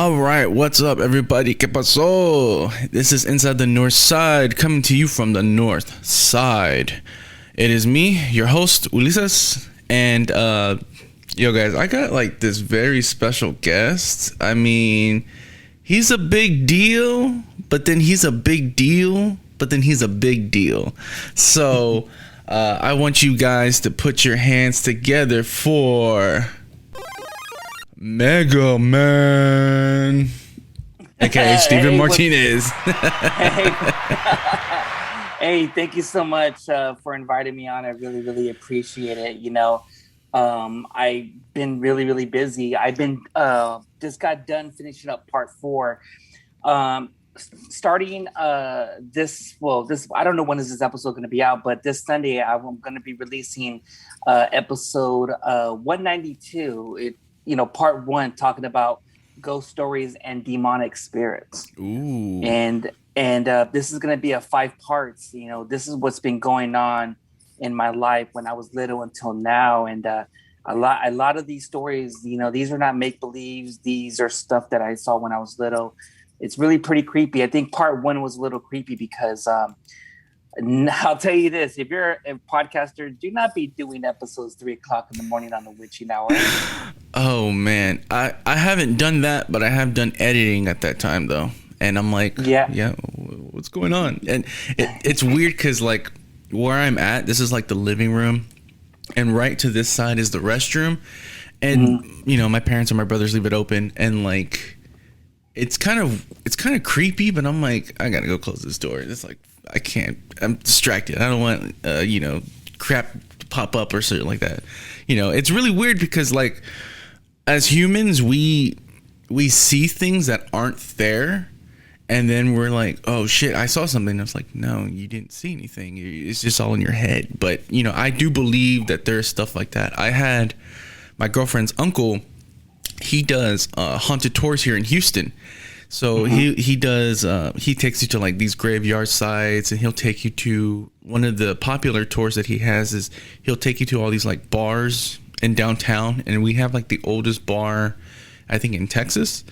All right, what's up, everybody? ¿Qué pasó? This is Inside the Northside, coming to you from the North Side. It is me, your host, Ulises, and yo, guys, I got like this very special guest. I mean, he's a big deal, but then he's a big deal, but then he's a big deal. So, I want you guys to put your hands together for Mega Man, aka Stephen Martinez. Hey, thank you so much for inviting me on. I really appreciate it. I've been really busy. I've been just got done finishing up part 4. Starting this I don't know when is this episode going to be out, but this Sunday I'm going to be releasing episode 192. Part 1, talking about ghost stories and demonic spirits. Ooh. And this is going to be a 5 parts. This is what's been going on in my life when I was little until now. And a lot of these stories, these are not make-believes. These are stuff that I saw when I was little. It's really pretty creepy. I think part 1 was a little creepy because I'll tell you this: if you're a podcaster, do not be doing episodes 3:00 in the morning on the witching hour. Oh man, I haven't done that, but I have done editing at that time though, and I'm like, yeah, what's going on? And it's weird because like where I'm at, this is like the living room, and right to this side is the restroom, and my parents and my brothers leave it open, and like it's kind of creepy, but I'm like, I gotta go close this door. It's like, I can't. I'm distracted. I don't want, crap to pop up or something like that. It's really weird because, like, as humans, we see things that aren't there, and then we're like, oh shit, I saw something. And it's like, no, you didn't see anything. It's just all in your head. But I do believe that there's stuff like that. I had my girlfriend's uncle. He does haunted tours here in Houston. So he does, he takes you to like these graveyard sites, and he'll take you to one of the popular tours that he has is he'll take you to all these like bars in downtown. And we have like the oldest bar, I think, in Texas,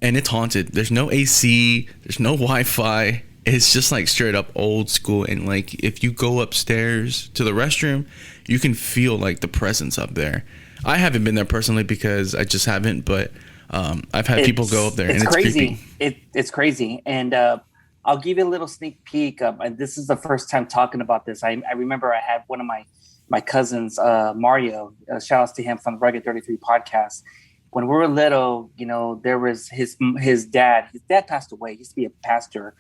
and it's haunted. There's no AC, there's no Wi-Fi. It's just like straight up old school. And like, if you go upstairs to the restroom, you can feel like the presence up there. I haven't been there personally because I just haven't, but I've had people go up there, and it's crazy. Creepy. It's crazy, and I'll give you a little sneak peek. This is the first time talking about this. I remember I had one of my cousins, Mario. Shout outs to him from the Rugged 33 podcast. When we were little, there was his dad. His dad passed away. He used to be a pastor,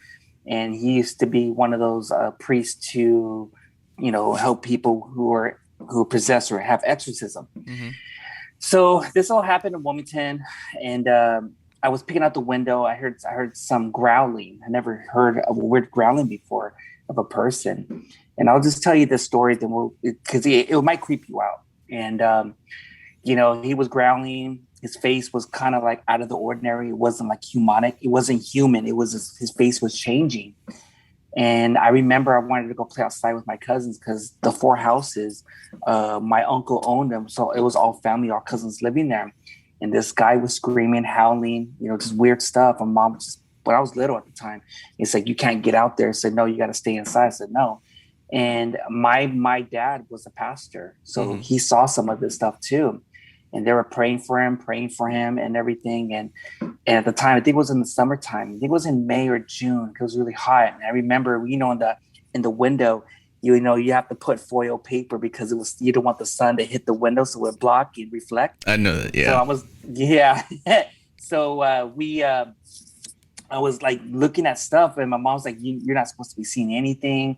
and he used to be one of those priests to, help people who possess or have exorcism. Mm-hmm. So this all happened in Wilmington, and I was picking out the window. I heard some growling. I never heard of a weird growling before of a person. And I'll just tell you this story, then because it might creep you out. And he was growling. His face was kind of like out of the ordinary. It wasn't like humanic. It wasn't human. It was his face was changing. And I remember I wanted to go play outside with my cousins because the 4 houses, my uncle owned them. So it was all family, all cousins living there. And this guy was screaming, howling, just weird stuff. And mom when I was little at the time, it's like, you can't get out there. I said, no, you got to stay inside. I said, no. And my dad was a pastor. So he saw some of this stuff too. And they were praying for him and everything. And at the time, I think it was in the summertime. I think it was in May or June because it was really hot. And I remember, in the window, you have to put foil paper because you don't want the sun to hit the window so it would block and reflect. I know that, yeah. So I was like looking at stuff, and my mom's like, "You're not supposed to be seeing anything."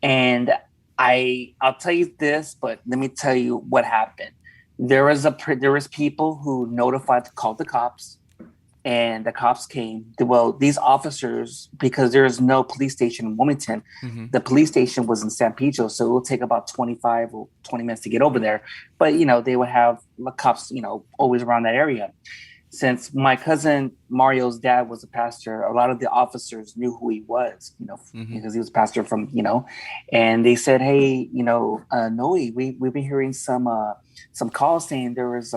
And I'll tell you this, but let me tell you what happened. There was people who called the cops, and the cops came. Well, these officers, because there is no police station in Wilmington, the police station was in San Pedro, so it will take about 25 or 20 minutes to get over there. But they would have the cops, always around that area. since my cousin Mario's dad was a pastor, a lot of the officers knew who he was, because he was a pastor from, and they said, "Hey, Noe, we've been hearing some calls saying there was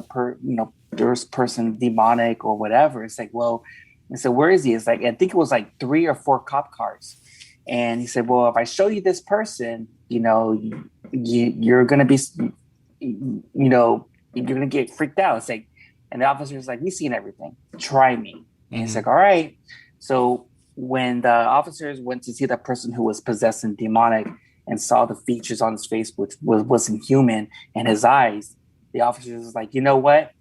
there was a person demonic or whatever." It's like, well, and so where is he? It's like, I think it was like 3 or 4 cop cars. And he said, well, if I show you this person, you're going to be, you're going to get freaked out. It's like, and the officer's like, we've seen everything. Try me. And he's like, all right. So when the officers went to see that person who was possessed and demonic and saw the features on his face, which wasn't human, and his eyes, the officers was like, you know what?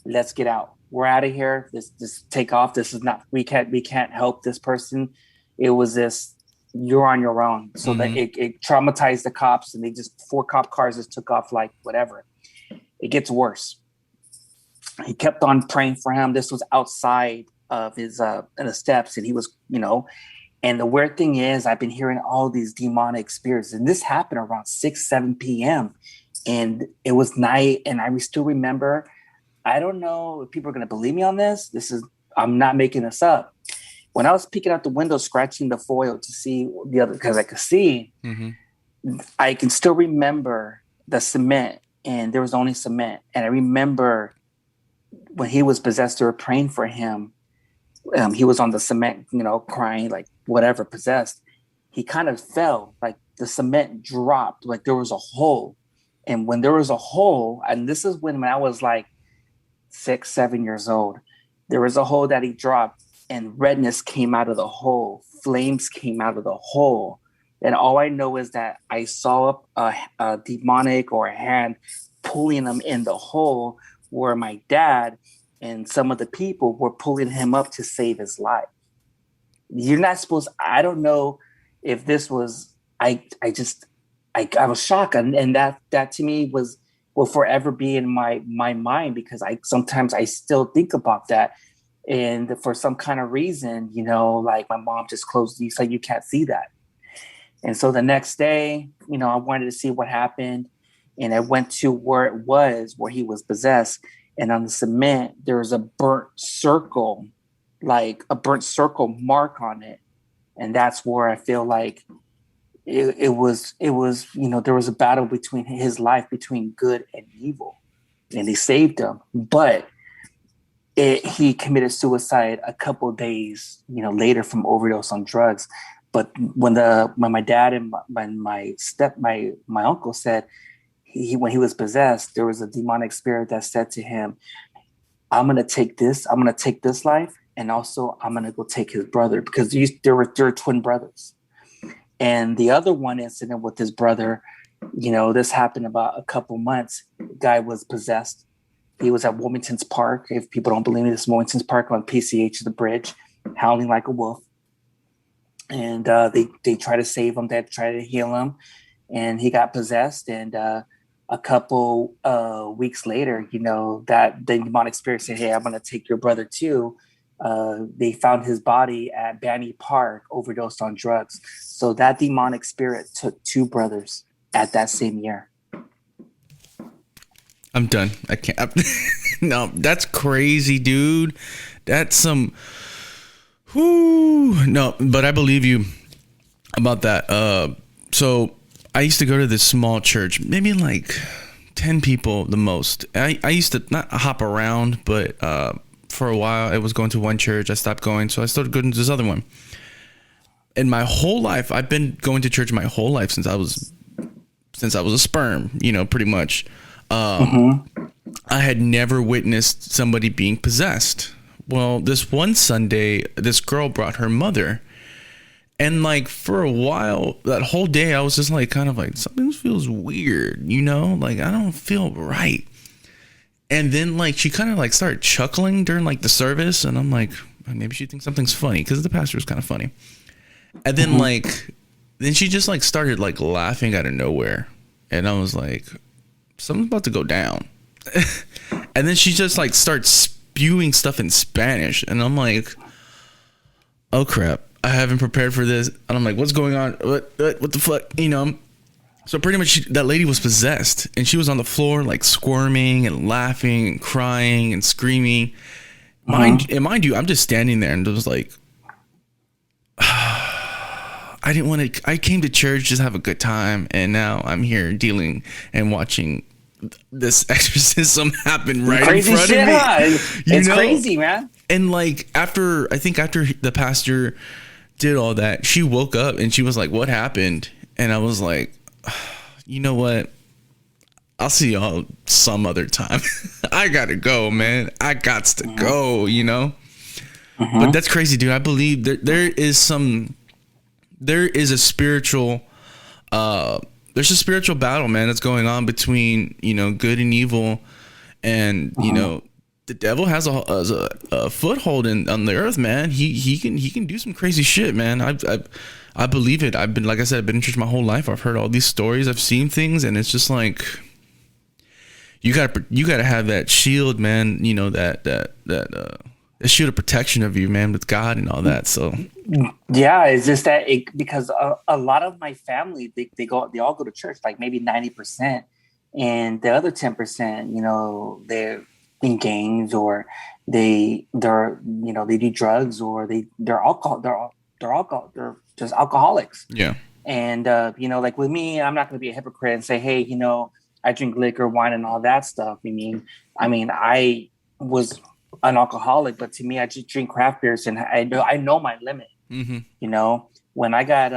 Let's get out. We're out of here. This take off. This is not, we can't help this person. It was this, you're on your own. So that it traumatized the cops, and they just 4 cop cars just took off like whatever. It gets worse. He kept on praying for him. This was outside of his in the steps, and he was, and the weird thing is I've been hearing all these demonic spirits, and this happened around 6-7 p.m. and it was night, and I still remember, I don't know if people are going to believe me on this. I'm not making this up. When I was peeking out the window, scratching the foil to see the other, because I could see, I can still remember the cement, and there was only cement. And I remember when he was possessed, they were praying for him. He was on the cement, crying, like whatever, possessed. He kind of fell, like the cement dropped, like there was a hole. And when there was a hole, and this is when I was like 6-7 years old, there was a hole that he dropped, and redness came out of the hole. Flames came out of the hole. And all I know is that I saw a demonic or a hand pulling him in the hole, where my dad and some of the people were pulling him up to save his life. You're not supposed, I don't know if this was, I was shocked. And that to me will forever be in my mind, because sometimes I still think about that. And for some kind of reason, like my mom just closed, you said you can't see that. And so the next day, I wanted to see what happened. And I went to where he was possessed. And on the cement, there was a burnt circle mark on it. And that's where I feel like it was, there was a battle between his life, between good and evil. And they saved him. But he committed suicide a couple of days, later from overdose on drugs. But when my dad and my uncle said when he was possessed, there was a demonic spirit that said to him, I'm going to take this life. And also I'm going to go take his brother, because there were twin brothers. And the other one incident with his brother, this happened about a couple months. The guy was possessed. He was at Wilmington's Park. If people don't believe me, this is Wilmington's Park on PCH, the bridge, howling like a wolf. And they try to save him. They try to heal him. And he got possessed. And a couple weeks later, that the demonic spirit said, hey, I'm going to take your brother too. They found his body at Banny Park, overdosed on drugs. So that demonic spirit took 2 brothers at that same year. I'm done. I can't. No, that's crazy, dude. That's some. Whoo. No, but I believe you about that. So I used to go to this small church, maybe like 10 people the most. I used to not hop around, but for a while I was going to one church. I stopped going, so I started going to this other one. And my whole life, I've been going to church my whole life since I was a sperm, pretty much. I had never witnessed somebody being possessed. Well, this one Sunday, this girl brought her mother. And like for a while, that whole day, I was just like, kind of like, something feels weird, like I don't feel right. And then like she kind of like started chuckling during like the service. And I'm like, maybe she thinks something's funny, because the pastor is kind of funny. And then then she just like started like laughing out of nowhere. And I was like, something's about to go down. And then she just like starts spewing stuff in Spanish. And I'm like, oh crap, I haven't prepared for this. And I'm like, what's going on? What the fuck? So pretty much that lady was possessed, and she was on the floor like squirming and laughing and crying and screaming. Mind you, I'm just standing there and it was like, I didn't want to. I came to church just have a good time, and now I'm here dealing and watching this exorcism happen right crazy in front shit, of me. Huh? It's crazy, man. And like after the pastor did all that, she woke up and she was like, "What happened?" And I was like, "You know what? I'll see y'all some other time. I gotta go, man. I got to go. You know." But that's crazy, dude. I believe there is a spiritual there's a spiritual battle, man, that's going on between, you know, good and evil, and you know, the devil has a foothold on the earth, man. He can do some crazy shit, man. I believe it. I've been, like I said, I've been in church my whole life. I've heard all these stories. I've seen things, and it's just like you gotta have that shield, man. You know, that a shield of protection of you, man, with God and all that. So yeah, it's just that because a lot of my family, they all go to church, like maybe 90%, and the other 10%, you know, they're in gangs, or they're you know, they do drugs, or they're just alcoholics. Yeah. And you know, like with me, I'm not going to be a hypocrite and say, hey, you know, I drink liquor, wine, and all that stuff. I mean, I was an alcoholic, but to me, I just drink craft beers, and I know my limit. You know, when I got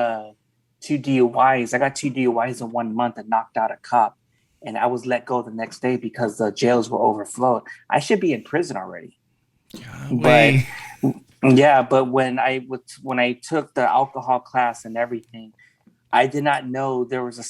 2 DUIs, I got 2 DUIs in 1 month and knocked out a cop, and I was let go the next day because the jails were overflowed. I should be in prison already. But when I took the alcohol class and everything, I did not know there was a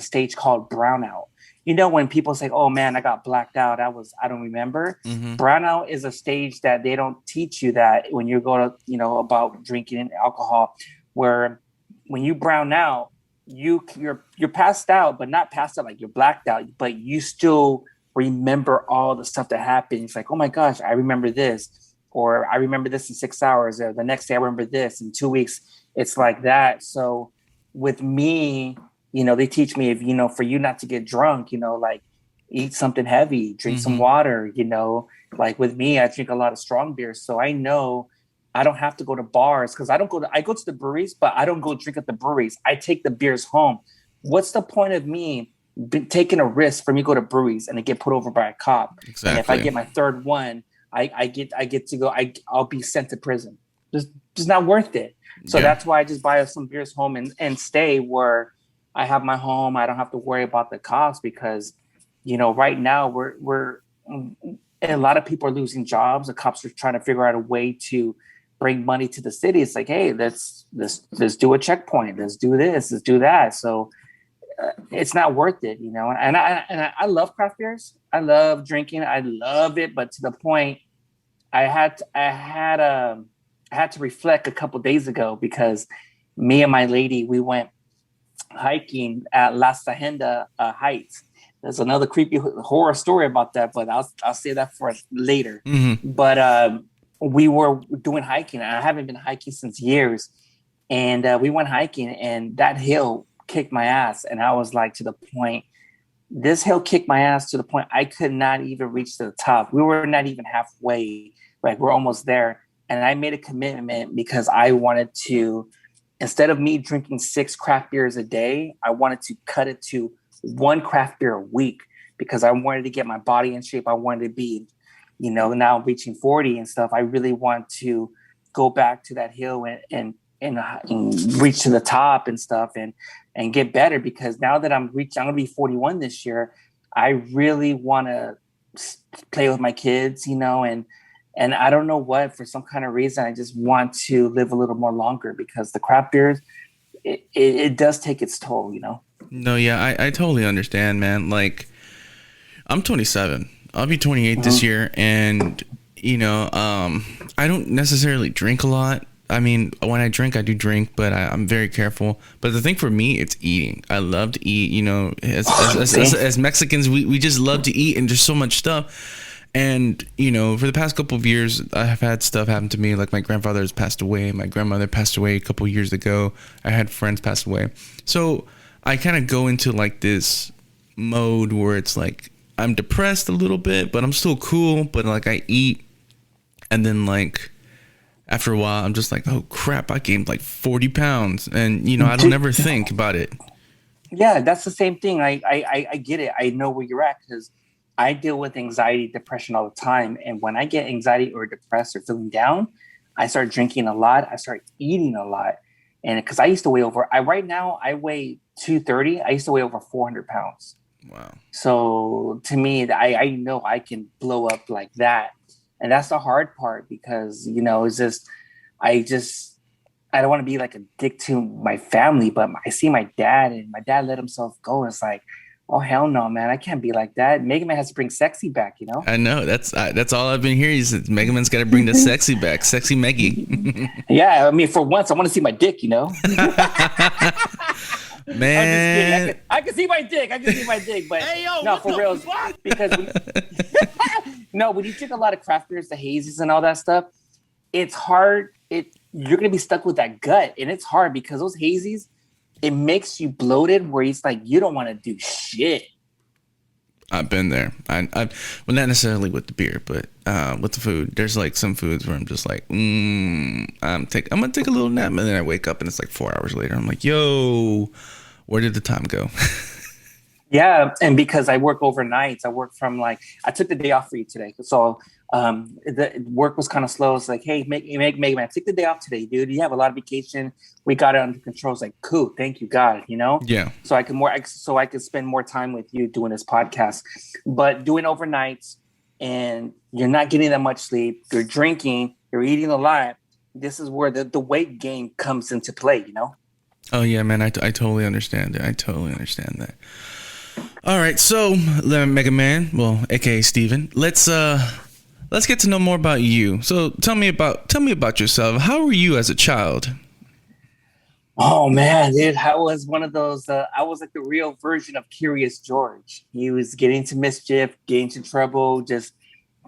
stage called brownout. You know, when people say, oh man, I got blacked out, I don't remember. Brownout is a stage that they don't teach you that when you go to, you know, about drinking alcohol, where when you brown out, you're passed out, but not passed out like you're blacked out, but you still remember all the stuff that happened. It's like, oh my gosh, I remember this, or I remember this in 6 hours, or the next day I remember this in 2 weeks. It's like that. So with me, you know, they teach me, if, you know, for you not to get drunk, you know, like eat something heavy, drink some water, you know, like with me, I drink a lot of strong beers. So I know I don't have to go to bars, because I go to the breweries, but I don't go drink at the breweries. I take the beers home. What's the point of me taking a risk for me to go to breweries and to get put over by a cop? Exactly. And if I get my third one, I get to go, I'll be sent to prison. Just not worth it. So that's why I just buy some beers home and stay where I have my home. I don't have to worry about the cost, because, you know, right now we're a lot of people are losing jobs. The cops are trying to figure out a way to bring money to the city. It's like, hey, let's do a checkpoint. Let's do this. Let's do that. So it's not worth it, you know. And I love craft beers. I love drinking. I love it, but to the point, I had to reflect a couple of days ago, because me and my lady, we went hiking at La Sajenda Heights. There's another creepy horror story about that, but I'll say that for later. But we were doing hiking, and I haven't been hiking since years. And we went hiking, and that hill kicked my ass. And I was like, to the point, this hill kicked my ass to the point I could not even reach to the top. We were not even halfway. Like, we're almost there. And I made a commitment, because I wanted to, instead of me drinking 6 craft beers a day, I wanted to cut it to 1 craft beer a week, because I wanted to get my body in shape. I wanted to be, you know, now reaching 40 and stuff. I really want to go back to that hill and reach to the top and stuff, and get better, because now that I'm going to be 41 this year, I really want to play with my kids, you know, and I don't know what, for some kind of reason, I just want to live a little more longer, because the craft beers, it does take its toll, you know? No, yeah, I totally understand, man. Like, I'm 27. I'll be 28 this year. And, you know, I don't necessarily drink a lot. I mean, when I drink, I do drink, but I'm very careful. But the thing for me, it's eating. I love to eat, you know, as Mexicans, we just love to eat, and there's so much stuff. And, you know, for the past couple of years, I have had stuff happen to me. Like, my grandfather has passed away. My grandmother passed away a couple of years ago. I had friends pass away. So I kind of go into like this mode where it's like I'm depressed a little bit, but I'm still cool. But like, I eat And then like after a while, I'm just like, oh crap, I gained like 40 pounds. And, you know, I don't ever think about it. Yeah, that's the same thing. I get it. I know where you're at because I deal with anxiety, depression all the time. And when I get anxiety or depressed or feeling down, I start drinking a lot. I start eating a lot. And because I used to weigh right now I weigh 230. I used to weigh over 400 pounds. Wow. So to me, I know I can blow up like that. And that's the hard part because, you know, it's just, I don't want to be like a dick to my family, but I see my dad and my dad let himself go. It's like, oh, hell no, man. I can't be like that. Mega Man has to bring sexy back, you know? I know. That's all I've been hearing is Mega Man's got to bring the sexy back. Sexy Meggy. Yeah. I mean, for once, I want to see my dick, you know? Man. I can see my dick. But hey, yo, no, for real. Because when you drink a lot of craft beers, the hazes and all that stuff, it's hard. You're going to be stuck with that gut. And it's hard because those hazies, it makes you bloated where it's like, you don't want to do shit. I've been there. Well, not necessarily with the beer, but with the food. There's like some foods where I'm just like, I'm going to take a little nap. And then I wake up and it's like 4 hours later. I'm like, yo, where did the time go? Yeah. And because I work overnights, I took the day off for you today. So the work was kind of slow. It's like, hey, make man, take the day off today, dude. You have a lot of vacation. We got it under control. It's like, cool, thank you, God. You know, yeah. So I could spend more time with you doing this podcast. But doing overnights and you're not getting that much sleep. You're drinking. You're eating a lot. This is where the weight gain comes into play. You know. Oh yeah, man. I totally understand it. I totally understand that. All right, so Mega Man, well, aka Stephen, let's get to know more about you. So tell me about yourself. How were you as a child? Oh man, dude, I was one of those. I was like the real version of Curious George. He was getting into mischief, getting into trouble, just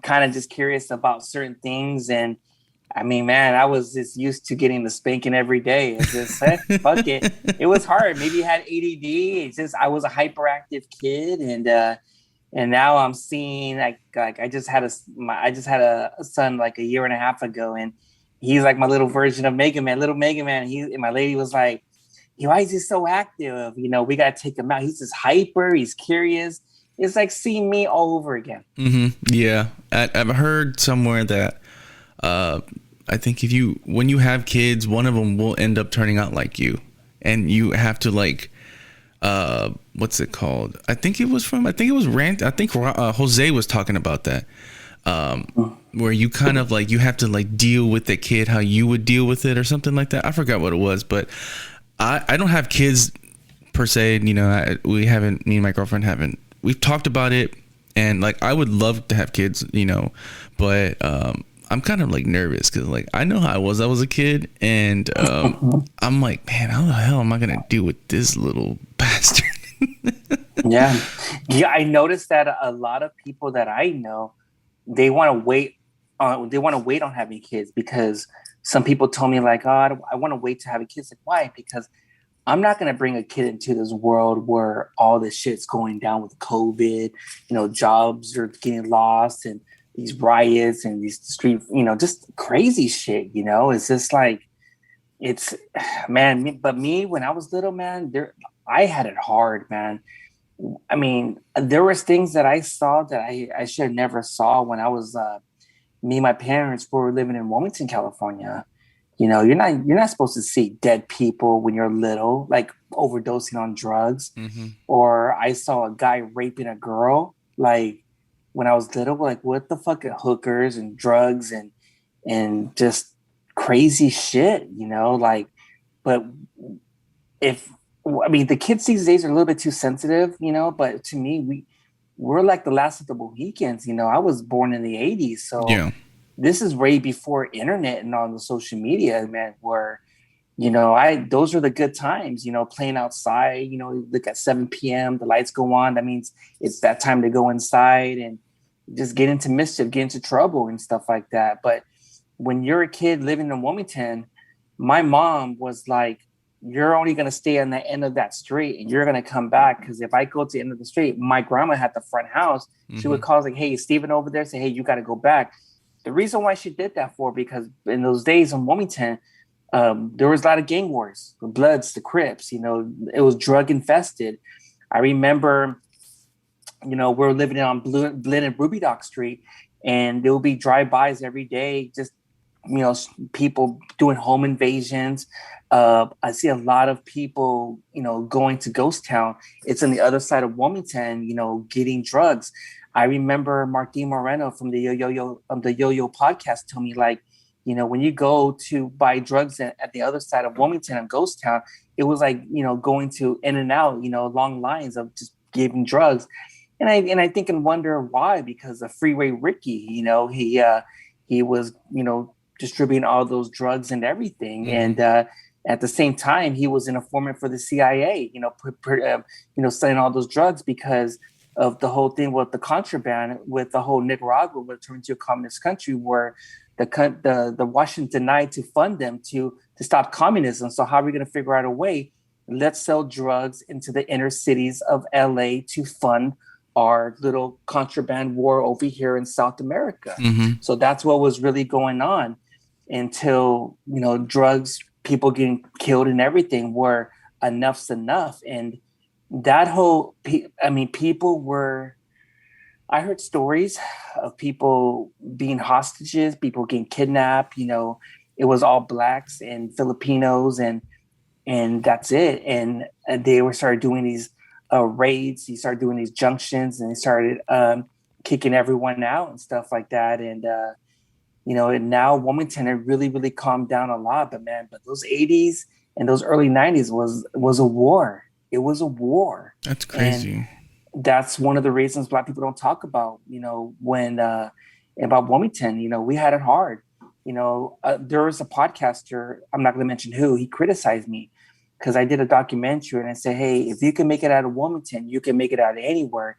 kind of just curious about certain things. And I mean, man, I was just used to getting the spanking every day. It's just fuck it. It was hard. Maybe I had ADD. It's just I was a hyperactive kid, and now I'm seeing like I just had a son like a year and a half ago, and he's like my little version of Mega Man, little Mega Man. And my lady was like, why is he so active? You know, we gotta take him out. He's just hyper. He's curious. It's like seeing me all over again. Mm-hmm. Yeah, I've heard somewhere that I think when you have kids, one of them will end up turning out like you, and you have to like. What's it called? I think it was Rant. I think Jose was talking about that. Where you kind of like, you have to like deal with the kid how you would deal with it or something like that. I forgot what it was, but I don't have kids per se. You know, me and my girlfriend haven't. We've talked about it, and like I would love to have kids, you know, but I'm kind of like nervous because like I know how I was a kid, and I'm like, man, how the hell am I gonna deal with this little bastard? Yeah. I noticed that a lot of people that I know, they want to wait on having kids because some people told me like, oh, I want to wait to have a kid. Like, why? Because I'm not going to bring a kid into this world where all this shit's going down with COVID, you know, jobs are getting lost and these riots and these street, you know, just crazy shit, you know. It's just like, but me, when I was little, man, I had it hard, man. I mean, there was things that I saw that I should have never saw when I was, me and my parents were living in Wilmington, California. You know, you're not supposed to see dead people when you're little, like overdosing on drugs. Mm-hmm. Or I saw a guy raping a girl, like when I was little, like what the fuck, hookers and drugs and just crazy shit, you know, like, but the kids these days are a little bit too sensitive, you know, but to me, we're like the last of the Mohicans, you know. I was born in the 80s, so yeah. This is way before internet and all the social media, man, where, you know, those are the good times, you know, playing outside, you know, look at 7 p.m., the lights go on. That means it's that time to go inside and just get into mischief, get into trouble and stuff like that. But when you're a kid living in Wilmington, my mom was like, you're only going to stay on the end of that street and you're going to come back. Because if I go to the end of the street, my grandma had the front house. Mm-hmm. She would call like, hey, Stephen over there, say, hey, you got to go back. the reason why she did that for, because in those days in Wilmington, there was a lot of gang wars, the Bloods, the Crips, you know, it was drug infested. I remember, you know, we're living on Blinn and Ruby Dock Street, and there will be drive-bys every day, just, you know, people doing home invasions. I see a lot of people, you know, going to Ghost Town. It's on the other side of Wilmington, you know, getting drugs. I remember Martin Moreno from the Yo-Yo podcast told me, like, you know, when you go to buy drugs at the other side of Wilmington and Ghost Town, it was like, you know, going to In-N-Out, you know, long lines of just giving drugs. And I think and wonder why, because of Freeway Ricky, you know, he was, you know, distributing all those drugs and everything. Mm-hmm. And at the same time, he was an informant for the CIA, you know, selling all those drugs because of the whole thing with the contraband, with the whole Nicaragua would turn into a communist country where the Washington denied to fund them to stop communism. So how are we going to figure out a way? Let's sell drugs into the inner cities of LA to fund our little contraband war over here in South America. Mm-hmm. So that's what was really going on until, you know, drugs, people getting killed and everything were enough's enough. And that whole, I mean, people were, I heard stories of people being hostages, people getting kidnapped, you know, it was all blacks and Filipinos and that's it. And they started doing these raids. He started doing these junctions and he started kicking everyone out and stuff like that. And, you know, and now Wilmington had really, really calmed down a lot. But those 80s and those early 90s was a war. It was a war. That's crazy. And that's one of the reasons Black people don't talk about, you know, when about Wilmington. You know, we had it hard. You know, there was a podcaster, I'm not going to mention who, he criticized me because I did a documentary and I said, hey, if you can make it out of Wilmington, you can make it out of anywhere.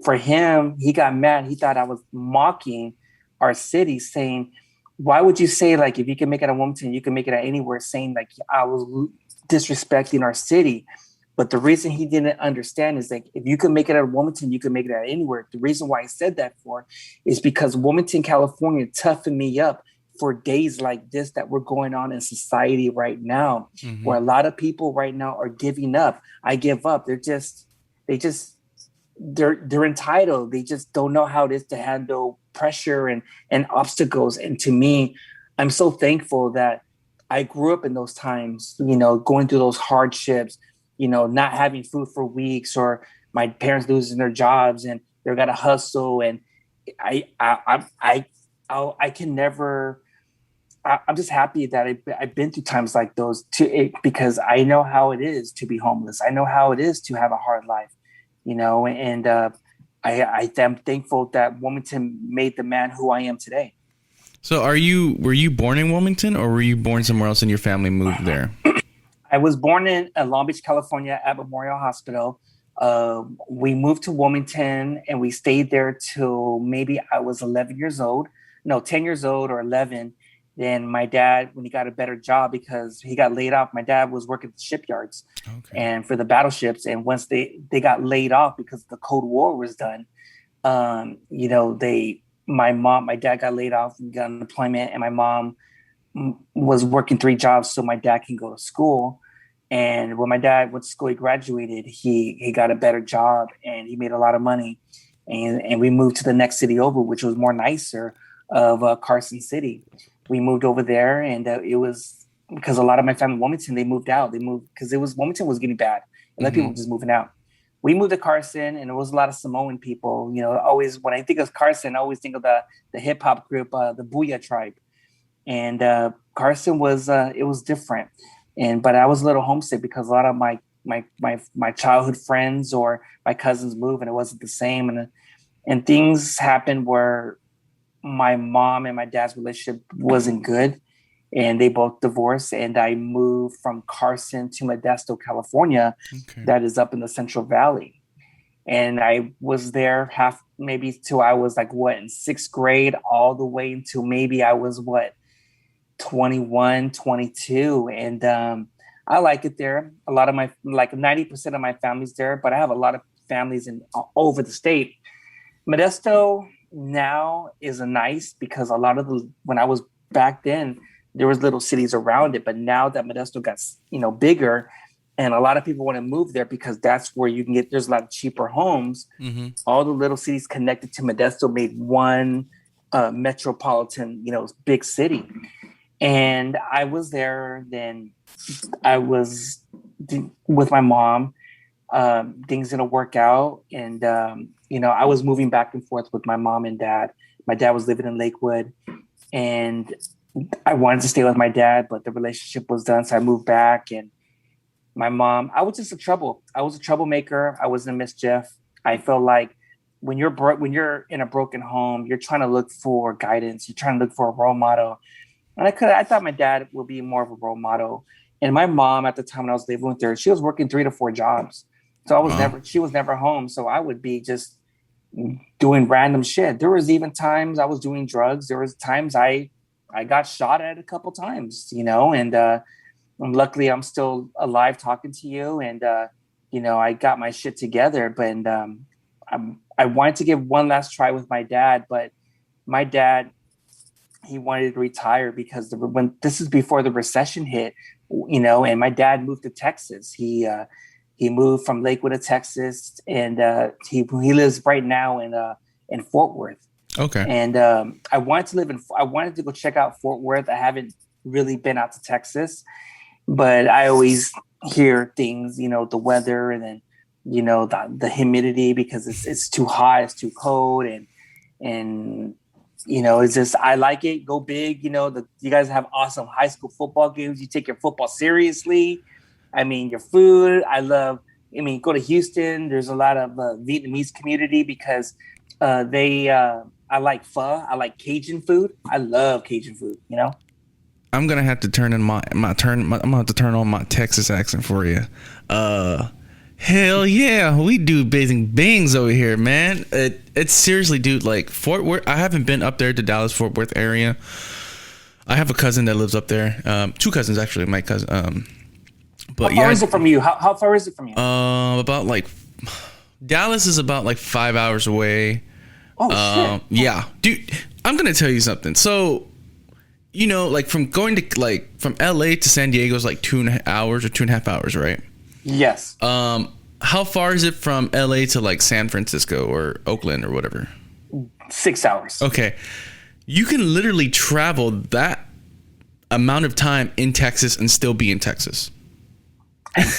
For him, he got mad. He thought I was mocking our city, saying, why would you say, like, if you can make it out of Wilmington, you can make it out anywhere, saying like I was disrespecting our city. But the reason he didn't understand is like, if you can make it out of Wilmington, you can make it out anywhere. The reason why I said that for is because Wilmington, California toughened me up for days like this that were going on in society right now, mm-hmm. where a lot of people right now are giving up. I give up. They're entitled. They just don't know how it is to handle pressure and obstacles. And to me, I'm so thankful that I grew up in those times, you know, going through those hardships, you know, not having food for weeks, or my parents losing their jobs and they're got to hustle. And I can never. I'm just happy that I've been through times like those because I know how it is to be homeless. I know how it is to have a hard life, you know. And I am thankful that Wilmington made the man who I am today. So, were you born in Wilmington, or were you born somewhere else and your family moved there? I was born in Long Beach, California, at Memorial Hospital. We moved to Wilmington and we stayed there till maybe I was 10 years old or 11. Then my dad, when he got a better job, because he got laid off, my dad was working at the shipyards and for the battleships. And once they got laid off because the Cold War was done, you know, my dad got laid off and got unemployment, and my mom was working 3 jobs so my dad can go to school. And when my dad went to school, he graduated, he got a better job and he made a lot of money. And we moved to the next city over, which was more nicer, of Carson City. We moved over there, and it was because a lot of my family in Wilmington, they moved out. They moved because Wilmington was getting bad. A lot of people were just moving out. We moved to Carson, and there was a lot of Samoan people. You know, always when I think of Carson, I always think of the hip hop group, the Booyah Tribe. And Carson was it was different, but I was a little homesick because a lot of my childhood friends or my cousins moved, and it wasn't the same. And things happened where my mom and my dad's relationship wasn't good, and they both divorced. And I moved from Carson to Modesto, California, that is up in the Central Valley. And I was there maybe till I was like in 6th grade, all the way until maybe I was 21, 22. And I like it there. A lot of 90% of my family's there, but I have a lot of families all over the state. Modesto now is nice because a lot of when I was back then, there was little cities around it. But now that Modesto got, bigger, and a lot of people want to move there because that's where you can there's a lot of cheaper homes. Mm-hmm. All the little cities connected to Modesto made one metropolitan, big city. And I was there, then I was with my mom. Things didn't work out. And, I was moving back and forth with my mom and dad. My dad was living in Lakewood, and I wanted to stay with my dad, but the relationship was done. So I moved back, and my mom, I was just I was a troublemaker. I was in mischief. I felt like when you're in a broken home, you're trying to look for guidance. You're trying to look for a role model. And I thought my dad would be more of a role model. And my mom at the time when I was living with her, she was working 3 to 4 jobs. So she was never home. So I would be just doing random shit. There was even times I was doing drugs. There was times I got shot at a couple times, and luckily I'm still alive talking to you. And, I got my shit together, but I wanted to give one last try with my dad, but my dad, he wanted to retire because when this is before the recession hit, and my dad moved to Texas. He moved from Lakewood to Texas, and he lives right now in Fort Worth. Okay. And I wanted to go check out Fort Worth. I haven't really been out to Texas, but I always hear things, the weather, and then the humidity because it's too hot, it's too cold, and it's just, I like it. Go big. You guys have awesome high school football games. You take your football seriously. I mean, your food. Go to Houston. There's a lot of Vietnamese community because I like pho. I like Cajun food. I love Cajun food. I'm gonna have to turn on my Texas accent for you. Hell yeah, we do basing bangs over here, man. It's seriously, dude. Like Fort Worth, I haven't been up there to Dallas Fort Worth area. I have a cousin that lives up there. 2 cousins actually. My cousin. But how far is it from you? How far is it from you? About like Dallas is about like 5 hours away. Oh shit. Yeah, dude. I'm gonna tell you something. So, like from going to from LA to San Diego is like 2.5 hours or 2.5 hours, right? Yes. How far is it from LA to like San Francisco or Oakland or whatever? 6 hours. Okay. You can literally travel that amount of time in Texas and still be in Texas.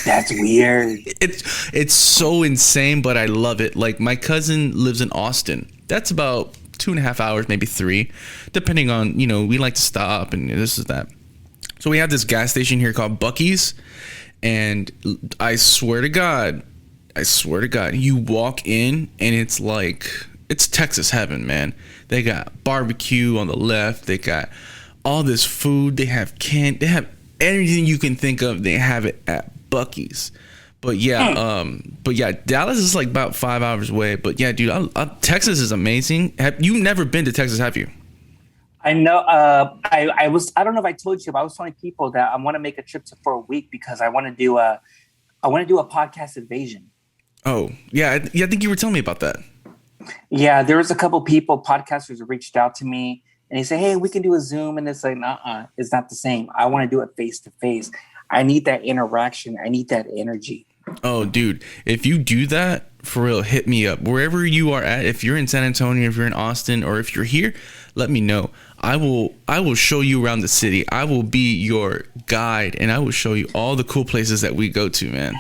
That's weird. It's so insane, but I love it. Like my cousin lives in Austin. That's about 2.5 hours, maybe 3, depending on, we like to stop and this is that. So we have this gas station here called Buc-ee's. And I swear to God, you walk in and it's like, it's Texas heaven, man. They got barbecue on the left. They got all this food. They have everything you can think of. They have it at Buc-ee's. But yeah, Dallas is like about 5 hours away. But yeah, dude, Texas is amazing. Have you never been to Texas? Have you? I know. I don't know if I told you, but I was telling people that I want to make a trip for a week because I want to do a podcast invasion. Oh yeah, I think you were telling me about that. Yeah, there was a couple people, podcasters, who reached out to me and they say, "Hey, we can do a Zoom," and it's like, it's not the same. I want to do it face to face. I need that interaction. I need that energy. Oh, dude, if you do that, for real, hit me up. Wherever you are at, if you're in San Antonio, if you're in Austin, or if you're here, let me know. I will show you around the city. I will be your guide, and I will show you all the cool places that we go to, man.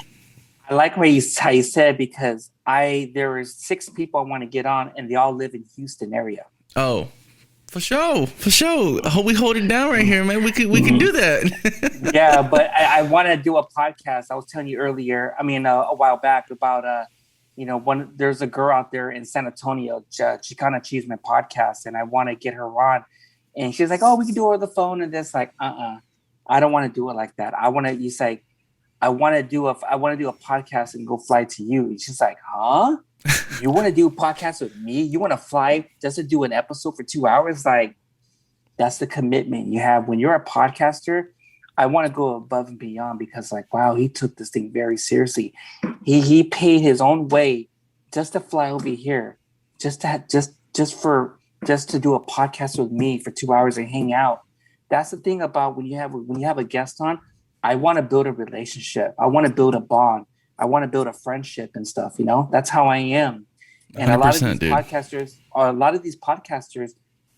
I like how you said, because there is 6 people I want to get on, and they all live in Houston area. Oh, for sure. I hope we hold it down right here, man. We can do that. Yeah, but I want to do a podcast. I was telling you earlier, a while back about there's a girl out there in San Antonio, Chicana Achievement Podcast, and I want to get her on. And she's like, "Oh, we can do it over the phone." And this, like, I don't want to do it like that. I want to do a podcast and go fly to you. And she's like, "Huh? You want to do a podcast with me? You want to fly just to do an episode for 2 hours?" Like, that's the commitment you have when you're a podcaster. I want to go above and beyond because, like, wow, he took this thing very seriously. He paid his own way just to fly over here, just just to do a podcast with me for 2 hours and hang out. That's the thing about when you have a guest on. I want to build a relationship. I want to build a bond. I want to build a friendship and stuff. You know, that's how I am. And a lot of these podcasters,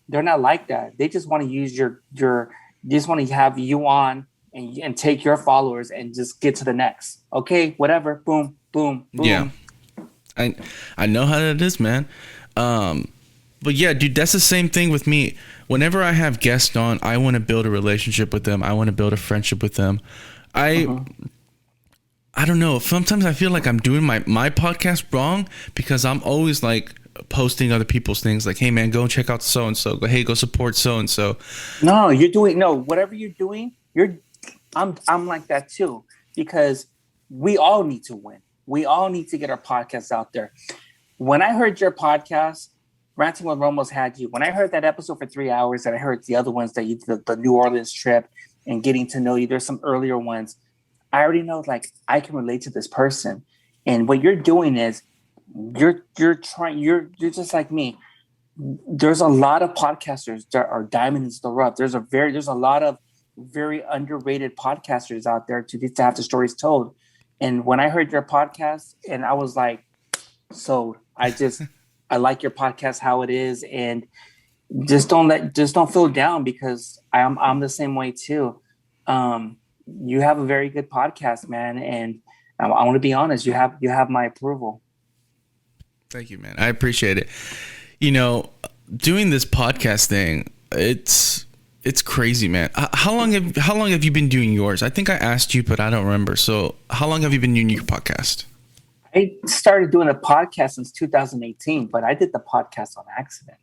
they're not like that. They just want to use your. They just want to have you on and take your followers and just get to the next. Okay, whatever. Boom, boom, boom. Yeah, I know how that is, man. But yeah, dude, that's the same thing with me. Whenever I have guests on, I want to build a relationship with them. I want to build a friendship with them. I don't know. Sometimes I feel like I'm doing my podcast wrong because I'm always like posting other people's things like, hey man, go check out so and so. Hey, go support so and so. No, whatever you're doing, I'm like that too, because we all need to win. We all need to get our podcasts out there. When I heard your podcast, Ranting with Romos had you. When I heard that episode for 3 hours, and I heard the other ones that you did, the New Orleans trip and getting to know you, there's some earlier ones. I already know, like, I can relate to this person. And what you're doing is you're just like me. There's a lot of podcasters that are diamonds in the rough. There's a lot of very underrated podcasters out there to have the stories told. And when I heard your podcast, and I was like, sold. I like your podcast how it is, and just don't feel down, because I'm the same way too. You have a very good podcast, man, and I want to be honest. You have my approval. Thank you, man. I appreciate it. You know, doing this podcast thing, it's crazy, man. How long have you been doing yours? I think I asked you, but I don't remember. So, how long have you been doing your podcast? I started doing a podcast since 2018, but I did the podcast on accident.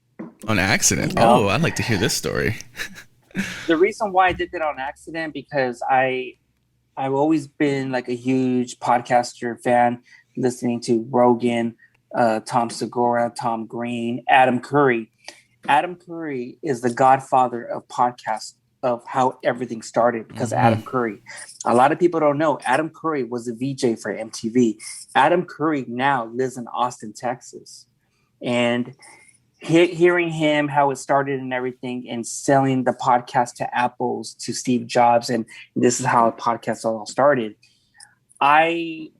On accident? Oh, I'd like to hear this story. The reason why I did that on accident, because I've always been like a huge podcaster fan, listening to Rogan, Tom Segura, Tom Green, Adam Curry. Adam Curry is the godfather of podcasts, of how everything started, because of Adam Curry. A lot of people don't know Adam Curry was a VJ for MTV. Adam Curry now lives in Austin, Texas. And hearing him, how it started and everything, and selling the podcast to Apple's, to Steve Jobs, and this is how a podcast all started. I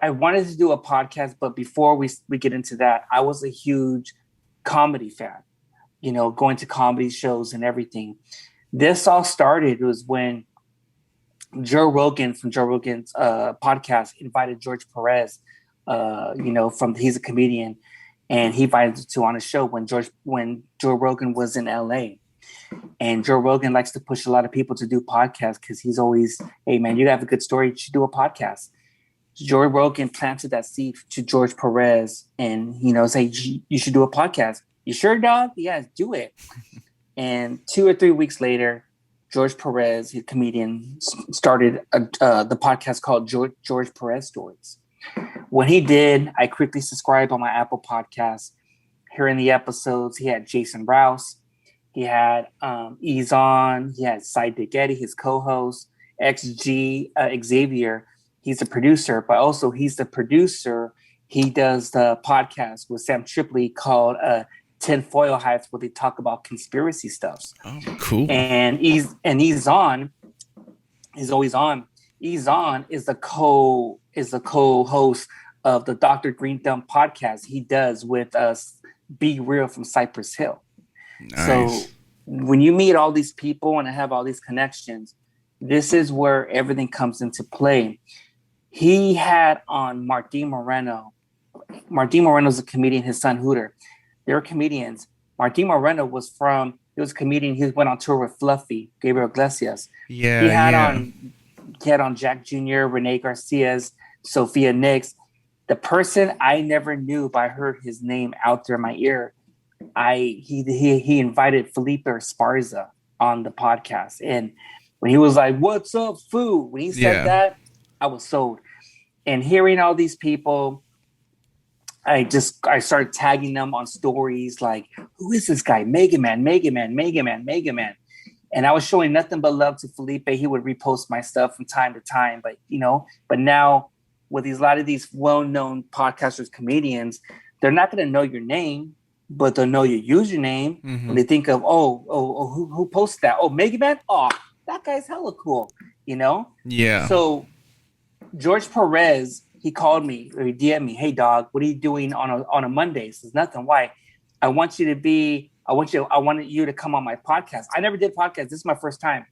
wanted to do a podcast, but before we get into that, I was a huge comedy fan, you know, going to comedy shows and everything. This all started was when Joe Rogan from Joe Rogan's podcast invited George Perez, he's a comedian, and he invited to on a show when Joe Rogan was in LA. And Joe Rogan likes to push a lot of people to do podcasts, because he's always, hey man, you have a good story, you should do a podcast. Joe Rogan planted that seed to George Perez, and say, you should do a podcast. You sure, dog? Yeah, do it. And 2 or 3 weeks later, George Perez, he's a comedian, started the podcast called George Perez Stories. When he did, I quickly subscribed on my Apple Podcasts. Hearing the episodes, he had Jason Rouse, he had Ezon, he had Cy Digetti, his co-host, XG Xavier. He's a producer, but also he's the producer. He does the podcast with Sam Tripoli called Tinfoil Hats, where they talk about conspiracy stuff. Oh, cool. And Ezon is always on. Ezon is the co-host of the Dr. Green Thumb podcast he does with us, Be Real from Cypress Hill. Nice. So when you meet all these people and have all these connections, this is where everything comes into play. He had on Martin Moreno. Martin Moreno's a comedian, his son Hooter. They're comedians. Martin Moreno he was a comedian. He went on tour with Fluffy, Gabriel Iglesias. Yeah. He had on Jack Jr., Renee Garcia's, Sophia Nix. The person I never knew, but I heard his name out there in my ear. He invited Felipe Esparza on the podcast. And when he was like, "What's up, food?" When he said that, I was sold. And hearing all these people, I started tagging them on stories like, who is this guy? Mega Man. And I was showing nothing but love to Felipe. He would repost my stuff from time to time. But now with a lot of these well-known podcasters, comedians, they're not going to know your name. but they'll know your username when they think of, who posted that? Oh, Mega Man? Oh, that guy's hella cool, you know? Yeah. So George Perez, he called me or he DM'd me, hey dog, what are you doing on a Monday? He says, nothing. Why? I wanted you to come on my podcast. I never did podcast. This is my first time.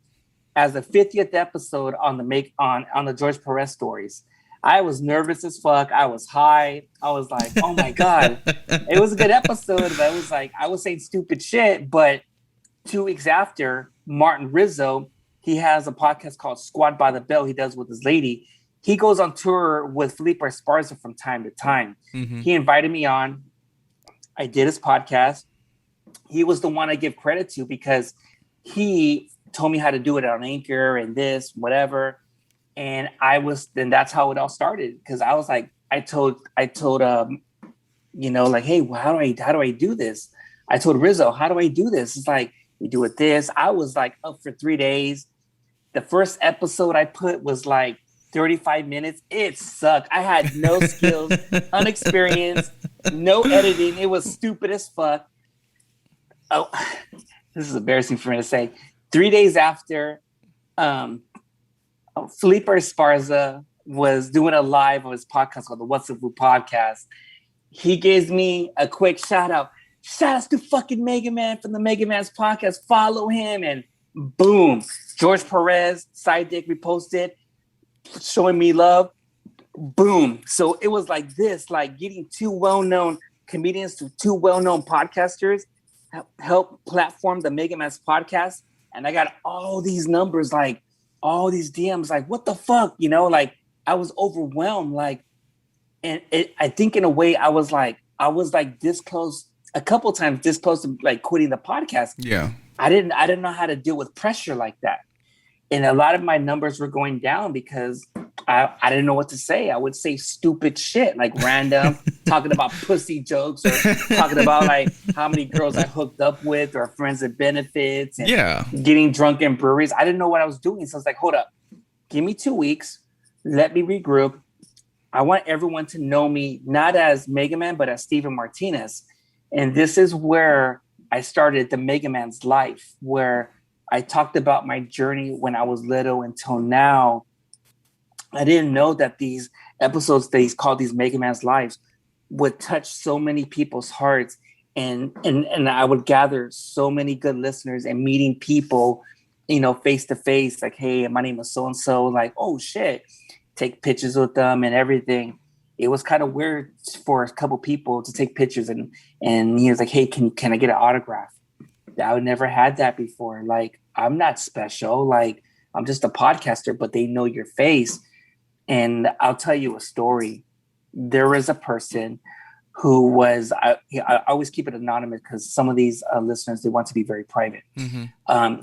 As the 50th episode on the George Perez stories. I was nervous as fuck. I was high. I was like, oh my God. It was a good episode, but it was like I was saying stupid shit. But 2 weeks after, Martin Rizzo, he has a podcast called Squad by the Bell. He does with his lady. He goes on tour with Felipe Esparza from time to time. He invited me on. I did his podcast. He was the one I give credit to because he told me how to do it on Anchor and this, whatever. And that's how it all started. Cause I was like, I told, like, hey, well, how do I do this? I told Rizzo, how do I do this? It's like, you do it this. I was like up for 3 days. The first episode I put was like 35 minutes. It sucked. I had no skills, unexperienced, no editing. It was stupid as fuck. Oh, this is embarrassing for me to say. 3 days after, Felipe Esparza was doing a live on his podcast called the What's Up Food Podcast. He gives me a quick shout out. Shout outs to fucking Mega Man from the Mega Man's podcast. Follow him. And boom, George Perez, side dick reposted, showing me love. Boom. So it was like this, like getting 2 well-known comedians to 2 well-known podcasters help platform the Mega Man's podcast. And I got all these numbers, like all these DMs, like, what the fuck? You know, like I was overwhelmed. Like, and I think in a way I was like this close, a couple times this close to like quitting the podcast. Yeah. I didn't know how to deal with pressure like that. And a lot of my numbers were going down because I didn't know what to say. I would say stupid shit, like random, talking about pussy jokes or talking about like how many girls I hooked up with or friends with benefits and getting drunk in breweries. I didn't know what I was doing. So I was like, hold up, give me 2 weeks. Let me regroup. I want everyone to know me, not as Mega Man, but as Stephen Martinez. And this is where I started the Mega Man's Life, where I talked about my journey when I was little until now. I didn't know that these episodes that he's called these Mega Man's Lives would touch so many people's hearts. And I would gather so many good listeners and meeting people, you know, face to face, like, hey, my name is so-and-so, like, oh shit, take pictures with them and everything. It was kind of weird for a couple people to take pictures and he was like, hey, can I get an autograph? I would never had that before. Like, I'm not special. Like, I'm just a podcaster, but they know your face. And I'll tell you a story. There was a person who was, I always keep it anonymous because some of these listeners, they want to be very private.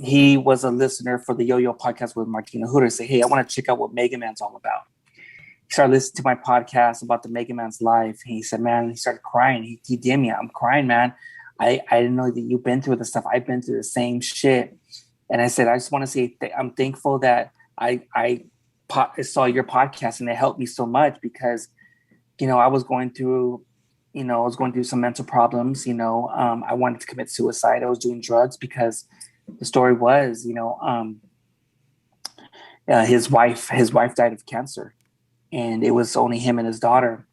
He was a listener for the Yo-Yo podcast with Martina Hooter. Say, hey, I want to check out what Mega Man's all about. He started listening to my podcast about the Mega Man's life. And he said, man, he started crying. He DM'd me, I'm crying, man. I didn't know that you've been through the stuff. I've been through the same shit. And I said, I just want to say I'm thankful that I saw your podcast and it helped me so much because, you know, I was going through some mental problems. You know, I wanted to commit suicide. I was doing drugs because the story was, you know, his wife died of cancer, and it was only him and his daughter,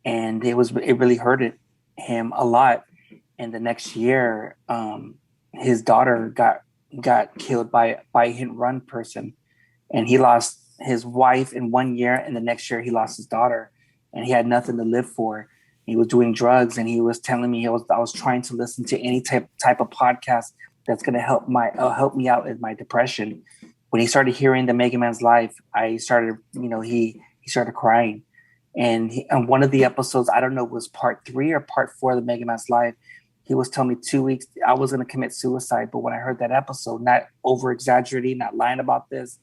and it really hurted him a lot. And the next year, his daughter got killed by a hit and run person, and he lost his wife in 1 year, and the next year he lost his daughter, and he had nothing to live for. He was doing drugs, and he was telling me I was trying to listen to any type of podcast that's going to help me out in my depression. When he started hearing the Mega Man's Life, I started, you know, he started crying, and on one of the episodes, I don't know, it was part 3 or part 4 of the Mega Man's Life. He was telling me 2 weeks I was going to commit suicide, but when I heard that episode, not over exaggerating, not lying about this,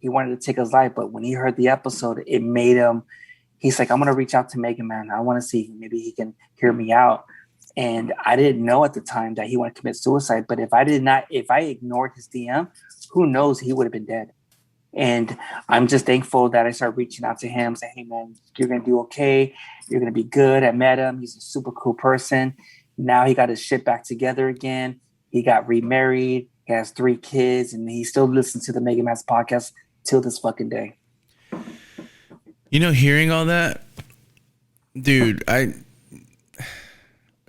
he wanted to take his life. But when he heard the episode, it made him. He's like, I'm going to reach out to Mega Man. I want to see maybe he can hear me out. And I didn't know at the time that he wanted to commit suicide. But if I ignored his DM, who knows, he would have been dead. And I'm just thankful that I started reaching out to him, saying, hey, man, you're going to do okay. You're going to be good. I met him. He's a super cool person. Now he got his shit back together again. He got remarried. He has 3 kids, and he still listens to the Mega Man's podcast till this fucking day. You know, hearing all that, dude,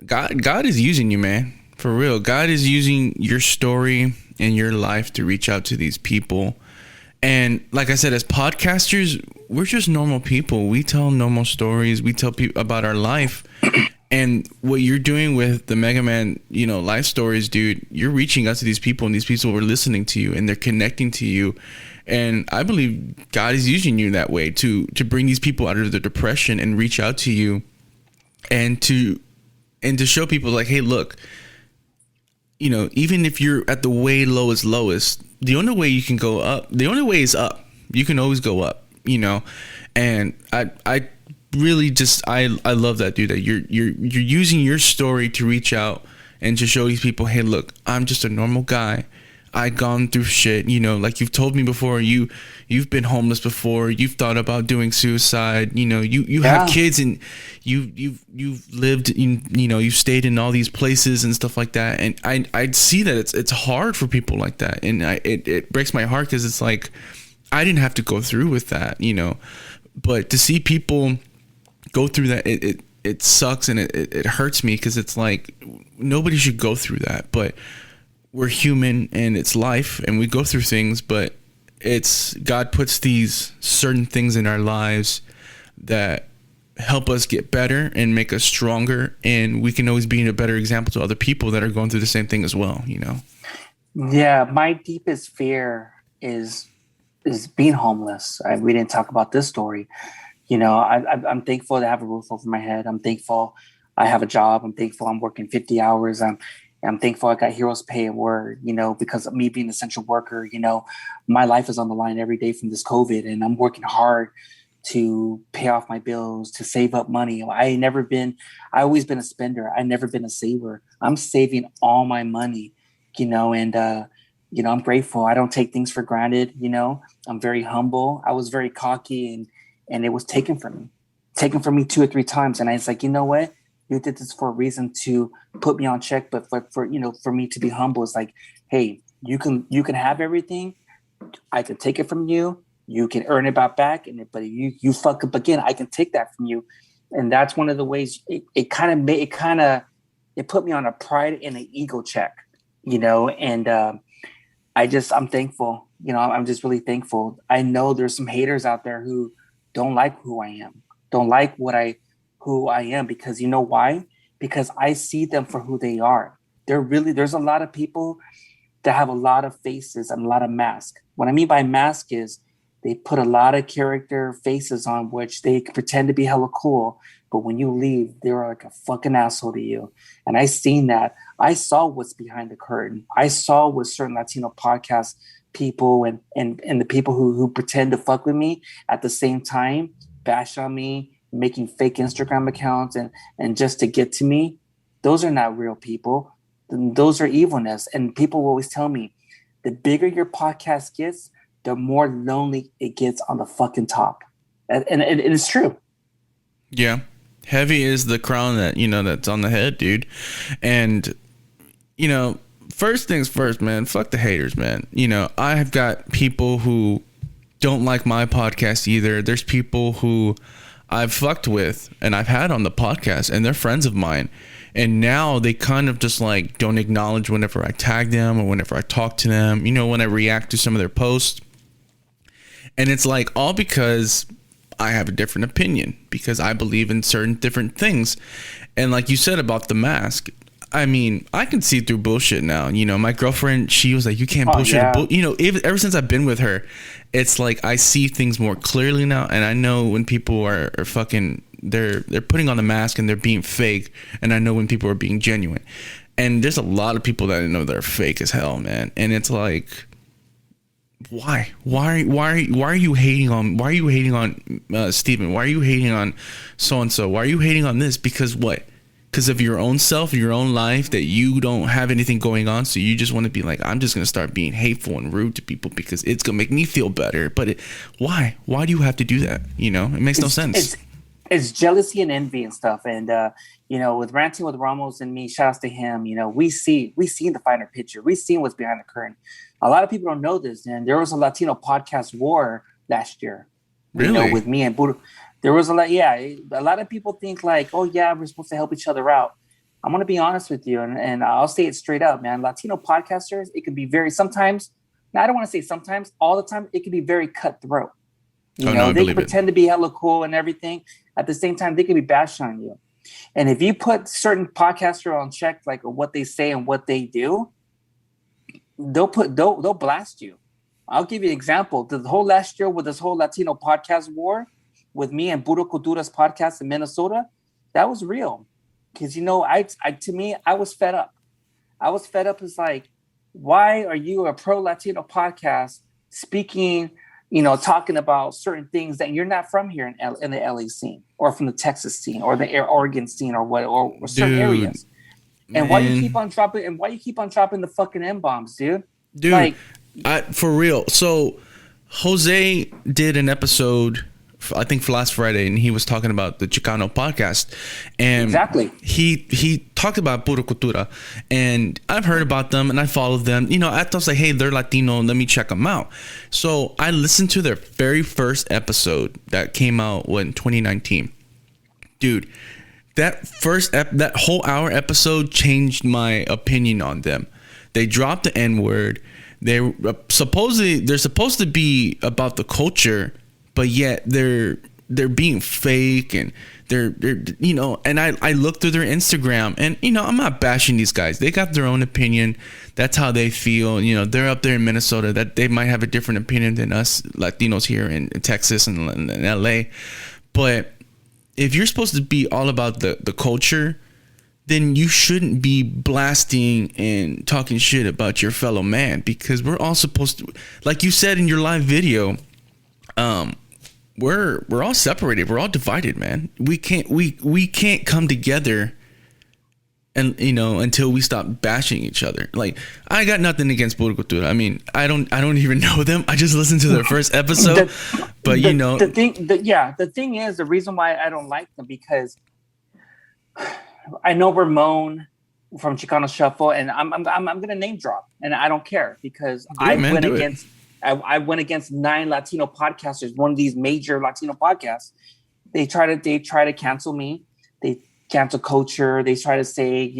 God is using you, man. For real. God is using your story and your life to reach out to these people. And like I said, as podcasters, we're just normal people. We tell normal stories. We tell people about our life. And what you're doing with the Mega Man, you know, life stories, dude, you're reaching out to these people, and these people are listening to you and they're connecting to you. And I believe God is using you that way to bring these people out of their depression and reach out to you and to show people like, hey, look, you know, even if you're at the way lowest, the only way you can go up, the only way is up. You can always go up, you know. And I really just I love that, dude, that you're using your story to reach out and to show these people, hey, look, I'm just a normal guy. I've gone through shit, you know, like you've told me before, you've been homeless before, you've thought about doing suicide, you know, you have kids, and you've lived in, you know, you've stayed in all these places and stuff like that. And I see that it's hard for people like that. And it breaks my heart, because it's like, I didn't have to go through with that, you know, but to see people go through that, it sucks, and it hurts me, because it's like, nobody should go through that. But we're human, and it's life, and we go through things, but it's God puts these certain things in our lives that help us get better and make us stronger, and we can always be a better example to other people that are going through the same thing as well, you know. Yeah, my deepest fear is being homeless. We didn't talk about this story. You know, I'm thankful to have a roof over my head. I'm thankful I have a job. I'm thankful I'm working 50 hours. I'm thankful I got heroes pay at work, you know, because of me being an essential worker. You know, my life is on the line every day from this COVID, and I'm working hard to pay off my bills, to save up money. I always been a spender. I never been a saver. I'm saving all my money, you know, and, you know, I'm grateful. I don't take things for granted. You know, I'm very humble. I was very cocky, and it was taken from me 2 or 3 times. And I was like, you know what? You did this for a reason, to put me on check, but for you know, for me to be humble. It's like, hey, you can have everything. I can take it from you. You can earn it back, but if you fuck up again, I can take that from you. And that's one of the ways it put me on a pride and an ego check, you know. And I'm thankful. You know, I'm just really thankful. I know there's some haters out there who don't like who I am, don't like who I am, because you know why? Because I see them for who they are. There's a lot of people that have a lot of faces and a lot of masks. What I mean by mask is they put a lot of character faces on, which they pretend to be hella cool, but when you leave, they're like a fucking asshole to you. And I seen that. I saw what's behind the curtain. I saw what certain Latino podcast people and the people who pretend to fuck with me at the same time bash on me, making fake Instagram accounts and just to get to me. Those are not real people. Those are evilness. And people will always tell me, the bigger your podcast gets, the more lonely it gets on the fucking top. And it is true. Yeah. Heavy is the crown that, you know, that's on the head, dude. And, you know, first things first, man, fuck the haters, man. You know, I have got people who don't like my podcast either. There's people who I've fucked with and I've had on the podcast, and they're friends of mine. And now they kind of just like don't acknowledge whenever I tag them or whenever I talk to them, you know, when I react to some of their posts. And it's like all because I have a different opinion, because I believe in certain different things. And like you said about the mask, I mean, I can see through bullshit now. You know, my girlfriend, she was like, you can't bullshit. Yeah. You know, ever since I've been with her, it's like I see things more clearly now. And I know when people are fucking, they're putting on the mask and they're being fake. And I know when people are being genuine. And there's a lot of people that I know that are fake as hell, man. And it's like, why are you hating on Stephen? Why are you hating on so-and-so? Why are you hating on this? Because what? Because of your own self, your own life, that you don't have anything going on. So you just want to be like, I'm just going to start being hateful and rude to people because it's going to make me feel better. But why? Why do you have to do that? You know, it makes no sense. it's jealousy and envy and stuff. And with Ranting with Ramos and me, shout outs to him. We see the finer picture. We see what's behind the curtain. A lot of people don't know this, and there was a Latino podcast war last year. Really? With me and Buddha. There was a lot. Yeah, a lot of people think like, oh yeah, we're supposed to help each other out. I'm gonna be honest with you, and I'll say it straight up, man. Latino podcasters, it can be very sometimes. Now I don't want to say sometimes, all the time. It can be very cutthroat. They pretend to be hella cool and everything. At the same time, they can be bashing on you. And if you put certain podcaster on check, like what they say and what they do, they'll blast you. I'll give you an example. The whole last year with this whole Latino podcast war with me and Puro Cultura's podcast in Minnesota, that was real. Because, to me, I was fed up. I was fed up. It's like, why are you a pro-Latino podcast speaking, talking about certain things that you're not from here in the LA scene or from the Texas scene or the Oregon scene or certain areas? And why you keep on dropping the fucking M-bombs, dude? Dude, like, for real. So Jose did an episode, I think for last Friday, and he was talking about the Chicano podcast, and exactly he talked about Pura Cultura, and I've heard about them and I followed them. I thought like, hey, they're Latino, let me check them out. So I listened to their very first episode that came out in 2019. Dude, that whole hour episode changed my opinion on them. They dropped the N-word. They're supposed to be about the culture, but yet they're being fake, and they're and I looked through their Instagram, and I'm not bashing these guys. They got their own opinion. That's how they feel. They're up there in Minnesota, that they might have a different opinion than us Latinos here in Texas and LA. But if you're supposed to be all about the culture, then you shouldn't be blasting and talking shit about your fellow man, because we're all supposed to, like you said in your live video, we're all separated. We're all divided, man. We can't come together, and until we stop bashing each other. Like, I got nothing against Pura Cultura. I mean, I don't even know them. I just listened to their first episode. The thing is, the reason why I don't like them, because I know Ramon from Chicano Shuffle, and I'm gonna name drop, and I don't care, because I went against 9 Latino podcasters, one of these major Latino podcasts. They try to cancel me. They cancel culture. They try to say,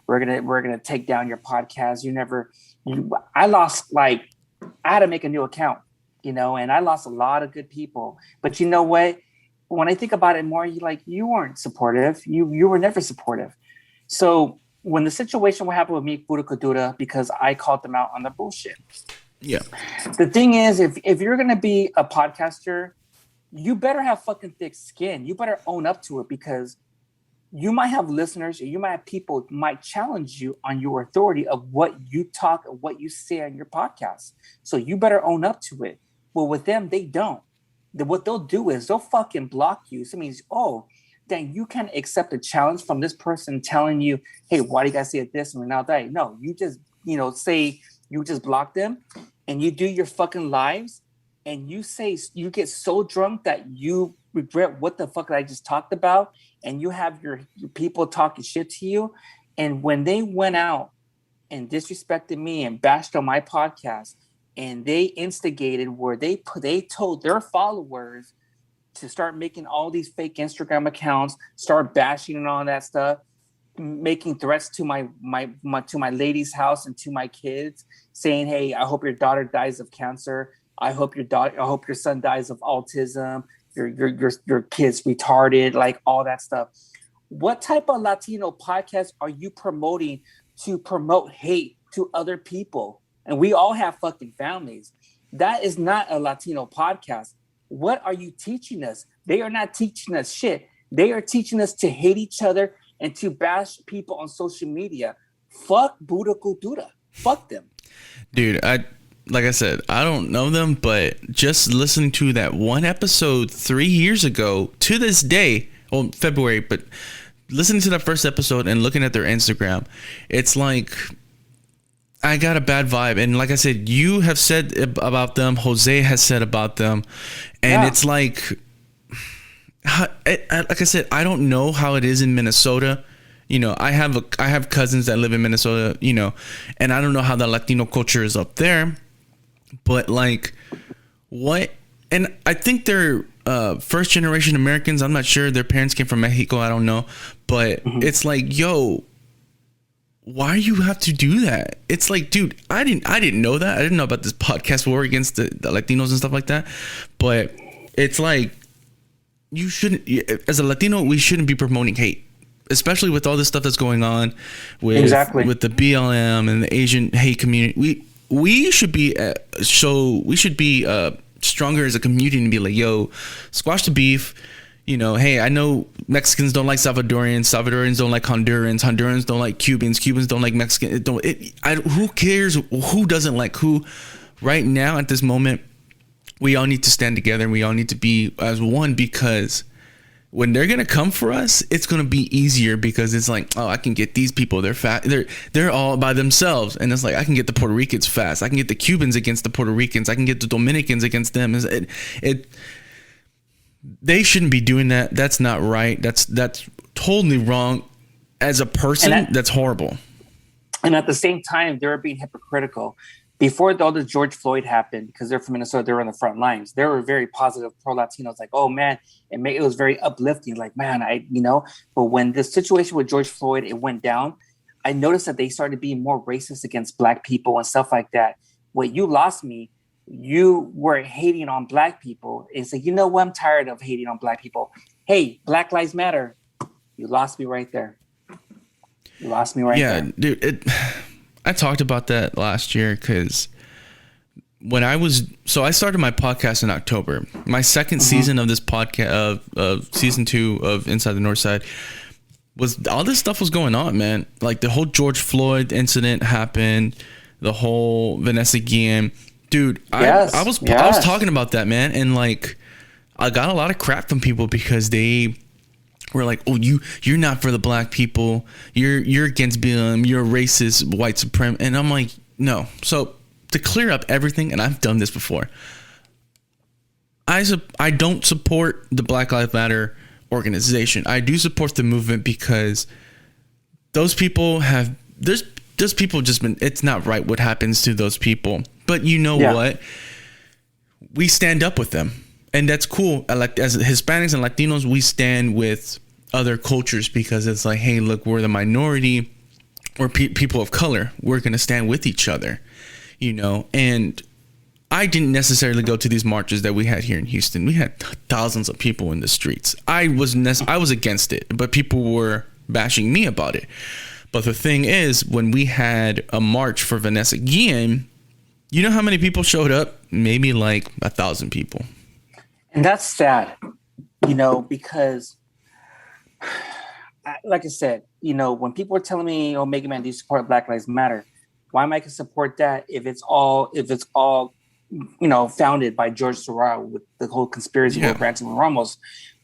we're gonna take down your podcast. I lost, like, I had to make a new account, and I lost a lot of good people. But you know what? When I think about it more, you weren't supportive. You were never supportive. So when the situation what happened with me, Pura Cultura, because I called them out on the bullshit. Yeah. The thing is, if you're gonna be a podcaster, you better have fucking thick skin. You better own up to it, because you might have listeners, or you might have people who might challenge you on your authority of what you talk, or what you say on your podcast. So you better own up to it. Well, with them, they don't. What they'll do is they'll fucking block you. So it means, then you can't accept a challenge from this person telling you, hey, why do you guys say it this and not that? No, you just, say you just block them, and you do your fucking lives, and you get so drunk that you regret what the fuck I just talked about, and you have your people talking shit to you. And when they went out and disrespected me and bashed on my podcast, and they instigated where they told their followers to start making all these fake Instagram accounts, start bashing and all that stuff, making threats to my lady's house and to my kids, saying, hey, I hope your daughter dies of cancer. I hope your son dies of autism. Your kid's retarded, like all that stuff. What type of Latino podcast are you promoting to promote hate to other people? And we all have fucking families. That is not a Latino podcast. What are you teaching us? They are not teaching us shit. They are teaching us to hate each other and to bash people on social media. Fuck Pura Cultura. Fuck them. Dude, like I said, I don't know them, but just listening to that one episode 3 years ago to this day, February, but listening to that first episode and looking at their Instagram, it's like I got a bad vibe. And like I said, you have said about them, Jose has said about them, and it's like, like I said, I don't know how it is in Minnesota. You know, I have cousins that live in Minnesota, you know, and I don't know how the Latino culture is up there, but like what, and I think they're first generation Americans. I'm not sure. Their parents came from Mexico. I don't know, but it's like, yo, why you have to do that? It's like, dude, I didn't know that. I didn't know about this podcast war against the Latinos and stuff like that. But it's like, you shouldn't, as a Latino, we shouldn't be promoting hate, especially with all this stuff that's going on with the BLM and the Asian hate community. We should be stronger as a community and be like, yo, squash the beef. You know, hey, I know Mexicans don't like Salvadorians don't like Hondurans don't like Cubans don't like Mexicans. Who cares who doesn't like who? Right now, at this moment, we all need to stand together and we all need to be as one, because when they're gonna come for us, it's gonna be easier, because it's like, oh, I can get these people. They're fat. They're all by themselves, and it's like, I can get the Puerto Ricans fast. I can get the Cubans against the Puerto Ricans. I can get the Dominicans against them. They shouldn't be doing that. That's not right. That's totally wrong. As a person, that's horrible. And at the same time, they're being hypocritical. Before all the George Floyd happened, because they're from Minnesota, they were on the front lines. They were very positive pro-Latinos, like, oh man, it was very uplifting. Like, man, but when the situation with George Floyd, it went down, I noticed that they started being more racist against Black people and stuff like that. When you lost me, you were hating on Black people. It's like, you know what? I'm tired of hating on Black people. Hey, Black Lives Matter. You lost me right there. You lost me right there. Yeah, dude. I talked about that last year, because when I started my podcast in October. My second season of this podcast, of season 2 of Inside the Northside, was all this stuff was going on, man. Like the whole George Floyd incident happened, the whole Vanessa Guillen. Dude, I was talking about that, man, and like I got a lot of crap from people because they were like, "Oh, you're not for the Black people. You're against BLM. You're a racist, white supremacist." And I'm like, no. So to clear up everything, and I've done this before, I don't support the Black Lives Matter organization. I do support the movement, because those people have there's people just been. It's not right what happens to those people. But you know what? We stand up with them, and that's cool. Like, as Hispanics and Latinos, we stand with other cultures, because it's like, hey, look, we're the minority, or people of color. We're gonna stand with each other, you know. And I didn't necessarily go to these marches that we had here in Houston. We had thousands of people in the streets. I was against it, but people were bashing me about it. But the thing is, when we had a march for Vanessa Guillen, you know how many people showed up? Maybe like 1,000 people. And that's sad, you know, because like I said, you know, when people are telling me, oh, Mega Man, do you support Black Lives Matter? Why am I going to support that if it's all, you know, founded by George Soros with the whole conspiracy with Ransom Ramos?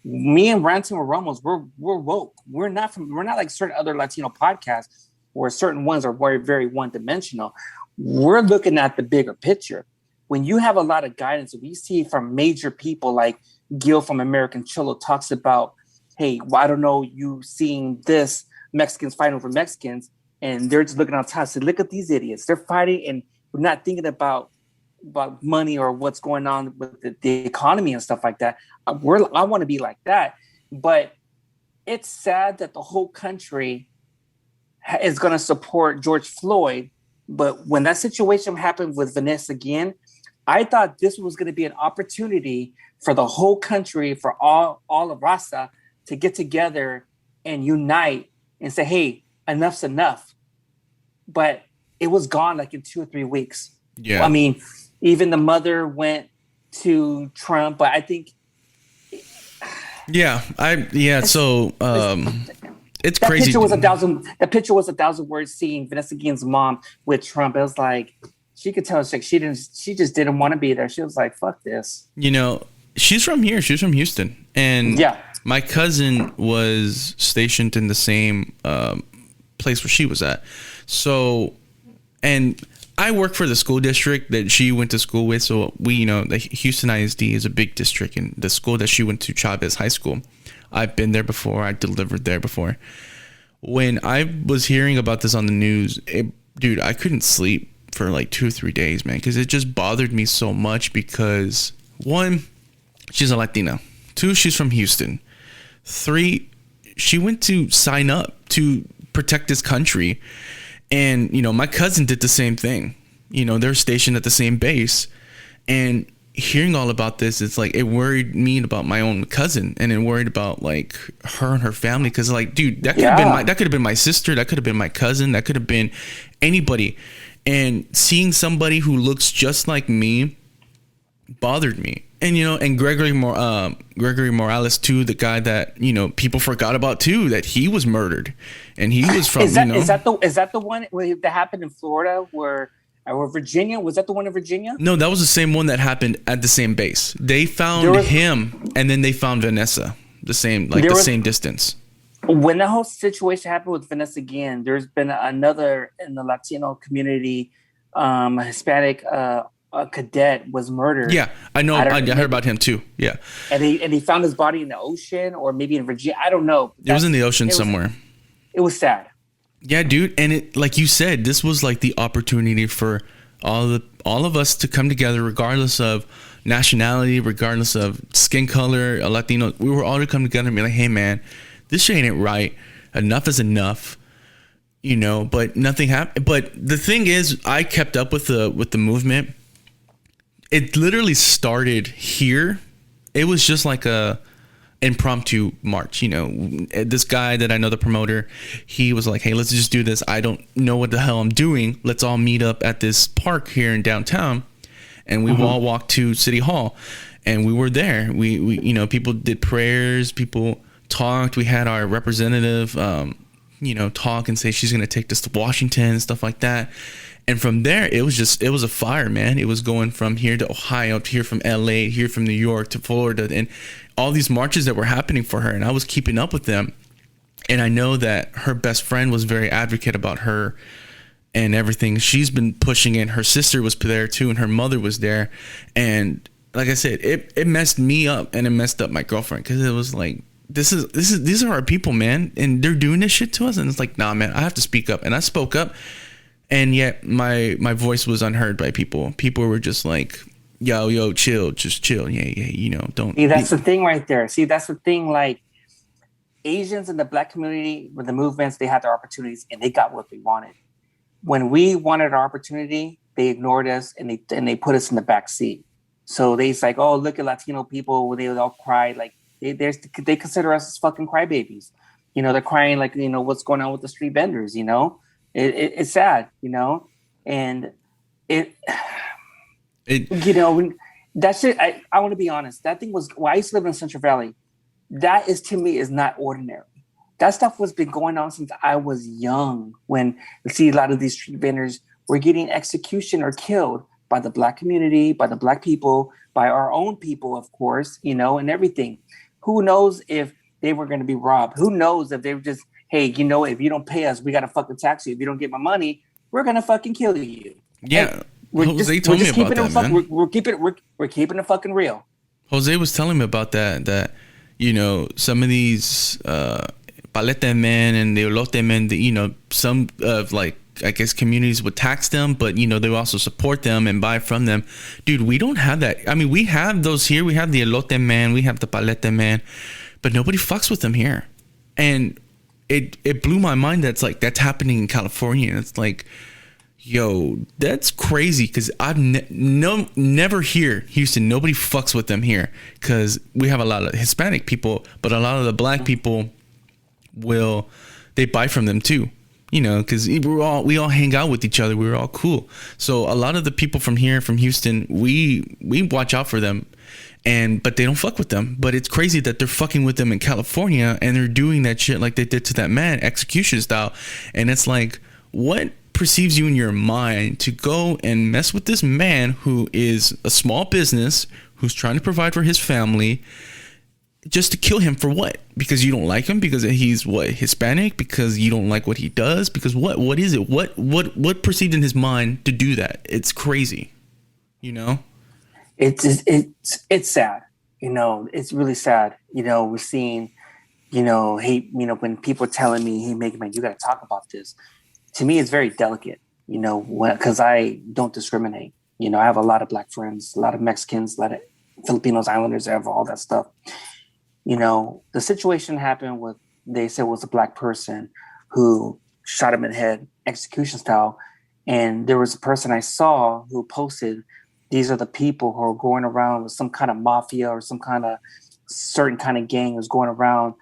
Me and Ransom Ramos, we're woke. We're not like certain other Latino podcasts where certain ones are very, very one-dimensional. We're looking at the bigger picture. When you have a lot of guidance, we see from major people like Gil from American Cholo talks about, hey, well, I don't know, you seeing this, Mexicans fighting over Mexicans, and they're just looking outside. So look at these idiots. They're fighting, and we're not thinking about money or what's going on with the economy and stuff like that. I want to be like that. But it's sad that the whole country is going to support George Floyd. But when that situation happened with Vanessa Guillen, I thought this was going to be an opportunity for the whole country, for all of Raza, to get together and unite and say, hey, enough's enough. But it was gone like in 2 or 3 weeks. Yeah. I mean, even the mother went to Trump, but I think. So it's that crazy. That picture was 1,000 words. Seeing Vanessa Guillen's mom with Trump, it was like she could tell she just didn't want to be there. She was like, "Fuck this." You know, she's from here. She's from Houston, and my cousin was stationed in the same place where she was at. So, and I work for the school district that she went to school with. So we, the Houston ISD is a big district, and the school that she went to, Chavez High School, I've been there before. I delivered there before. When I was hearing about this on the news, dude, I couldn't sleep for like 2 or 3 days, man, because it just bothered me so much because 1, she's a Latina. 2, she's from Houston. 3, she went to sign up to protect this country. And, my cousin did the same thing. They're stationed at the same base. And hearing all about this, it's like it worried me about my own cousin, and it worried about like her and her family. Cause like, dude, that could have been my sister. That could have been my cousin. That could have been anybody. And seeing somebody who looks just like me bothered me. And and Gregory Morales too, the guy that people forgot about too, that he was murdered, and he was from. Is that the one that happened in Florida or Virginia? Was that the one in Virginia? No, that was the same one that happened at the same base. They found him, and then they found Vanessa, the same distance. When the whole situation happened with Vanessa again, there's been another in the Latino community, Hispanic. A cadet was murdered. Yeah, I know. I heard about him too. Yeah, and he found his body in the ocean, or maybe in Virginia. I don't know. It was in the ocean somewhere. It was sad. Yeah, dude, and it, like you said, this was like the opportunity for all of us to come together, regardless of nationality, regardless of skin color, a Latino. We were all to come together and be like, "Hey, man, this shit ain't right. Enough is enough." But nothing happened. But the thing is, I kept up with the movement. It literally started here. It was just like a impromptu march. This guy that I know, the promoter, he was like, hey, let's just do this. I don't know what the hell I'm doing. Let's all meet up at this park here in downtown. And we all walked to City Hall, and we were there. We people did prayers. People talked. We had our representative, talk and say she's going to take this to Washington and stuff like that. And from there, it was a fire, man. It was going from here to Ohio, to here from LA, here from New York to Florida, and all these marches that were happening for her. And I was keeping up with them. And I know that her best friend was very advocate about her and everything. She's been pushing it. Her sister was there too, and her mother was there. And like I said, it messed me up, and it messed up my girlfriend, because it was like, these are our people, man, and they're doing this shit to us. And it's like, nah, man, I have to speak up. And I spoke up. And yet my voice was unheard by people. People were just like, yo, chill, just chill. Yeah, don't. See, that's the thing right there. See, that's the thing. Like, Asians in the Black community, with the movements, they had their opportunities and they got what they wanted. When we wanted our opportunity, they ignored us and they put us in the back seat. So they's like, oh, look at Latino people. They all cry. Like, they consider us as fucking crybabies. They're crying like, what's going on with the street vendors, It's sad, and that shit. I want to be honest. That thing was. Well, I used to live in Central Valley. That is, to me, is not ordinary. That stuff was been going on since I was young. When you see a lot of these street vendors were getting execution or killed by the Black community, by the Black people, by our own people, of course, and everything. Who knows if they were going to be robbed? Who knows if they were just, hey, if you don't pay us, we got to fucking tax you. If you don't get my money, we're going to fucking kill you. Yeah. Hey, Jose told me about that, man. We're keeping it fucking real. Jose was telling me about that, some of these paleta men and the elote men, some of I guess communities would tax them, but they would also support them and buy from them. Dude, we don't have that. I mean, we have those here. We have the elote man, we have the paleta man, but nobody fucks with them here. And it blew my mind that's happening in California. And it's like, yo, that's crazy, because I've never hear Houston. Nobody fucks with them here, because we have a lot of Hispanic people, but a lot of the Black people they buy from them too. Because we all hang out with each other. We were all cool. So a lot of the people from here, from Houston, we watch out for them, but they don't fuck with them. But it's crazy that they're fucking with them in California, and they're doing that shit like they did to that man, execution style. And it's like, what perceives you in your mind to go and mess with this man who is a small business, who's trying to provide for his family, just to kill him for what? Because you don't like him? Because he's what, Hispanic? Because you don't like what he does? Because what is it? What perceived in his mind to do that? It's crazy. You know? It's sad. You know, it's really sad. You know, we're seeing, you know, hate, you know, when people are telling me, hey, Megan, man, you got to talk about this. To me, it's very delicate, you know, because I don't discriminate. You know, I have a lot of Black friends, a lot of Mexicans, a lot of Filipinos, Islanders, I have all that stuff. You know, the situation happened with, they said was a Black person who shot him in the head, execution style. And there was a person I saw who posted, these are the people who are going around with some kind of mafia or some kind of certain kind of gang is going around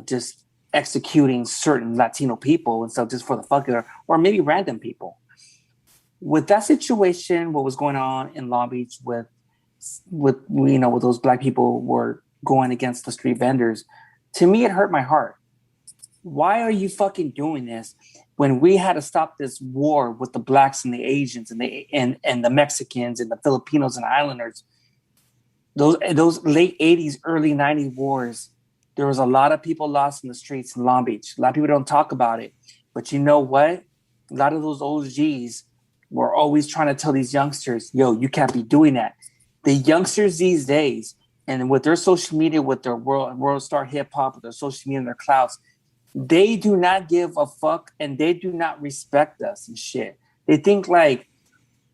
just executing certain Latino people and stuff just for the fuck of it, or maybe random people. With that situation, what was going on in Long Beach with you know, with those Black people were going against the street vendors, to me, it hurt my heart. Why are you fucking doing this when we had to stop this war with the Blacks and the Asians and the Mexicans and the Filipinos and Islanders? Those late 80s, early 90s wars, there was a lot of people lost in the streets in Long Beach. A lot of people don't talk about it. But you know what? A lot of those OGs were always trying to tell these youngsters, yo, you can't be doing that. The youngsters these days, and with their social media, with their world star hip hop, with their social media and their clouds, they do not give a fuck and they do not respect us and shit. They think like,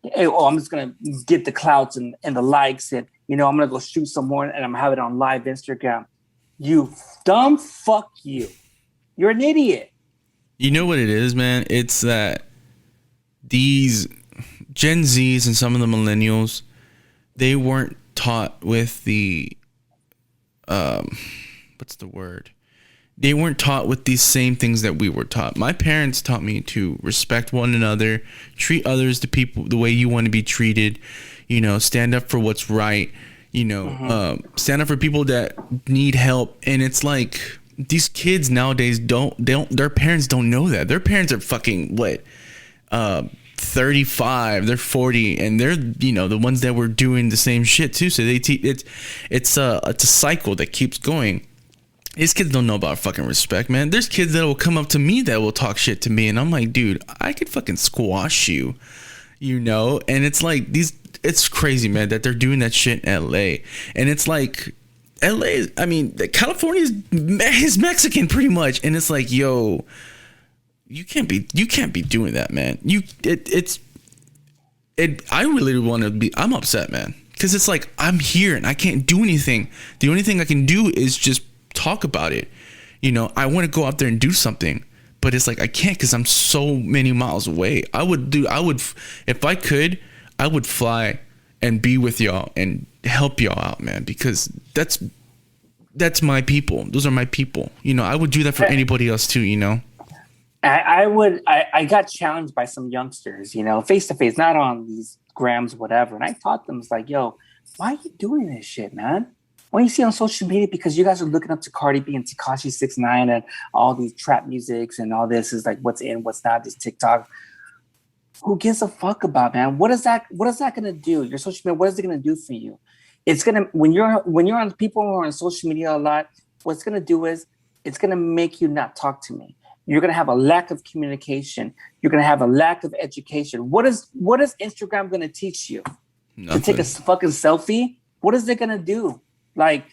hey, I'm just gonna get the clouds and the likes, and you know, I'm gonna go shoot some more and I'm gonna have it on live Instagram. You dumb fuck you. You're an idiot. You know what it is, man? It's that these Gen Zs and some of the millennials, they weren't taught with the what's the word? They weren't taught with these same things that we were taught. My parents taught me to respect one another, treat others to people the way you want to be treated, you know, stand up for what's right, you know, stand up for people that need help. And it's like these kids nowadays their parents don't know that. Their parents are fucking 35, they're 40, and they're, you know, the ones that were doing the same shit too. So they it's a cycle that keeps going. These kids don't know about fucking respect, man. There's kids that will come up to me that will talk shit to me, and I'm like, dude, I could fucking squash you, you know. And it's like it's crazy, man, that they're doing that shit in LA. And it's like LA, I mean, California is Mexican pretty much, and it's like, yo, you can't be doing that, man. I really want to be. I'm upset, man, because it's like I'm here and I can't do anything. The only thing I can do is just talk about it. You know, I want to go out there and do something, but it's like I can't because I'm so many miles away. If I could, I would fly and be with y'all and help y'all out, man, because that's my people. Those are my people. You know, I would do that for anybody else too, you know. I got challenged by some youngsters, you know, face to face, not on these grams, whatever. And I taught them, it's like, yo, why are you doing this shit, man? When you see on social media, because you guys are looking up to Cardi B and Tekashi 6ix9ine and all these trap musics and all this is like what's in, what's not, this TikTok. Who gives a fuck about, man? What is that gonna do? Your social media, what is it gonna do for you? It's gonna when you're on people who are on social media a lot, what's gonna do is it's gonna make you not talk to me. You're gonna have a lack of communication. You're gonna have a lack of education. What is Instagram gonna teach you? Nothing. To take a fucking selfie? What is it gonna do? Like,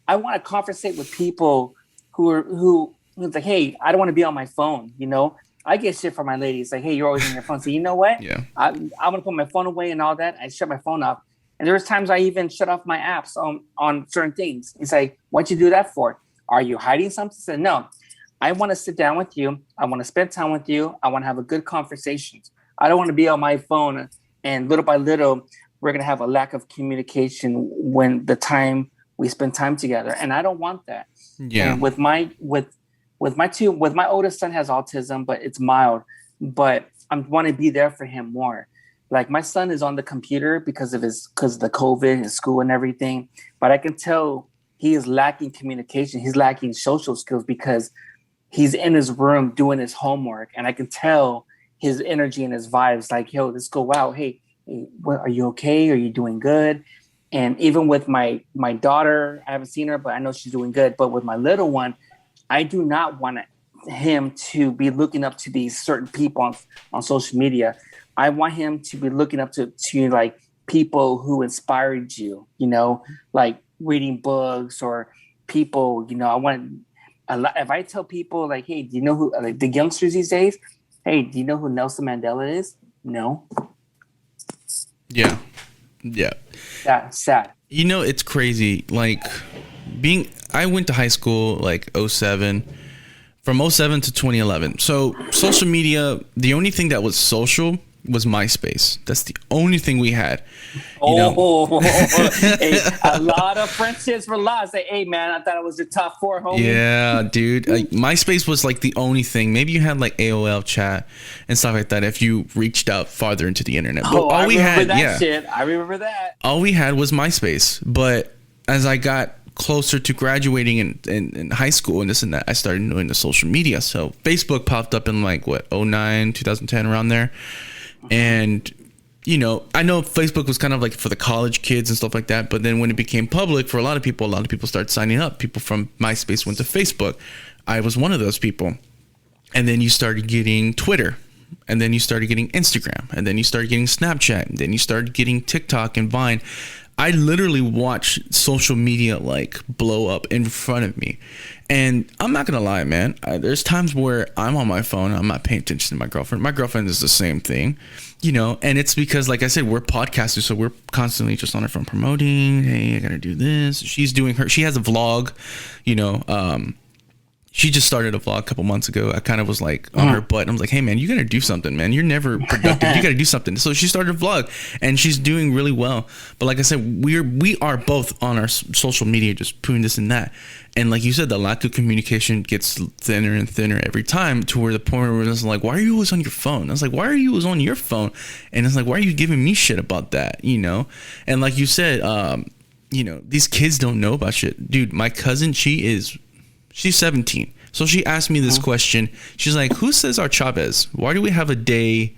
I want to conversate with people who's like, hey, I don't want to be on my phone. You know, I get shit from my lady. It's like, hey, you're always on your phone. So you know what? Yeah. I'm gonna put my phone away and all that. I shut my phone off. And there's times I even shut off my apps on certain things. It's like, what'd you do that for? Are you hiding something? I said, no. I want to sit down with you. I want to spend time with you. I want to have a good conversation. I don't want to be on my phone and little by little, we're going to have a lack of communication when the time we spend time together. And I don't want that. Yeah. And with my oldest son has autism, but it's mild, but I want to be there for him more. Like my son is on the computer because of the COVID, his school and everything. But I can tell he is lacking communication. He's lacking social skills because he's in his room doing his homework. And I can tell his energy and his vibes like, yo, let's go out. Hey, what, are you okay? Are you doing good? And even with my daughter, I haven't seen her, but I know she's doing good. But with my little one, I do not want him to be looking up to these certain people on social media. I want him to be looking up to like people who inspired you, like reading books or people, I want if I tell people like, hey, do you know who, like the youngsters these days, hey, do you know who Nelson Mandela is? No. Yeah. That's sad. It's crazy. Like I went to high school like 07, from 07 to 2011. So social media, the only thing that was social was MySpace. That's the only thing we had. Hey, a lot of friendships were lost. Say, hey man, I thought it was the top 4, homie. Yeah, dude. Like, MySpace was like the only thing. Maybe you had like AOL chat and stuff like that if you reached out farther into the internet. But all we had, I remember that. All we had was MySpace. But as I got closer to graduating in high school and this and that, I started doing the social media. So Facebook popped up in like 09, 2010, around there. And I know Facebook was kind of like for the college kids and stuff like that, but then when it became public for a lot of people started signing up. People from MySpace went to Facebook. I was one of those people. And then you started getting Twitter, and then you started getting Instagram, and then you started getting Snapchat, and then you started getting TikTok and Vine. I literally watched social media like blow up in front of me. And I'm not going to lie, man. There's times where I'm on my phone. I'm not paying attention to my girlfriend. My girlfriend is the same thing, and it's because, like I said, we're podcasters. So we're constantly just on our phone promoting. Hey, I got to do this. She has a vlog, she just started a vlog a couple months ago. I kind of was like on her butt. I was like, hey, man, you got to do something, man. You're never productive. You got to do something. So she started a vlog and she's doing really well. But like I said, we are both on our social media just doing this and that. And like you said, the lack of communication gets thinner and thinner every time, to where the point where it's like, why are you always on your phone? I was like, why are you always on your phone? And it's like, why are you giving me shit about that? And like you said, these kids don't know about shit. Dude, my cousin, she's 17. So she asked me this question. She's like, who's Cesar Chavez? Why do we have a day?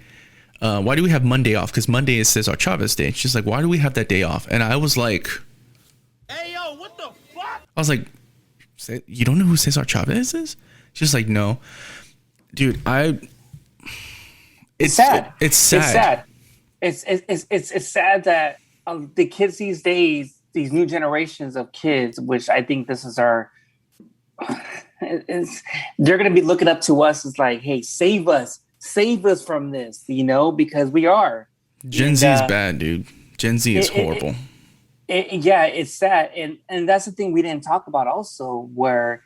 Why do we have Monday off? Because Monday is Cesar Chavez Day. She's like, why do we have that day off? And I was like, hey, yo, what the fuck? I was like, you don't know who Cesar Chavez is? She's like, no. Dude, it's sad. It's sad. It's sad that the kids these days, these new generations of kids, which I think this is they're going to be looking up to us as like, hey, save us from this, because we are. Gen Z is bad, dude. Gen Z is horrible. It's sad. And that's the thing we didn't talk about also, where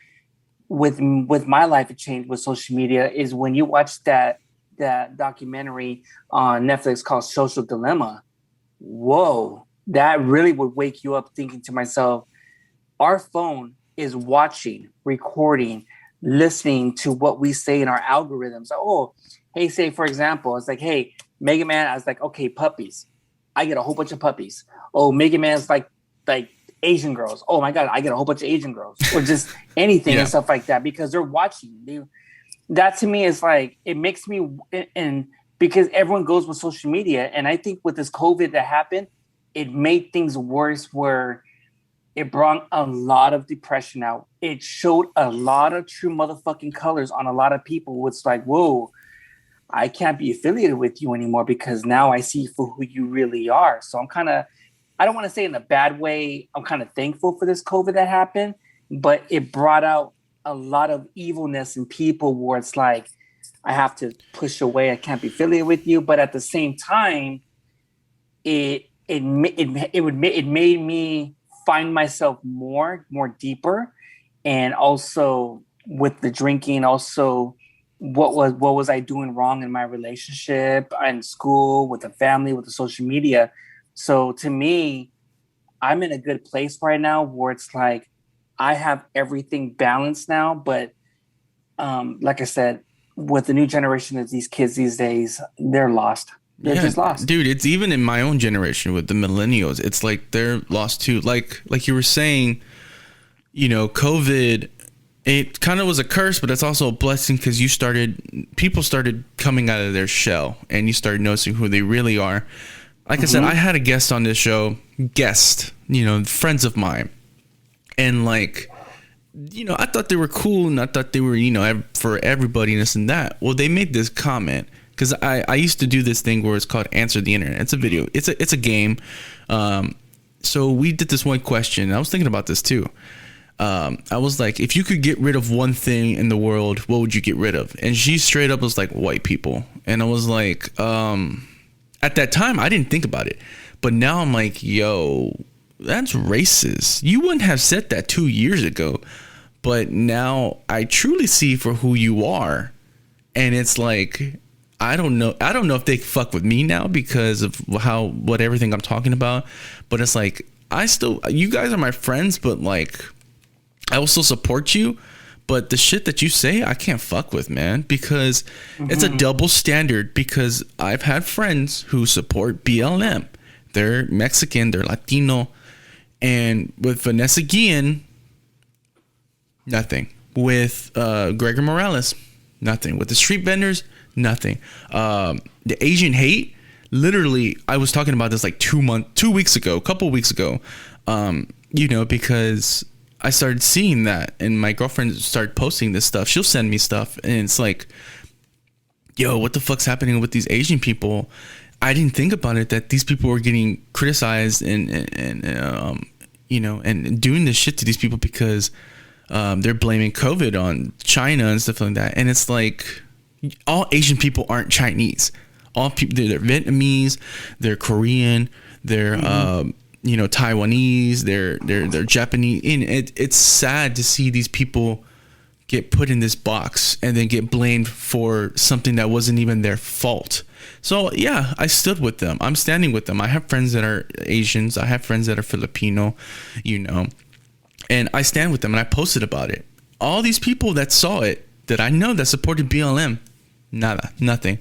with my life, it changed with social media, is when you watch that documentary on Netflix called Social Dilemma. Whoa, that really would wake you up, thinking to myself, our phone is watching, recording, listening to what we say in our algorithms. Hey, say for example, it's like, hey, Mega Man, I was like, okay, puppies. I get a whole bunch of puppies. Oh, Mega Man's like Asian girls. Oh my God, I get a whole bunch of Asian girls, or just anything and stuff like that, because they're watching. That to me is like, it makes me, and because everyone goes with social media, and I think with this COVID that happened, it made things worse, where it brought a lot of depression out. It showed a lot of true motherfucking colors on a lot of people. It's like, whoa, I can't be affiliated with you anymore, because now I see for who you really are. So I'm kind of, I don't want to say in a bad way, I'm kind of thankful for this COVID that happened, but it brought out a lot of evilness in people, where it's like, I have to push away. I can't be affiliated with you. But at the same time, it made me find myself more deeper. And also with the drinking, also what was I doing wrong in my relationship, in school, with the family, with the social media. So to me, I'm in a good place right now, where it's like, I have everything balanced now. But like I said, with the new generation of these kids these days, they're lost. They're just lost. Dude, it's even in my own generation with the millennials. It's like they're lost too. Like you were saying, COVID, it kind of was a curse, but it's also a blessing, because people started coming out of their shell, and you started noticing who they really are. Like I said, I had a guest on this show. friends of mine. And like, I thought they were cool, and I thought they were, for everybody and this and that. Well, they made this comment, because I used to do this thing where it's called Answer the Internet. It's a video. It's a game. So we did this one question. I was thinking about this too. I was like, if you could get rid of one thing in the world, what would you get rid of? And she straight up was like, white people. And I was like, at that time, I didn't think about it. But now I'm like, yo, that's racist. You wouldn't have said that 2 years ago. But now I truly see for who you are. And it's like, I don't know if they fuck with me now because of what everything I'm talking about. But it's like, you guys are my friends, but like, I will still support you. But the shit that you say, I can't fuck with, man, because it's a double standard. Because I've had friends who support BLM. They're Mexican, they're Latino. And with Vanessa Guillen, nothing. With Gregor Morales, nothing. With the street vendors, nothing. The Asian hate, literally, I was talking about this like 2 weeks ago, a couple weeks ago, because I started seeing that, and my girlfriend started posting this stuff. She'll send me stuff, and it's like, yo, what the fuck's happening with these Asian people? I didn't think about it, that these people were getting criticized and doing this shit to these people because they're blaming COVID on China and stuff like that. And it's like, all Asian people aren't Chinese. All people, they're Vietnamese, they're Korean, they're Taiwanese, they're Japanese. And it's sad to see these people get put in this box and then get blamed for something that wasn't even their fault. So yeah, I stood with them. I'm standing with them. I have friends that are Asians. I have friends that are Filipino, and I stand with them, and I posted about it. All these people that saw it, that I know that supported BLM, nothing.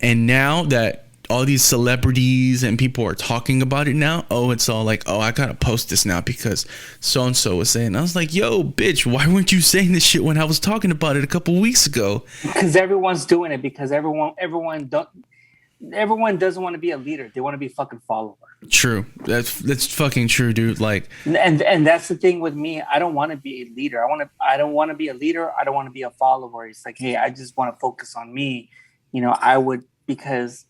And now that all these celebrities and people are talking about it now, it's all like, I gotta post this now because so-and-so was saying. I was like, yo, bitch, why weren't you saying this shit when I was talking about it a couple weeks ago? Because everyone's doing it, because everyone doesn't want to be a leader. They want to be a fucking follower. True. That's fucking true, dude. Like, and that's the thing with me. I don't want to be a leader. I don't want to be a leader. I don't want to be a follower. It's like, hey, I just want to focus on me. Because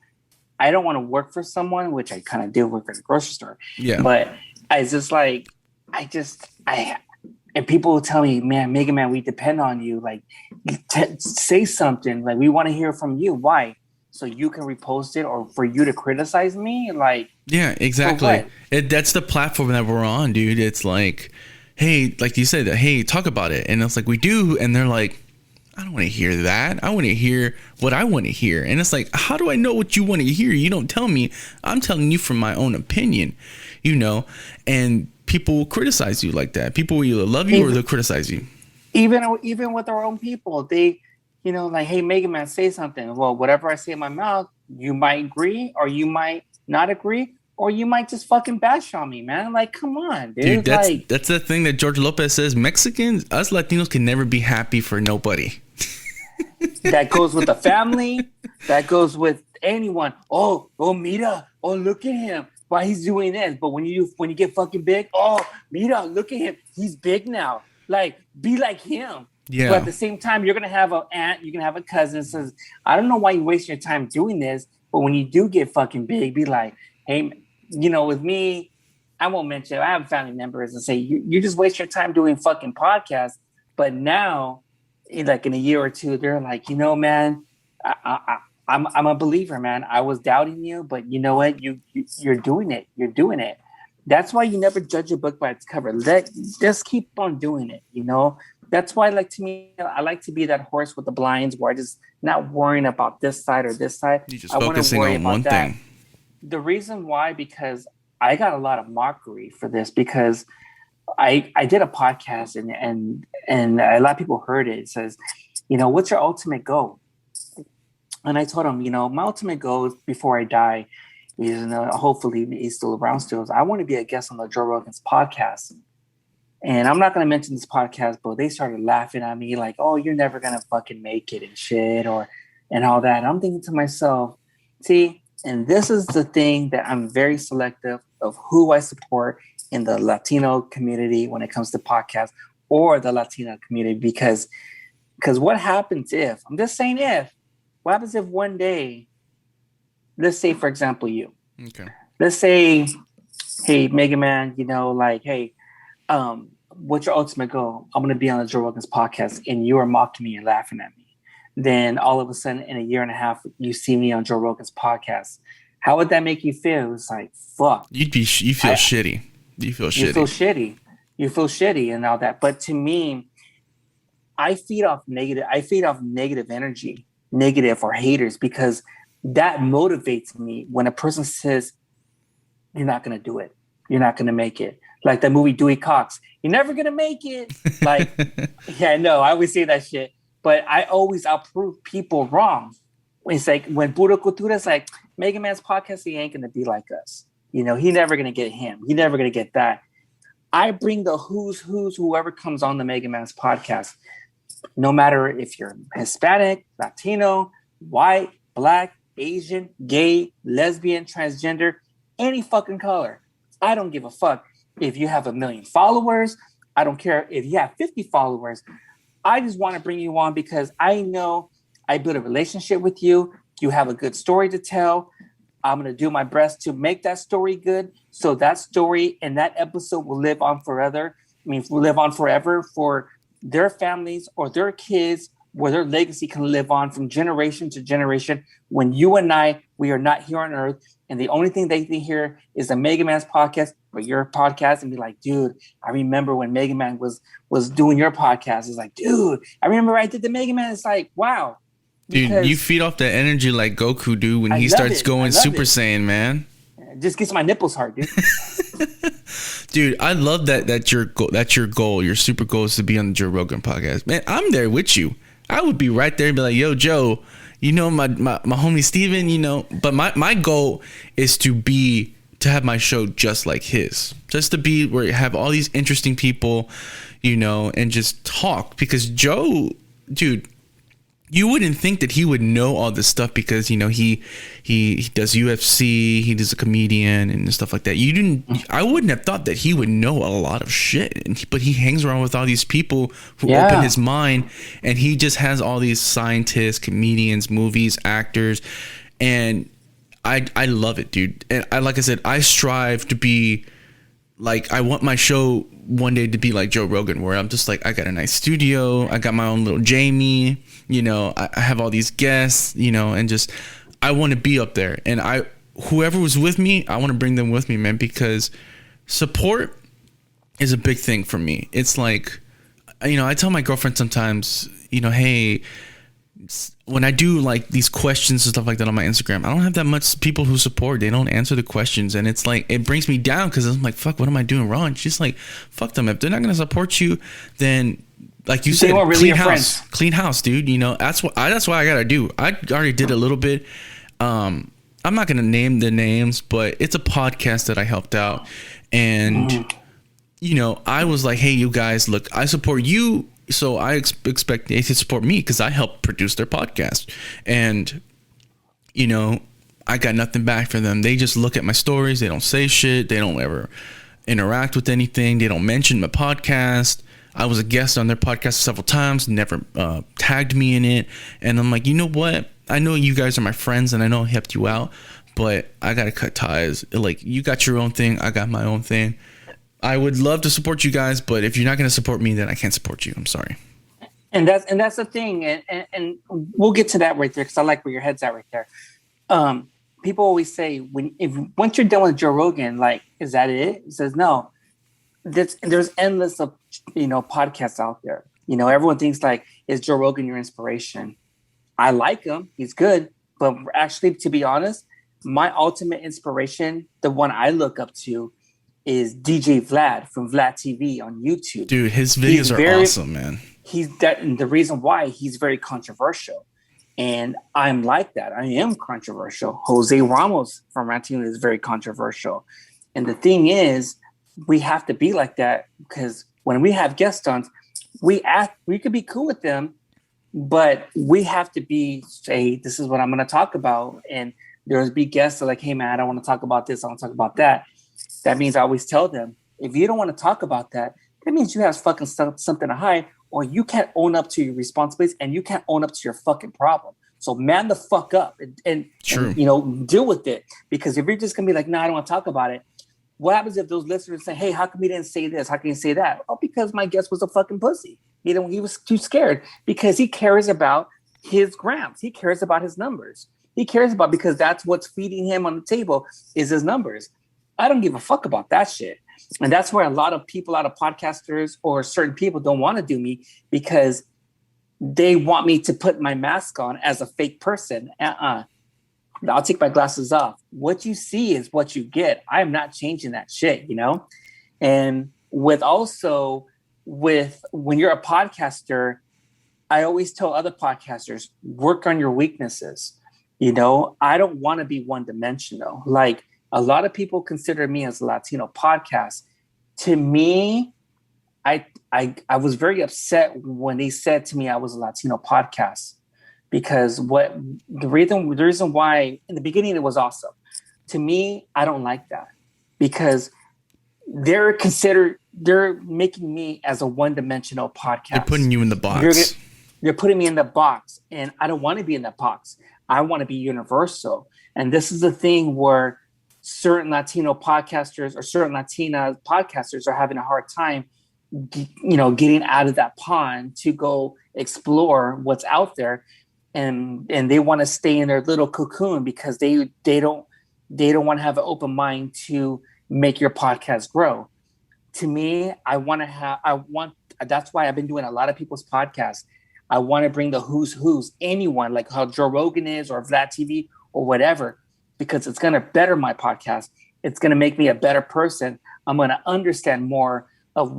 I don't want to work for someone, which I kind of do work at a grocery store. Yeah. But I just like, and people will tell me, man, Mega Man, we depend on you. Like, say something. Like, we want to hear from you. Why? So you can repost it, or for you to criticize me? Like, yeah, exactly. That's the platform that we're on, dude. It's like, hey, like you said, hey, talk about it. And it's like, we do. And they're like, I don't want to hear that. I want to hear what I want to hear. And it's like, how do I know what you want to hear? You don't tell me. I'm telling you from my own opinion, and people will criticize you like that. People will either love you or they'll criticize you. Even with our own people, they, like, hey, Mega Man, say something. Well, whatever I say in my mouth, you might agree, or you might not agree, or you might just fucking bash on me, man. Like, come on, dude. That's the thing that George Lopez says. Mexicans, us Latinos, can never be happy for nobody. That goes with the family. That goes with anyone. Oh, mira. Oh, look at him. Why he's doing this? But when you get fucking big, mira, look at him. He's big now. Like, be like him. Yeah. But at the same time, you're gonna have an aunt, you're gonna have a cousin says, I don't know why you waste your time doing this, but when you do get fucking big, be like, hey, with me, I won't mention, I have family members and say, you just waste your time doing fucking podcasts. But now, in a year or two, they're like, man, I'm a believer, man. I was doubting you, but you know what? You're doing it. You're doing it. That's why you never judge a book by its cover. Just keep on doing it. That's why, I like to be that horse with the blinds, where I just not worrying about this side or this side. You're just focusing on one thing. The reason why, because I got a lot of mockery for this, because I did a podcast and a lot of people heard it. It says, what's your ultimate goal? And I told him, my ultimate goal before I die is, hopefully he's still around still, is I want to be a guest on the Joe Rogan's podcast. And I'm not going to mention this podcast, but they started laughing at me like, oh, you're never going to fucking make it and shit, and all that. And I'm thinking to myself, see, And this is the thing that I'm very selective of who I support in the Latino community when it comes to podcasts or the Latino community, because what happens if, I'm just saying what happens if one day, let's say, for example, let's say, hey, Mega Man, hey, what's your ultimate goal? I'm going to be on the Joe Rogan's podcast, and you are mocking me and laughing at me. Then all of a sudden, in a year and a half, you see me on Joe Rogan's podcast. How would that make you feel? It's like, fuck. You feel shitty. You feel shitty and all that. But to me, I feed off negative energy, negative or haters, because that motivates me when a person says, you're not going to do it. You're not going to make it. Like that movie Dewey Cox. You're never going to make it. Like, yeah, I know. I always say that shit. But I always prove people wrong. It's like when Puro Cultura is like, Mega Man's podcast, he ain't going to be like us. He never going to get him. He never going to get that. I bring the who's, whoever comes on the Mega Man's podcast, no matter if you're Hispanic, Latino, white, black, Asian, gay, lesbian, transgender, any fucking color. I don't give a fuck. If you have 1 million followers, I don't care if you have 50 followers. I just want to bring you on because I know I built a relationship with you. You have a good story to tell. I'm going to do my best to make that story good. So that story and that episode will live on forever. Will live on forever for their families or their kids, where their legacy can live on from generation to generation. When you and we are not here on earth. And the only thing they can hear is the Mega Man's podcast or your podcast and be like, dude, I remember when Mega Man was doing your podcast. It's like, dude, I remember I did the Mega Man. It's like, wow. Dude, you feed off that energy like Goku, dude, when he starts going Super Saiyan, man. It just gets my nipples hard, dude. Dude, I love that's your goal. Your super goal is to be on the Joe Rogan podcast. Man, I'm there with you. I would be right there and be like, yo, Joe, my homie Steven, but my goal is to have my show just like his, just to be where you have all these interesting people, and just talk, because Joe, dude, you wouldn't think that he would know all this stuff because, he does UFC, he does a comedian and stuff like that. I wouldn't have thought that he would know a lot of shit, but he hangs around with all these people who open his mind, and he just has all these scientists, comedians, movies, actors, and I love it, dude. And like I said, I strive to be like, I want my show one day to be like Joe Rogan, where I'm just like, I got a nice studio, I got my own little Jamie, I have all these guests, and just, I want to be up there. And whoever was with me, I want to bring them with me, man, because support is a big thing for me. It's like, I tell my girlfriend sometimes, hey, when I do like these questions and stuff like that on my Instagram, I don't have that much people who support. They don't answer the questions, and it's like, it brings me down because I'm like, fuck, what am I doing wrong? She's like, fuck them. If they're not going to support you, then, like you said, clean house, dude. That's why I gotta do. I already did a little bit. I'm not gonna name the names, but it's a podcast that I helped out, and I was like, hey, you guys, look, I support you. So I expect they to support me because I helped produce their podcast. And, I got nothing back for them. They just look at my stories. They don't say shit. They don't ever interact with anything. They don't mention my podcast. I was a guest on their podcast several times, never tagged me in it. And I'm like, you know what? I know you guys are my friends and I know I helped you out, but I got to cut ties. Like, you got your own thing. I got my own thing. I would love to support you guys, but if you're not going to support me, then I can't support you. I'm sorry. And that's the thing. And we'll get to that right there, because I like where your head's at right there. People always say, once you're done with Joe Rogan, like, is that it? He says, no. There's endless of podcasts out there. Everyone thinks like, is Joe Rogan your inspiration? I like him. He's good. But actually, to be honest, my ultimate inspiration, the one I look up to, is DJ Vlad from Vlad TV on YouTube. Dude, his videos are awesome, man. The reason why he's very controversial. And I'm like that. I am controversial. Jose Ramos from Ranting is very controversial. And the thing is, we have to be like that, because when we have guests on, we could be cool with them, but we have to say, this is what I'm going to talk about. And there's be guests that are like, hey man, I want to talk about this, I want to talk about that. That means I always tell them, if you don't want to talk about that, that means you have fucking something to hide, or you can't own up to your responsibilities and you can't own up to your fucking problem. So man the fuck up and you know, deal with it. Because if you're just gonna be like, no, I don't want to talk about it. What happens if those listeners say, hey, how come you didn't say this? How can you say that? Oh, because my guest was a fucking pussy. You know, he was too scared because he cares about his grams. He cares about his numbers. He cares about, because that's what's feeding him on the table is his numbers. I don't give a fuck about that shit. And that's where a lot of people, a lot of podcasters or certain people don't want to do me, because they want me to put my mask on as a fake person. I'll take my glasses off. What you see is what you get. I'm not changing that shit, you know? And when you're a podcaster, I always tell other podcasters, work on your weaknesses. You know, I don't want to be one dimensional. Like, a lot of people consider me as a Latino podcast. To me, I was very upset when they said to me I was a Latino podcast, because the reason why in the beginning it was awesome. To me, I don't like that, because they're making me as a one-dimensional podcast. They're putting you in the box. They're putting me in the box, and I don't want to be in that box. I want to be universal. And this is the thing where certain Latino podcasters or certain Latina podcasters are having a hard time, you know, getting out of that pond to go explore what's out there. And they want to stay in their little cocoon because they don't want to have an open mind to make your podcast grow. To me, that's why I've been doing a lot of people's podcasts. I want to bring the who's, anyone, like how Joe Rogan is, or Vlad TV or whatever, because it's going to better my podcast. It's going to make me a better person. I'm going to understand more of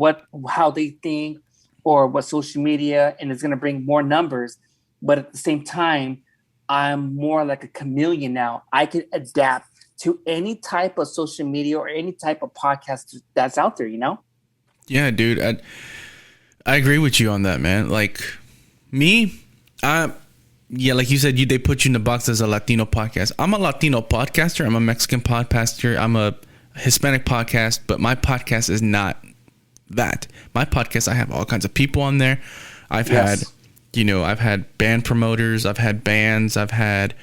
how they think or what social media, and it's going to bring more numbers. But at the same time, I'm more like a chameleon now. I can adapt to any type of social media or any type of podcast that's out there, you know? Yeah, dude. I agree with you on that, man. Like me, like you said, they put you in the box as a Latino podcast. I'm a Latino podcaster. I'm a Mexican podcaster. I'm a Hispanic podcast, but my podcast is not that. My podcast, I have all kinds of people on there. I've had band promoters, I've had bands, I've had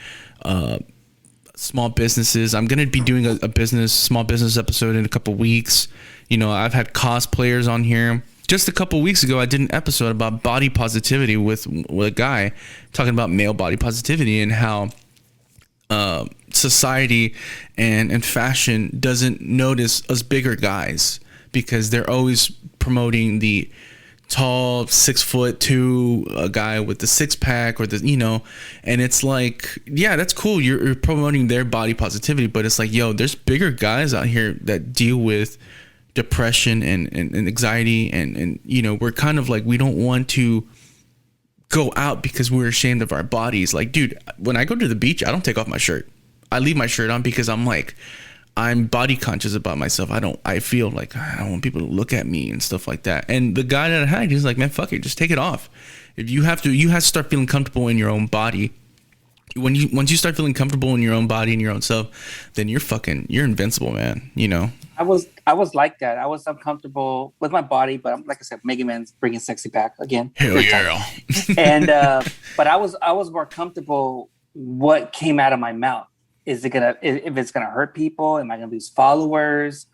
small businesses. I'm going to be doing a small business episode in a couple weeks. You know, I've had cosplayers on here. Just a couple weeks ago, I did an episode about body positivity with a guy talking about male body positivity and how society and fashion doesn't notice us bigger guys, because they're always promoting the tall 6'2" guy with the six pack, or the, you know, and it's like, yeah, that's cool. You're promoting their body positivity, but it's like, yo, there's bigger guys out here that deal with depression and anxiety, and you know, we're kind of like, we don't want to go out because we're ashamed of our bodies. Like, dude, when I go to the beach, I don't take off my shirt. I leave my shirt on because I'm body conscious about myself. I feel like I don't want people to look at me and stuff like that. And the guy that I had, he's like, man, fuck it, just take it off. If you have to start feeling comfortable in your own body. Once you start feeling comfortable in your own body and your own self, then you're invincible, man. You know. I was like that. I was uncomfortable with my body, but like I said, Mega Man's bringing sexy back again. Hell yeah. And but I was more comfortable what came out of my mouth. If it's gonna hurt people? Am I gonna lose followers?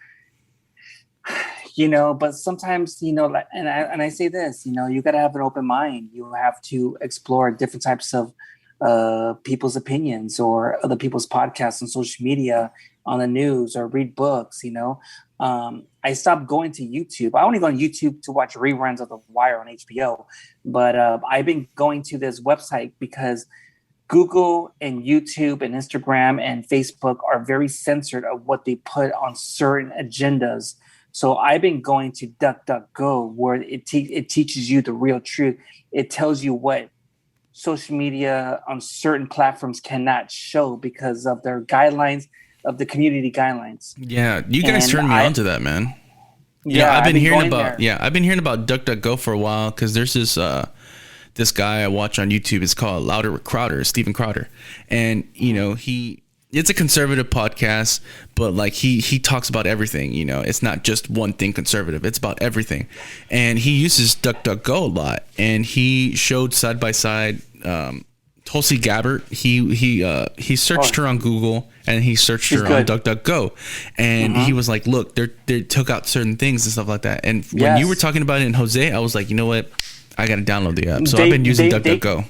You know, but sometimes, you know, like, and I say this, you know, you gotta have an open mind. You have to explore different types of people's opinions or other people's podcasts on social media, on the news, or read books. You know, I stopped going to YouTube. I only go on YouTube to watch reruns of The Wire on HBO, but I've been going to this website because Google and YouTube and Instagram and Facebook are very censored of what they put on certain agendas. So I've been going to DuckDuckGo, where it teaches you the real truth. It tells you what social media on certain platforms cannot show because of their guidelines, of the community guidelines. Yeah, you guys turned me on to that, man. Yeah, I've been hearing about DuckDuckGo for a while, because there's this guy I watch on YouTube. It's called Louder with Crowder, Stephen Crowder, and you know, he it's a conservative podcast, but like he talks about everything, you know. It's not just one thing conservative, it's about everything. And he uses DuckDuckGo a lot, and he showed side by side Tulsi Gabbard. He searched her on Google, and he searched her on DuckDuckGo, and he was like, look, they took out certain things and stuff like that. And when you were talking about it in Jose, I was like, you know what, I gotta download the app. So I've been using DuckDuckGo.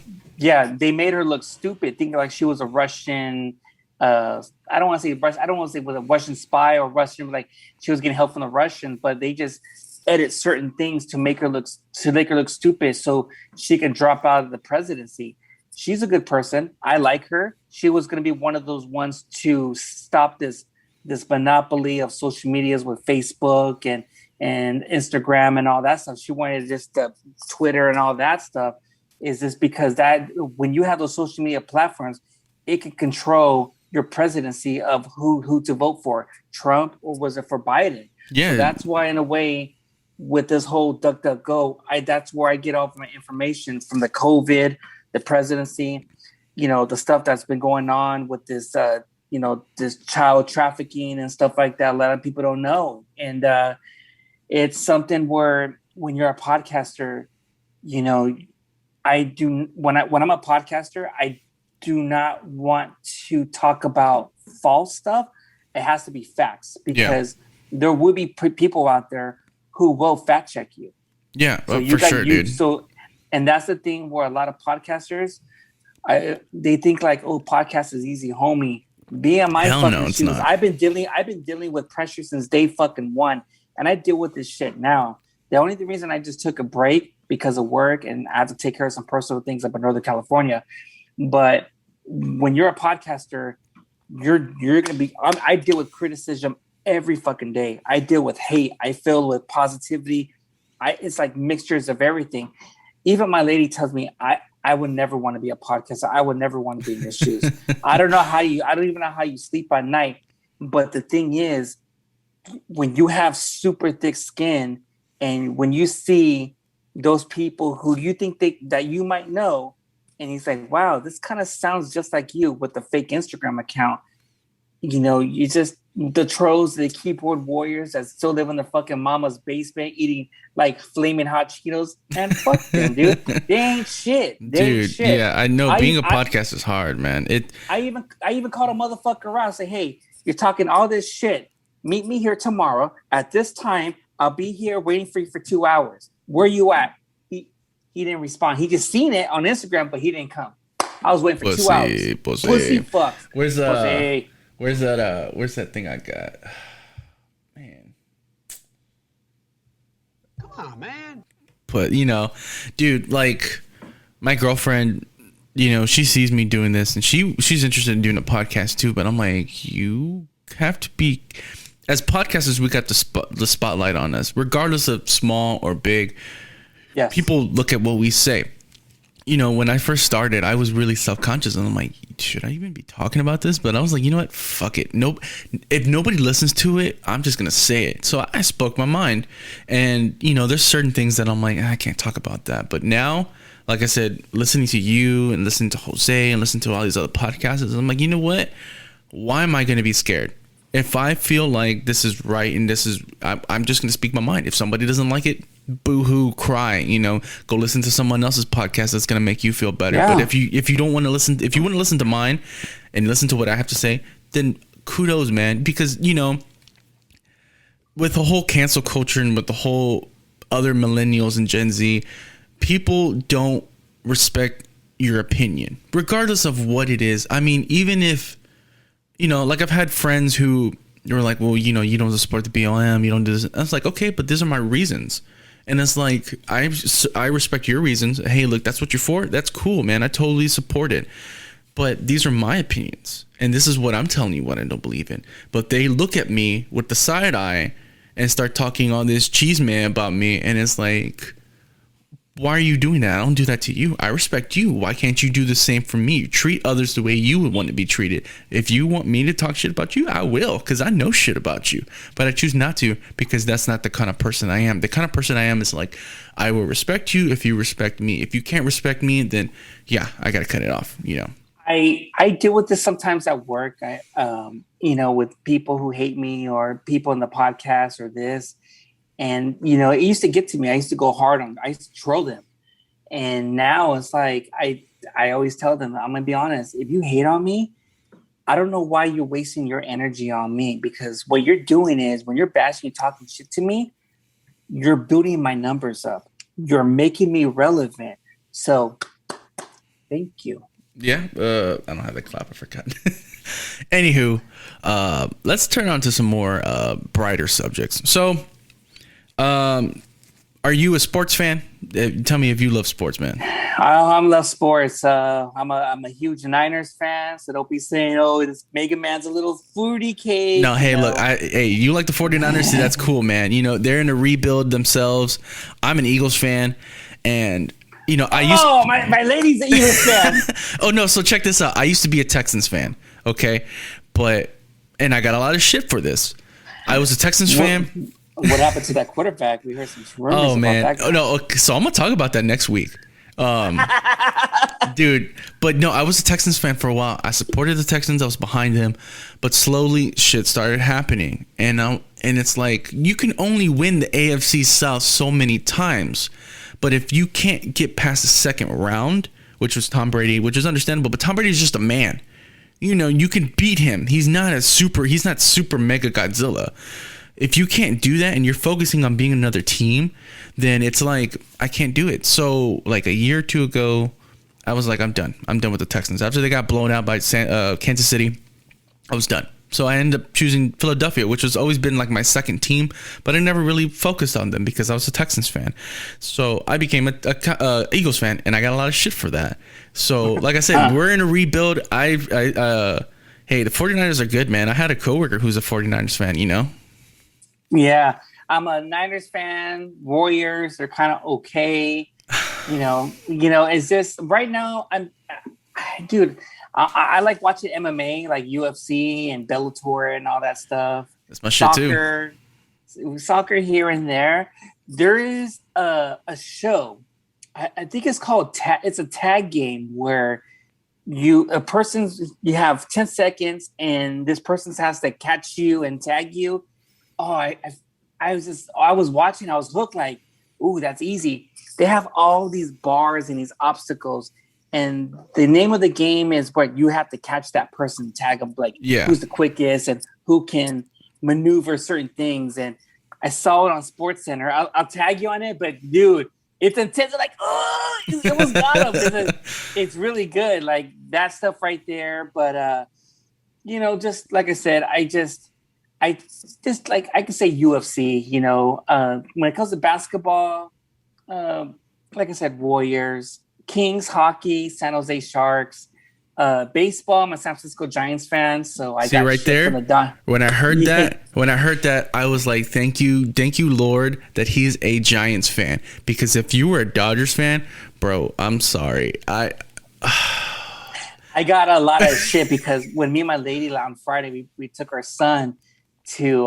They made her look stupid, thinking like she was a Russian. I don't want to say Russian. I don't want to say was a Russian spy or Russian, like she was getting help from the Russians, but they just edit certain things to make her look stupid, so she can drop out of the presidency. She's a good person. I like her. She was going to be one of those ones to stop this monopoly of social medias with Facebook and Instagram and all that stuff. She wanted just Twitter and all that stuff. Is this because that when you have those social media platforms, it can control your presidency of who to vote for, Trump or was it for Biden? Yeah. So that's why, in a way, with this whole DuckDuckGo, that's where I get all my information from: the COVID, the presidency, you know, the stuff that's been going on with this, you know, this child trafficking and stuff like that. A lot of people don't know, and it's something where when you're a podcaster, you know, when I'm a podcaster, I do not want to talk about false stuff. It has to be facts, because there will be people out there who will fact check you. Yeah, so for sure, dude. So, and that's the thing where a lot of podcasters, they think like, oh, podcast is easy, homie. Be in my fucking shoes. I've been dealing with pressure since day fucking one, and I deal with this shit now. The only reason I just took a break because of work, and I had to take care of some personal things up in Northern California. But when you're a podcaster, you're gonna be. I deal with criticism every fucking day. I deal with hate. I feel with positivity. It's like mixtures of everything. Even my lady tells me I would never want to be a podcaster. I would never want to be in your shoes. I don't even know how you sleep at night. But the thing is, when you have super thick skin, and when you see those people who you think that you might know, and he's like, wow, this kind of sounds just like you with the fake Instagram account. You know, you just, the trolls, the keyboard warriors that still live in their fucking mama's basement eating like flaming hot Cheetos. And fuck them, dude. They ain't shit. Yeah, I know. Being a podcast is hard, man. I even called a motherfucker around and say, hey, you're talking all this shit. Meet me here tomorrow at this time. I'll be here waiting for you for 2 hours. Where you at? He didn't respond. He just seen it on Instagram, but he didn't come. I was waiting for 2 hours. Pussy fuck. Where's that thing I got? Man. Come on, man. But, you know, dude, like my girlfriend, you know, she sees me doing this, and she's interested in doing a podcast too, but I'm like, you have to be, as podcasters, we got the spotlight on us, regardless of small or big. Yes. People look at what we say. You know, when I first started, I was really self-conscious, and I'm like, should I even be talking about this? But I was like, you know what? Fuck it. Nope. If nobody listens to it, I'm just going to say it. So I spoke my mind. And, you know, there's certain things that I'm like, I can't talk about that. But now, like I said, listening to you and listening to Jose and listening to all these other podcasts, I'm like, you know what? Why am I going to be scared? If I feel like this is right and I'm just going to speak my mind. If somebody doesn't like it, boo-hoo, cry, you know, go listen to someone else's podcast that's going to make you feel better. Yeah. But if you don't want to listen, if you want to listen to mine and listen to what I have to say, then kudos, man. Because, you know, with the whole cancel culture and with the whole other millennials and Gen Z, people don't respect your opinion, regardless of what it is. I mean, even if, you know, like I've had friends who were like, well, you know, you don't support the BLM, you don't do this. I was like, okay, but these are my reasons. And it's like, I respect your reasons. Hey, look, that's what you're for. That's cool, man. I totally support it. But these are my opinions. And this is what I'm telling you what I don't believe in. But they look at me with the side eye and start talking all this cheese man about me. And it's like, why are you doing that? I don't do that to you. I respect you. Why can't you do the same for me? Treat others the way you would want to be treated. If you want me to talk shit about you, I will, because I know shit about you. But I choose not to, because that's not the kind of person I am. The kind of person I am is like, I will respect you if you respect me. If you can't respect me, then yeah, I got to cut it off, you know. I deal with this sometimes at work. With people who hate me or people in the podcast or this, and it used to get to me. I used to go hard on. I used to troll them, and now it's like I always tell them, I'm gonna be honest. If you hate on me, I don't know why you're wasting your energy on me, because what you're doing is when you're bashing and talking shit to me, you're building my numbers up. You're making me relevant. So, thank you. Yeah, I don't have a clap. I forgot. Anywho, let's turn on to some more brighter subjects. So, are you a sports fan? Tell me if you love sports, man. I love sports. I'm a huge Niners fan, so don't be saying, "Oh, this Mega Man's a little fruity cake." No, hey, look, you like the 49ers? See, that's cool, man. They're in a rebuild themselves. I'm an Eagles fan, and my lady's an Eagles fan. Oh no, so check this out. I used to be a Texans fan, okay, and I got a lot of shit for this. I was a Texans fan. What happened to that quarterback? We heard some rumors about that guy. Oh no, so I'm gonna talk about that next week. Dude, but no, I was a Texans fan for a while. I supported the Texans. I was behind them, but slowly shit started happening, and it's like you can only win the AFC South so many times, but if you can't get past the second round, which was Tom Brady, which is understandable, but Tom Brady is just a man. You can beat him. He's not super mega Godzilla. If you can't do that and you're focusing on being another team, then it's like, I can't do it. So like a year or two ago, I was like, I'm done with the Texans. After they got blown out by Kansas City, I was done. So I ended up choosing Philadelphia, which has always been like my second team, but I never really focused on them because I was a Texans fan. So I became a Eagles fan, and I got a lot of shit for that. So like I said, we're in a rebuild. Hey, the 49ers are good, man. I had a coworker who's a 49ers fan, Yeah, I'm a Niners fan. Warriors, they're kind of okay. It's just right now. I like watching MMA, like UFC and Bellator and all that stuff. That's my shit too. Soccer here and there. There is a show. I think it's called it's a tag game where you have 10 seconds and this person has to catch you and tag you. Oh, I was watching. I was hooked. Like, ooh, that's easy. They have all these bars and these obstacles, and the name of the game is what you have to catch that person, tag them. Like, who's the quickest and who can maneuver certain things. And I saw it on SportsCenter. I'll tag you on it, but dude, it's intense. Like, oh, it almost got them. It's really good. Like that stuff right there. But just like I said, I could say UFC, when it comes to basketball, like I said, Warriors, Kings, hockey, San Jose Sharks, baseball. I'm a San Francisco Giants fan, so I got right there. When I heard that, I was like, thank you, Lord, that he's a Giants fan. Because if you were a Dodgers fan, bro, I'm sorry, I got a lot of shit because when me and my lady on Friday, we took our son to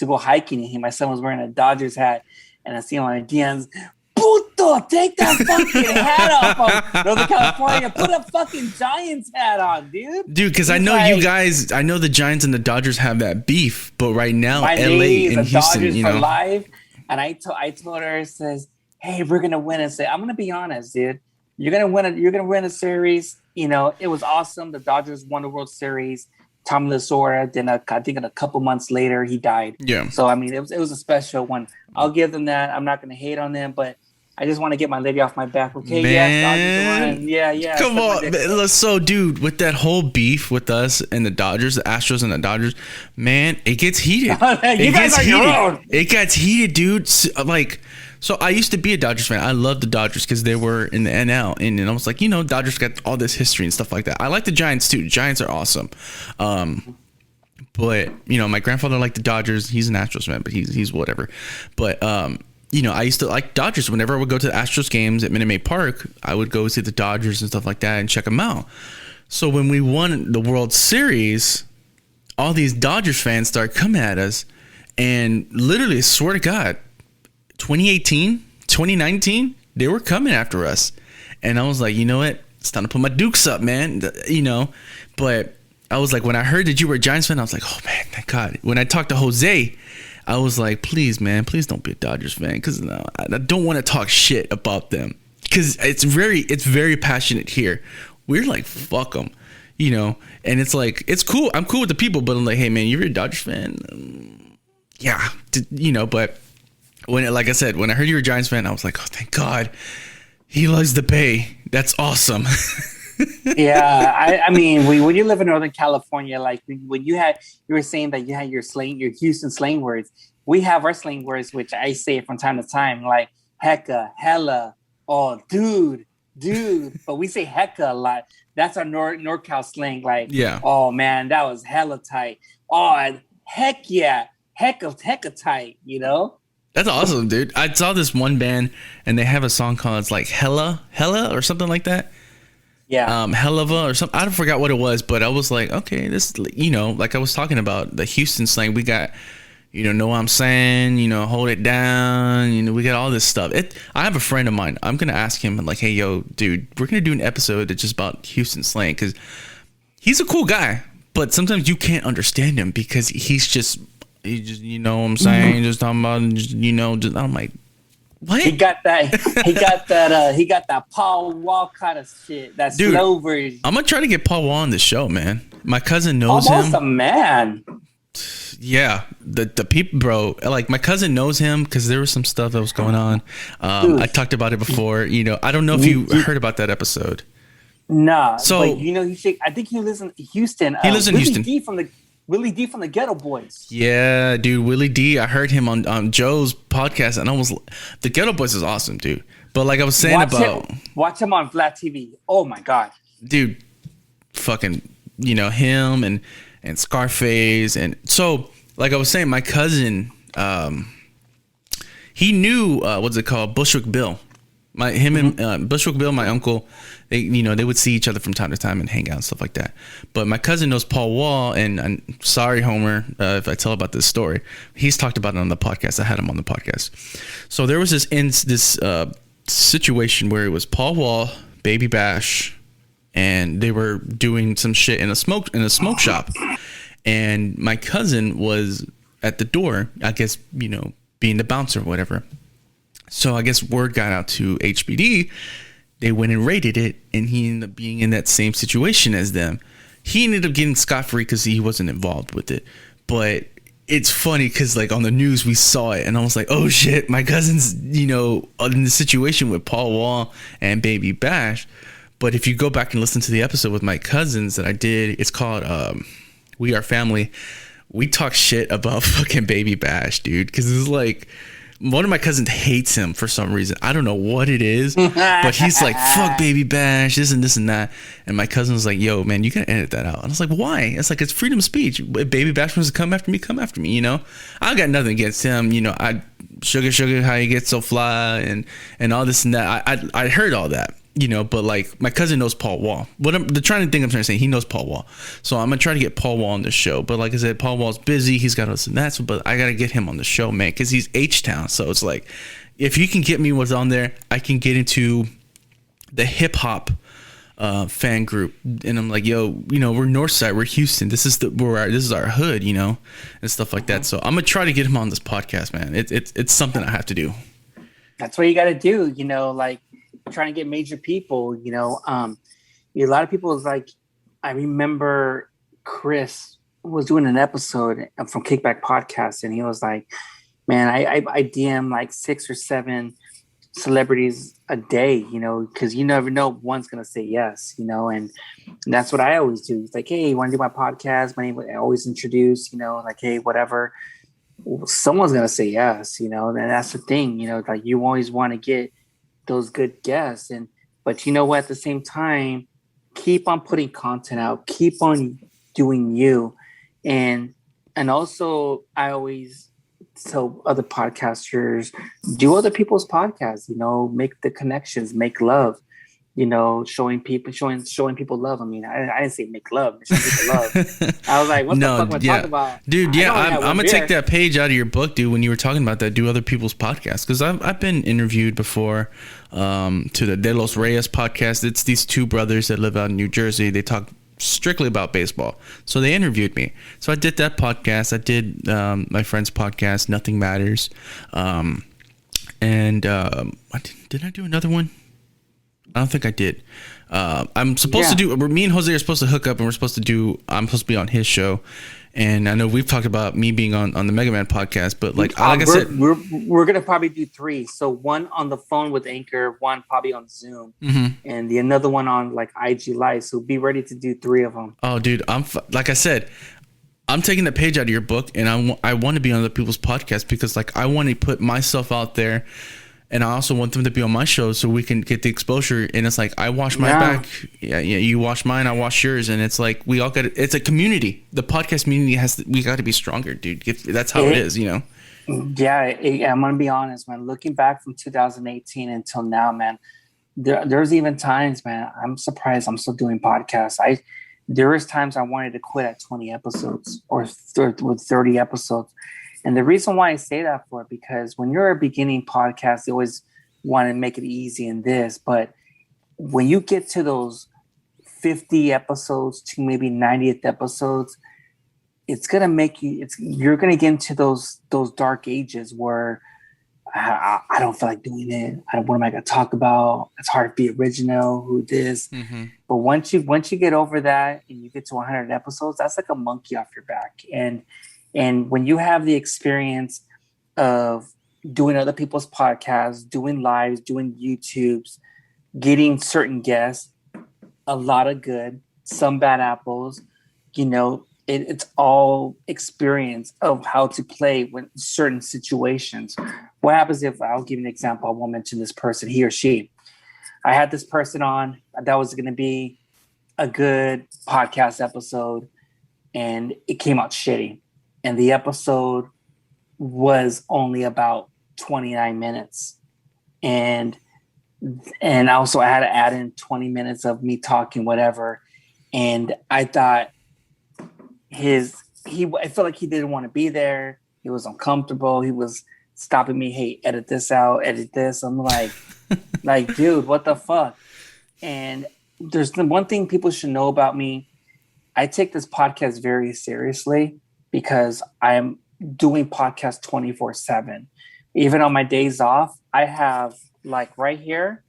go hiking, and my son was wearing a Dodgers hat, and I see him on my DMs, puto, take that fucking hat off from Northern California, put a fucking Giants hat on, dude, because I know you guys, I know the Giants and the Dodgers have that beef, but right now LA and Houston, Dodgers for life. And I told her, it says, hey, we're gonna win. And say, I'm gonna be honest, dude, you're gonna win a series. It was awesome. The Dodgers won the World Series. Tom Lasorda, then I think a couple months later he died. Yeah. So I mean, it was a special one. I'll give them that. I'm not going to hate on them, but I just want to get my lady off my back. Okay, man. Yeah. Come on. So, dude, with that whole beef with us and the Dodgers, the Astros and the Dodgers, man, it gets heated. It gets heated, dude. Like, so I used to be a Dodgers fan. I loved the Dodgers because they were in the NL, and I was like, Dodgers got all this history and stuff like that. I like the Giants too. Giants are awesome. But my grandfather liked the Dodgers. He's an Astros fan, but he's whatever. But I used to like Dodgers. Whenever I would go to the Astros games at Minute Maid Park, I would go see the Dodgers and stuff like that and check them out. So when we won the World Series, all these Dodgers fans started coming at us, and literally, I swear to God, 2018, 2019, they were coming after us. And I was like, you know what? it's time to put my dukes up, man. You know, but I was like, when I heard that you were a Giants fan, I was like, oh man, thank God. When I talked to Jose, I was like, please, man, please don't be a Dodgers fan, because no, I don't want to talk shit about them, because it's very passionate here. We're like, fuck them, you know, and it's like, it's cool. I'm cool with the people, but I'm like, hey man, you're a Dodgers fan, yeah, you know. But when, like I said, when I heard you were a Giants fan, I was like, oh, thank God, he loves the Bay. That's awesome. Yeah, I mean, when you live in Northern California, like when you were saying that you had your Houston slang words. We have our slang words, which I say from time to time, like hecka, hella, oh, dude. But we say hecka a lot. That's our NorCal slang. Like, yeah, oh man, that was hella tight. Oh, and heck yeah, hecka tight. You know. That's awesome, dude. I saw this one band, and they have a song called, it's like hella or something like that. Yeah. Hellava or something. I forgot what it was, but I was like, okay, this, you know, like I was talking about the Houston slang. We got, you know what I'm saying, you know, hold it down. You know, we got all this stuff. I have a friend of mine. I'm going to ask him like, hey, yo, dude, we're going to do an episode that's just about Houston slang, because he's a cool guy, but sometimes you can't understand him because he just, you know what I'm saying? Just talking about, you know, I'm like, what? He got that Paul Wall kind of shit. That slow version. I'm gonna try to get Paul Wall on the show, man. My cousin knows him. Almost a man. Yeah, the people, bro. Like my cousin knows him because there was some stuff that was going on. I talked about it before. You know, I don't know if you heard about that episode. Nah. So you know, I think he lives in Houston. He lives in Houston. Willie D from the Ghetto Boys. Yeah, dude, Willie D. I heard him on Joe's podcast, and the Ghetto Boys is awesome, dude. But like I was saying watch him on Flat TV. Oh my God, dude, fucking, you know, him and Scarface, and so like I was saying, my cousin, he knew what's it called, Bushwick Bill. And Bushwick Bill, my uncle, they would see each other from time to time and hang out and stuff like that. But my cousin knows Paul Wall, and sorry, Homer, if I tell about this story. He's talked about it on the podcast. I had him on the podcast. So there was this situation where it was Paul Wall, Baby Bash, and they were doing some shit in a smoke shop. And my cousin was at the door, I guess, you know, being the bouncer or whatever. So I guess word got out to HBD. They went and raided it, and he ended up being in that same situation as them. He ended up getting scot-free because he wasn't involved with it. But it's funny because, like, on the news, we saw it, and I was like, oh, shit, my cousin's, you know, in the situation with Paul Wall and Baby Bash. But if you go back and listen to the episode with my cousins that I did, it's called We Are Family. We talk shit about fucking Baby Bash, dude, because it's like... One of my cousins hates him for some reason. I don't know what it is, but he's like, fuck Baby Bash, this and that. And my cousin was like, yo, man, you gotta edit that out. And I was like, why? It's like, it's freedom of speech. If Baby Bash wants to come after me, you know? I got nothing against him. You know, sugar, how you get so fly and all this and that. I heard all that, you know, but like my cousin knows Paul Wall. I'm trying to say, he knows Paul Wall. So I'm going to try to get Paul Wall on the show. But like I said, Paul Wall's busy. He's got this and that. But I got to get him on the show, man, because he's H-Town. So it's like, if you can get me what's on there, I can get into the hip hop fan group. And I'm like, yo, you know, we're Northside, we're Houston. This is our hood, you know, and stuff like that. So I'm going to try to get him on this podcast, man. It's something I have to do. That's what you got to do, you know, like, trying to get major people, you know. A lot of people is like, I remember Chris was doing an episode from Kickback Podcast, and he was like, man, I DM like 6 or 7 celebrities a day, you know, because you never know one's gonna say yes, you know, and that's what I always do. It's like, hey, you want to do my podcast? My name, I always introduce, you know, like, hey, whatever, someone's gonna say yes, you know, and that's the thing, you know, like you always want to get those good guests, but you know what, at the same time, keep on putting content out, keep on doing you, and also I always tell other podcasters, do other people's podcasts, you know, make the connections, make love, showing people love. I mean, I didn't say make love, showing people love. I was like, what the fuck am I talking about? Dude, yeah, I'm going to take that page out of your book, dude, when you were talking about that, do other people's podcasts. Because I've been interviewed before to the De Los Reyes podcast. It's these two brothers that live out in New Jersey. They talk strictly about baseball. So they interviewed me. So I did that podcast. I did my friend's podcast, Nothing Matters. Did I do another one? I don't think I did. I'm supposed to do. Me and Jose are supposed to hook up, and I'm supposed to be on his show. And I know we've talked about me being on the Mega Man podcast, but like I said, we're gonna probably do 3. So one on the phone with Anchor, one probably on Zoom, and another one on like IG Live. So be ready to do 3 of them. Oh, dude, like I said, I'm taking the page out of your book, and I want to be on other people's podcasts because like I want to put myself out there. And I also want them to be on my show so we can get the exposure. And it's like, I wash my back. Yeah, you wash mine, I wash yours. And it's like, we all got it's a community. The podcast community we got to be stronger, dude. That's how it is, Yeah, I'm going to be honest, man. Looking back from 2018 until now, man, there's even times, man, I'm surprised I'm still doing podcasts. There is times I wanted to quit at 20 episodes or with 30 episodes. And the reason why I say that because when you're a beginning podcast, you always want to make it easy in this. But when you get to those 50 episodes to maybe 90th episodes, it's going to make you're going to get into those dark ages where I don't feel like doing it. What am I going to talk about? It's hard to be original. Who this? Mm-hmm. But once you get over that and you get to 100 episodes, that's like a monkey off your back. And when you have the experience of doing other people's podcasts, doing lives, doing YouTubes, getting certain guests, a lot of good, some bad apples, it's all experience of how to play with certain situations. What happens if, I'll give you an example, I won't mention this person, he or she. I had this person on, that was going to be a good podcast episode, and it came out shitty. And the episode was only about 29 minutes. And also I had to add in 20 minutes of me talking, whatever. And I thought I felt like he didn't want to be there. He was uncomfortable. He was stopping me. Hey, edit this out, edit this. I'm like, dude, what the fuck? And there's the one thing people should know about me. I take this podcast very seriously, because I'm doing podcasts 24/7. Even on my days off, I have like right here,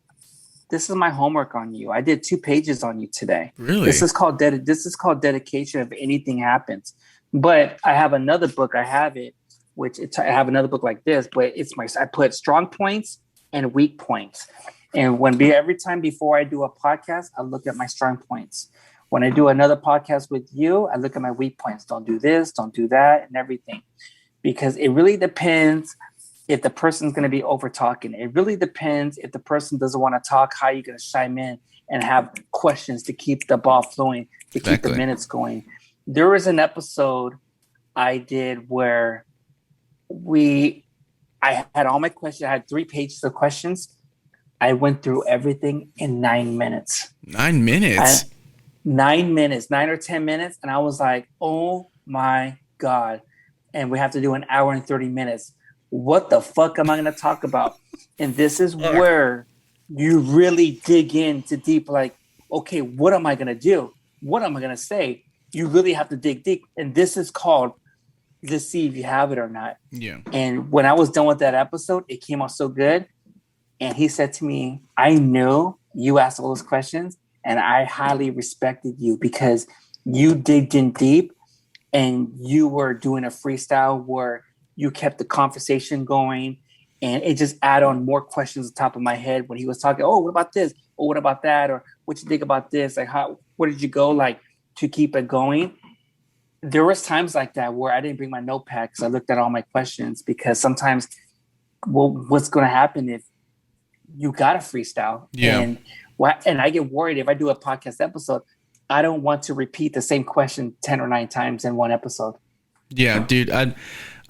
this is my homework on you. I did 2 pages on you today. Really? This is called dedication if anything happens. But I have another book. I have another book like this, but I put strong points and weak points. And every time before I do a podcast, I look at my strong points. When I do another podcast with you, I look at my weak points. Don't do this, don't do that, and everything. Because it really depends if the person's going to be over talking. It really depends if the person doesn't want to talk, how you're going to chime in and have questions to keep the ball flowing, to keep the minutes going. There was an episode I did where I had all my questions. I had 3 pages of questions. I went through everything in 9 minutes. 9 minutes? 9 minutes, 9 or 10 minutes. And I was like, oh my God. And we have to do an hour and 30 minutes. What the fuck am I going to talk about? And this is where you really dig into deep, like, okay, what am I going to do? What am I going to say? You really have to dig deep. And this is called, let's see if you have it or not. Yeah. And when I was done with that episode, it came out so good. And he said to me, I know you asked all those questions, and I highly respected you because you digged in deep and you were doing a freestyle where you kept the conversation going, and it just added on more questions on top of my head when he was talking. Oh, what about this? Oh, what about that? Or what you think about this? Like, where did you go? Like, to keep it going. There was times like that where I didn't bring my notepad because I looked at all my questions, because sometimes, well, what's going to happen if you got a freestyle? Yeah. And I get worried if I do a podcast episode, I don't want to repeat the same question 10 or 9 times in one episode. Yeah, dude,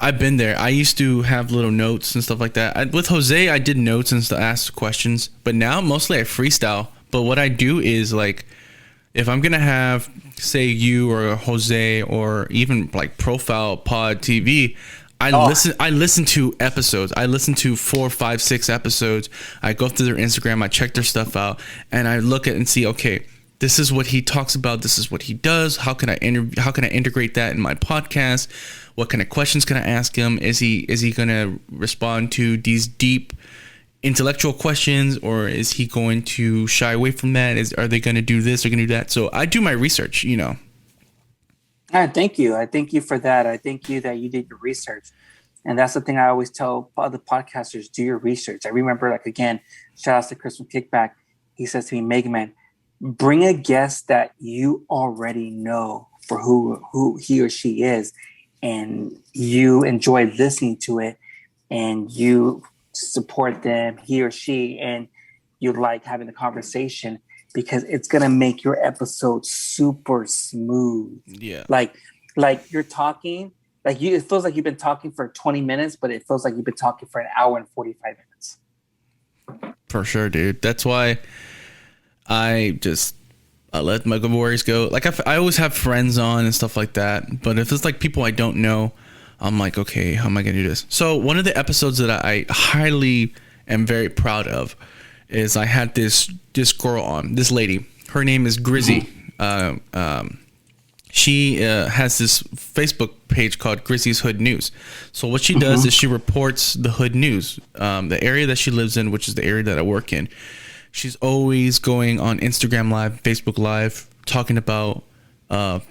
I've been there. I used to have little notes and stuff like that. With Jose, I did notes and asked questions, but now mostly I freestyle. But what I do is like, if I'm gonna have, say, you or Jose or even like Profile Pod TV, I listen to episodes. I listen to 4, 5, 6 episodes. I go through their Instagram, I check their stuff out, and I look at and see, okay, this is what he talks about, this is what he does. How can I integrate that in my podcast? What kind of questions can I ask him? Is he gonna respond to these deep intellectual questions, or is he going to shy away from that? Are they going to do this or going to do that? So I do my research, you know. All right, thank you. I thank you for that. I thank you that you did your research. And that's the thing I always tell other podcasters, do your research. I remember, like, again, shout out to Chris from Kickback. He says to me, Mega Man, bring a guest that you already know for who he or she is, and you enjoy listening to it, and you support them, he or she, and you like having the conversation, because it's going to make your episode super smooth. Yeah. Like you're talking, like it feels like you've been talking for 20 minutes, but it feels like you've been talking for an hour and 45 minutes. For sure, dude. That's why I let my good warriors go. Like I always have friends on and stuff like that. But if it's like people I don't know, I'm like, okay, how am I going to do this? So one of the episodes that I highly am very proud of is I had this girl on, this lady. Her name is Grizzy. She has this Facebook page called Grizzy's Hood News. So what she does is she reports the hood news, the area that she lives in, which is the area that I work in. She's always going on Instagram Live, Facebook Live, talking about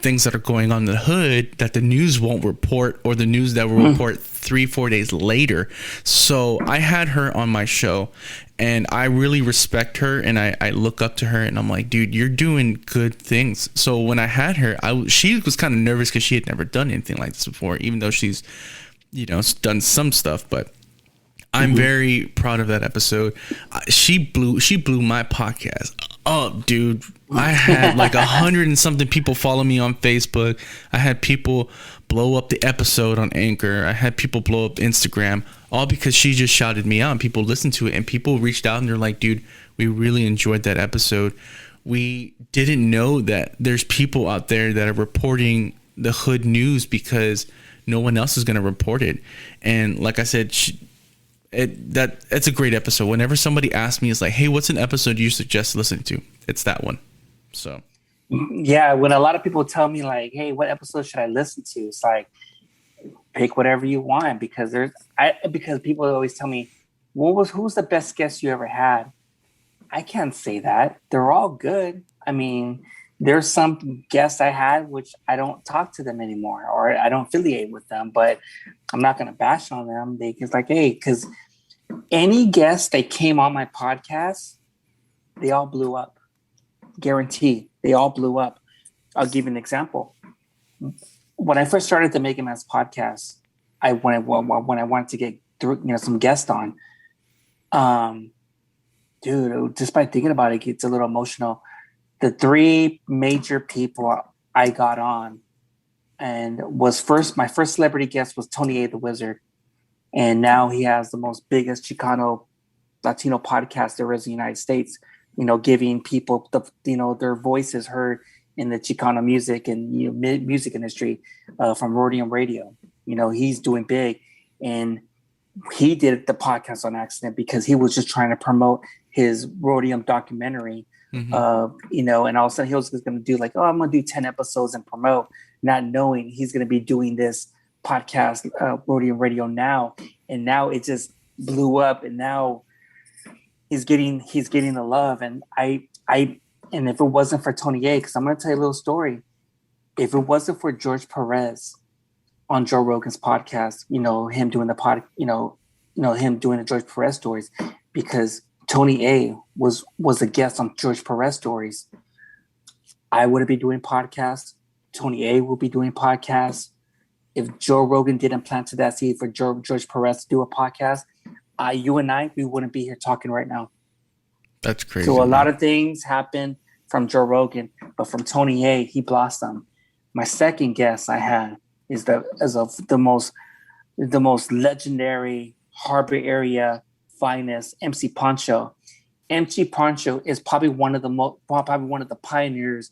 things that are going on in the hood that the news won't report, or the news that will report 3-4 days later. So I had her on my show, and I really respect her, and I look up to her, and I'm like, dude, you're doing good things. So when I had her, she was kind of nervous because she had never done anything like this before, even though she's, you know, done some stuff. But I'm very proud of that episode. She blew my podcast up, dude. I had like 100 and something people follow me on Facebook. I had people blow up the episode on Anchor. I had people blow up Instagram, all because she just shouted me out, and people listened to it, and people reached out and they're like, dude, we really enjoyed that episode. We didn't know that there's people out there that are reporting the hood news because no one else is going to report it. And like I said, it's a great episode. Whenever somebody asks me, it's like, hey, what's an episode you suggest listening to? It's that one. So yeah, when a lot of people tell me like, hey, what episode should I listen to? It's like, pick whatever you want, because because people always tell me, who's the best guest you ever had? I can't say that. They're all good. I mean, there's some guests I had which I don't talk to them anymore, or I don't affiliate with them, but I'm not going to bash on them. It's like, hey, because any guest that came on my podcast, they all blew up. Guaranteed, they all blew up. I'll give you an example. When I first started the Mega Man's podcast, when I wanted to get through, some guests on, dude, just by thinking about it, it gets a little emotional. The 3 major people I got on, and my first celebrity guest was Tony A the Wizard, and now he has the most biggest Chicano Latino podcast there is in the United States. Giving people their voices heard in the Chicano music and music industry from Rhodium Radio. He's doing big, and he did the podcast on accident because he was just trying to promote his Rhodium documentary. And all of a sudden he was just going to do like, oh, I'm going to do 10 episodes and promote, not knowing he's going to be doing this podcast, Rhodium Radio now. And now it just blew up, and now he's getting the love. And and if it wasn't for Tony A, because I'm going to tell you a little story. If it wasn't for George Perez on Joe Rogan's podcast, him doing him doing the George Perez stories, because Tony A was a guest on George Perez stories, I wouldn't be doing podcasts. Tony A will be doing podcasts. If Joe Rogan didn't plant that seed for George Perez to do a podcast, you and I, we wouldn't be here talking right now. That's crazy. So a lot of things happen from Joe Rogan, but from Tony A, he blossomed. My second guest I had is the most legendary Harbor area finest, MC Poncho. MC Poncho is probably one of the pioneers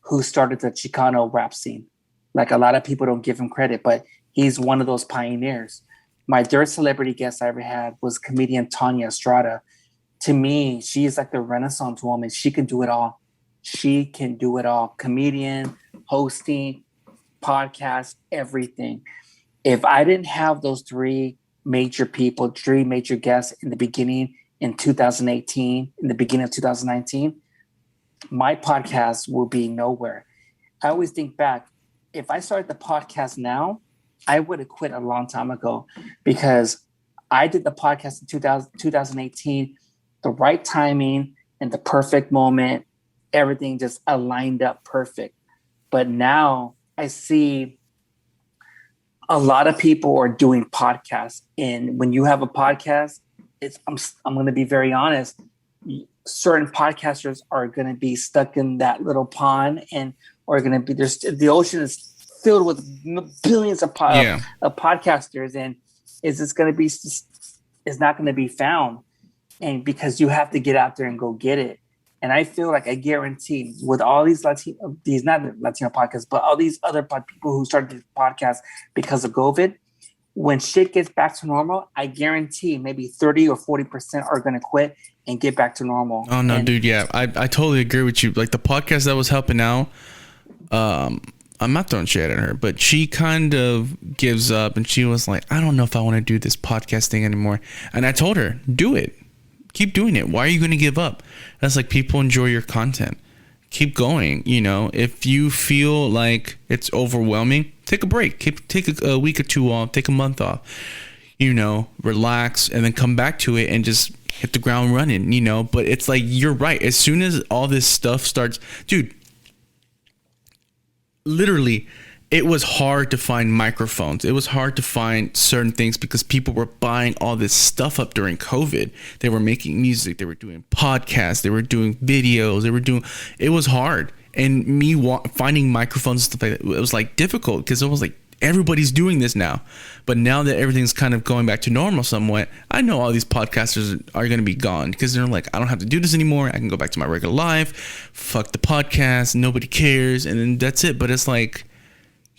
who started the Chicano rap scene. Like a lot of people don't give him credit, but he's one of those pioneers. My third celebrity guest I ever had was comedian Tanya Estrada. To me, she's like the Renaissance woman. She can do it all. She can do it all. Comedian, hosting, podcast, everything. If I didn't have those three major guests in the beginning in 2018, in the beginning of 2019, my podcast will be nowhere. I always think back, if I started the podcast now, I would have quit a long time ago, because I did the podcast in 2018, the right timing and the perfect moment, everything just aligned up perfect. But now I see a lot of people are doing podcasts. And when you have a podcast, I'm going to be very honest, certain podcasters are going to be stuck in that little pond and are going to be, the ocean is filled with billions of podcasters, and it's not going to be found. And because you have to get out there and go get it. And I feel like I guarantee with all these not Latino podcasts, but all these other people who started these podcasts because of COVID, when shit gets back to normal, I guarantee maybe 30 or 40% are going to quit and get back to normal. Oh, no, dude. Yeah, I totally agree with you. Like the podcast that was helping out, I'm not throwing shit at her, but she kind of gives up and she was like, I don't know if I want to do this podcast thing anymore. And I told her, do it. Keep doing it. Why are you going to give up? That's like, people enjoy your content. Keep going. You know, if you feel like it's overwhelming, take a break. Take a week or two off. Take a month off. You know, relax and then come back to it and just hit the ground running, you know. But it's like, you're right. As soon as all this stuff starts, dude, literally, it was hard to find microphones. It was hard to find certain things because people were buying all this stuff up during COVID. They were making music. They were doing podcasts. They were doing videos. It was hard. And me finding microphones and stuff like that, it was like difficult because it was like, everybody's doing this now. But now that everything's kind of going back to normal somewhat, I know all these podcasters are going to be gone because they're like, I don't have to do this anymore. I can go back to my regular life. Fuck the podcast. Nobody cares. And then that's it. But it's like,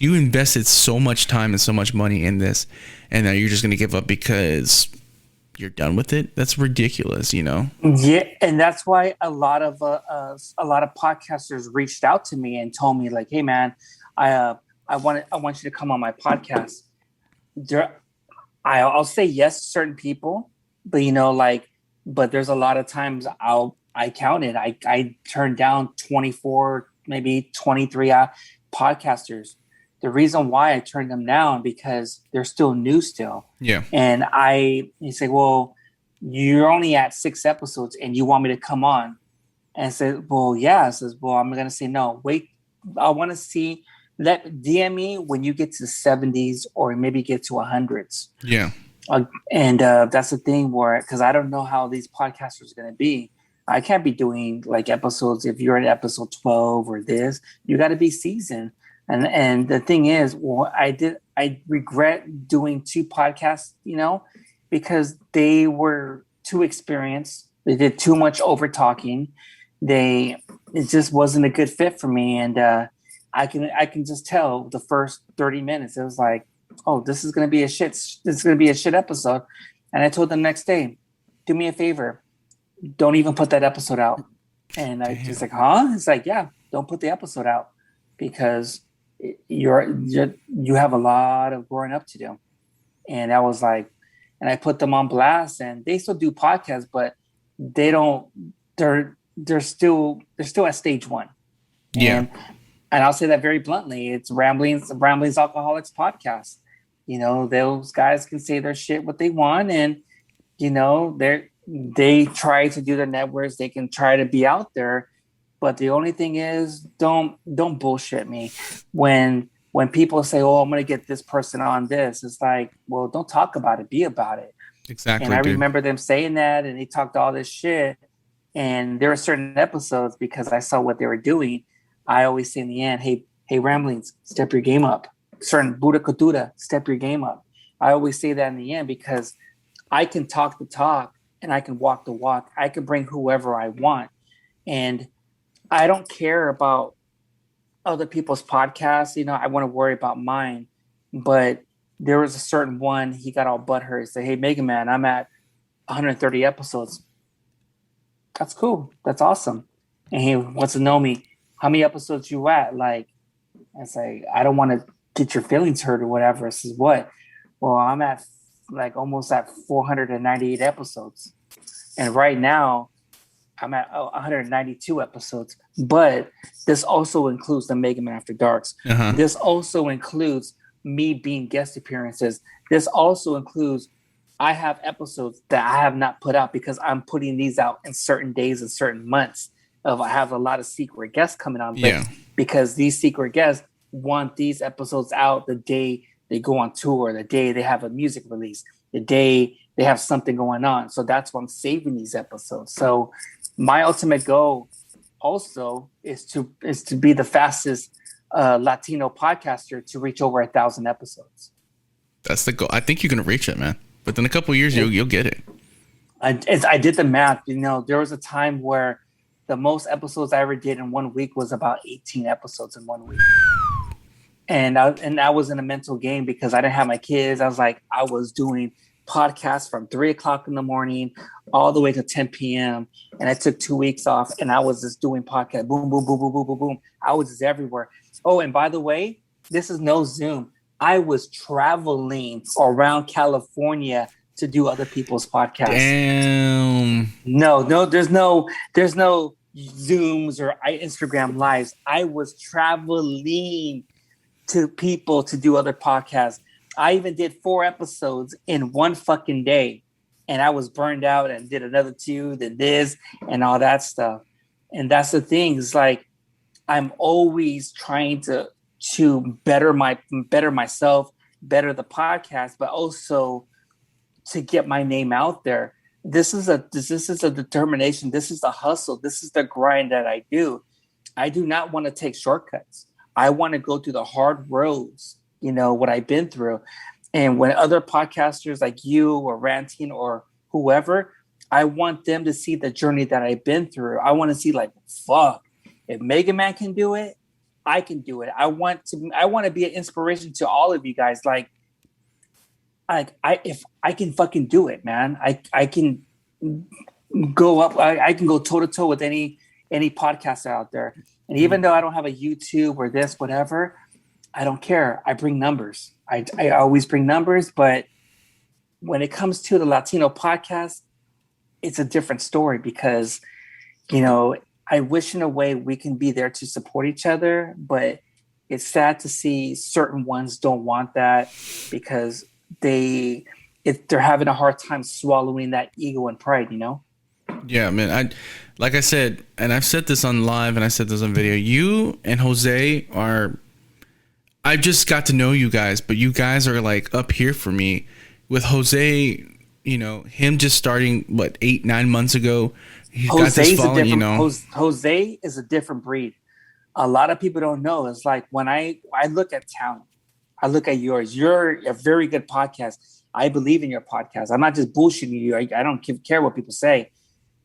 you invested so much time and so much money in this, and now you're just going to give up because you're done with it? That's ridiculous, you know? Yeah, and that's why a lot of podcasters reached out to me and told me, like, hey, man, I want you to come on my podcast. I'll say yes to certain people, but but there's a lot of times I turned down 24, maybe 23 podcasters. The reason why I turned them down, because they're still new still. Yeah. And you say, well, you're only at 6 episodes and you want me to come on? And I said, well, yeah. I says, well, I'm going to say no. Wait, I want to see. DM me when you get to the 70s or maybe get to 100s. Yeah. And that's the thing because I don't know how these podcasters are going to be. I can't be doing like episodes. If you're at episode 12 or this, you got to be seasoned. And the thing is, well, I regret doing 2 podcasts, because they were too experienced. They did too much over talking. It just wasn't a good fit for me. And I can just tell the first 30 minutes, it was like, oh, this is going to be a shit episode. And I told them next day, do me a favor, don't even put that episode out. And I just like, huh? It's like, yeah, don't put the episode out because you have a lot of growing up to do. And I was like, and I put them on blast, and they still do podcasts, but they're still at stage 1. Yeah. And I'll say that very bluntly. It's Ramblings Alcoholics podcast. Those guys can say their shit what they want, and they try to do their networks. They can try to be out there, but the only thing is, don't bullshit me. When people say, "Oh, I'm gonna get this person on this," it's like, well, don't talk about it. Be about it. Exactly. And I remember them saying that, and they talked all this shit. And there were certain episodes, because I saw what they were doing, I always say in the end, hey, Ramblings, step your game up. Certain Buddha Kultura, step your game up. I always say that in the end because I can talk the talk, and I can walk the walk. I can bring whoever I want. And I don't care about other people's podcasts. You know, I want to worry about mine. But there was a certain one, he got all butthurt. He said, "Hey, Mega Man, I'm at 130 episodes." That's cool. That's awesome. And he wants to know me, how many episodes you at? Like, I say, I don't want to get your feelings hurt or whatever. I says, what? Well, I'm at like almost at 498 episodes. And right now I'm at 192 episodes. But this also includes the Mega Man After Darks. Uh-huh. This also includes me being guest appearances. This also includes I have episodes that I have not put out because I'm putting these out in certain days and certain months. I have a lot of secret guests coming on, because these secret guests want these episodes out the day they go on tour, the day they have a music release, the day they have something going on. So that's why I'm saving these episodes. So my ultimate goal also is to be the fastest Latino podcaster to reach over 1,000 episodes. That's the goal. I think you're gonna reach it, man. Within a couple of years, you'll get it. I did the math. You know, there was a time where the most episodes I ever did in 1 week was about 18 episodes in 1 week. And I was in a mental game because I didn't have my kids. I was doing podcasts from 3:00 in the morning all the way to 10 p.m. And I took 2 weeks off and I was just doing podcasts. Boom, boom, boom, boom, boom, boom, boom. I was just everywhere. Oh, and by the way, this is no Zoom. I was traveling around California to do other people's podcasts. Damn. No, there's no Zooms or Instagram lives. I was traveling to people to do other podcasts. I even did 4 episodes in one fucking day, and I was burned out and did another 2, then this and all that stuff. And that's the thing. It's like I'm always trying to better myself, better the podcast, but also to get my name out there. This is a determination. This is the hustle. This is the grind that I do. I do not want to take shortcuts. I want to go through the hard roads, you know, what I've been through. And when other podcasters like you or Ranting or whoever, I want them to see the journey that I've been through. I want to see like, fuck, if Mega Man can do it, I can do it. I want to be an inspiration to all of you guys. If I can fucking do it, man, I can go up. I can go toe to toe with any podcaster out there. And even though I don't have a YouTube or this, whatever, I don't care. I bring numbers. I always bring numbers. But when it comes to the Latino podcast, it's a different story because, you know, I wish in a way we can be there to support each other, but it's sad to see certain ones don't want that because they're having a hard time swallowing that ego and pride, you know? Yeah, man. Like I said, and I've said this on live and I said this on video, you and Jose I just got to know you guys, but you guys are like up here for me. With Jose, you know, him just starting, 8-9 months ago, he's got this following, you know. Jose is a different breed. A lot of people don't know. It's like when I look at talent, I look at yours. You're a very good podcast. I believe in your podcast. I'm not just bullshitting you. I don't care what people say.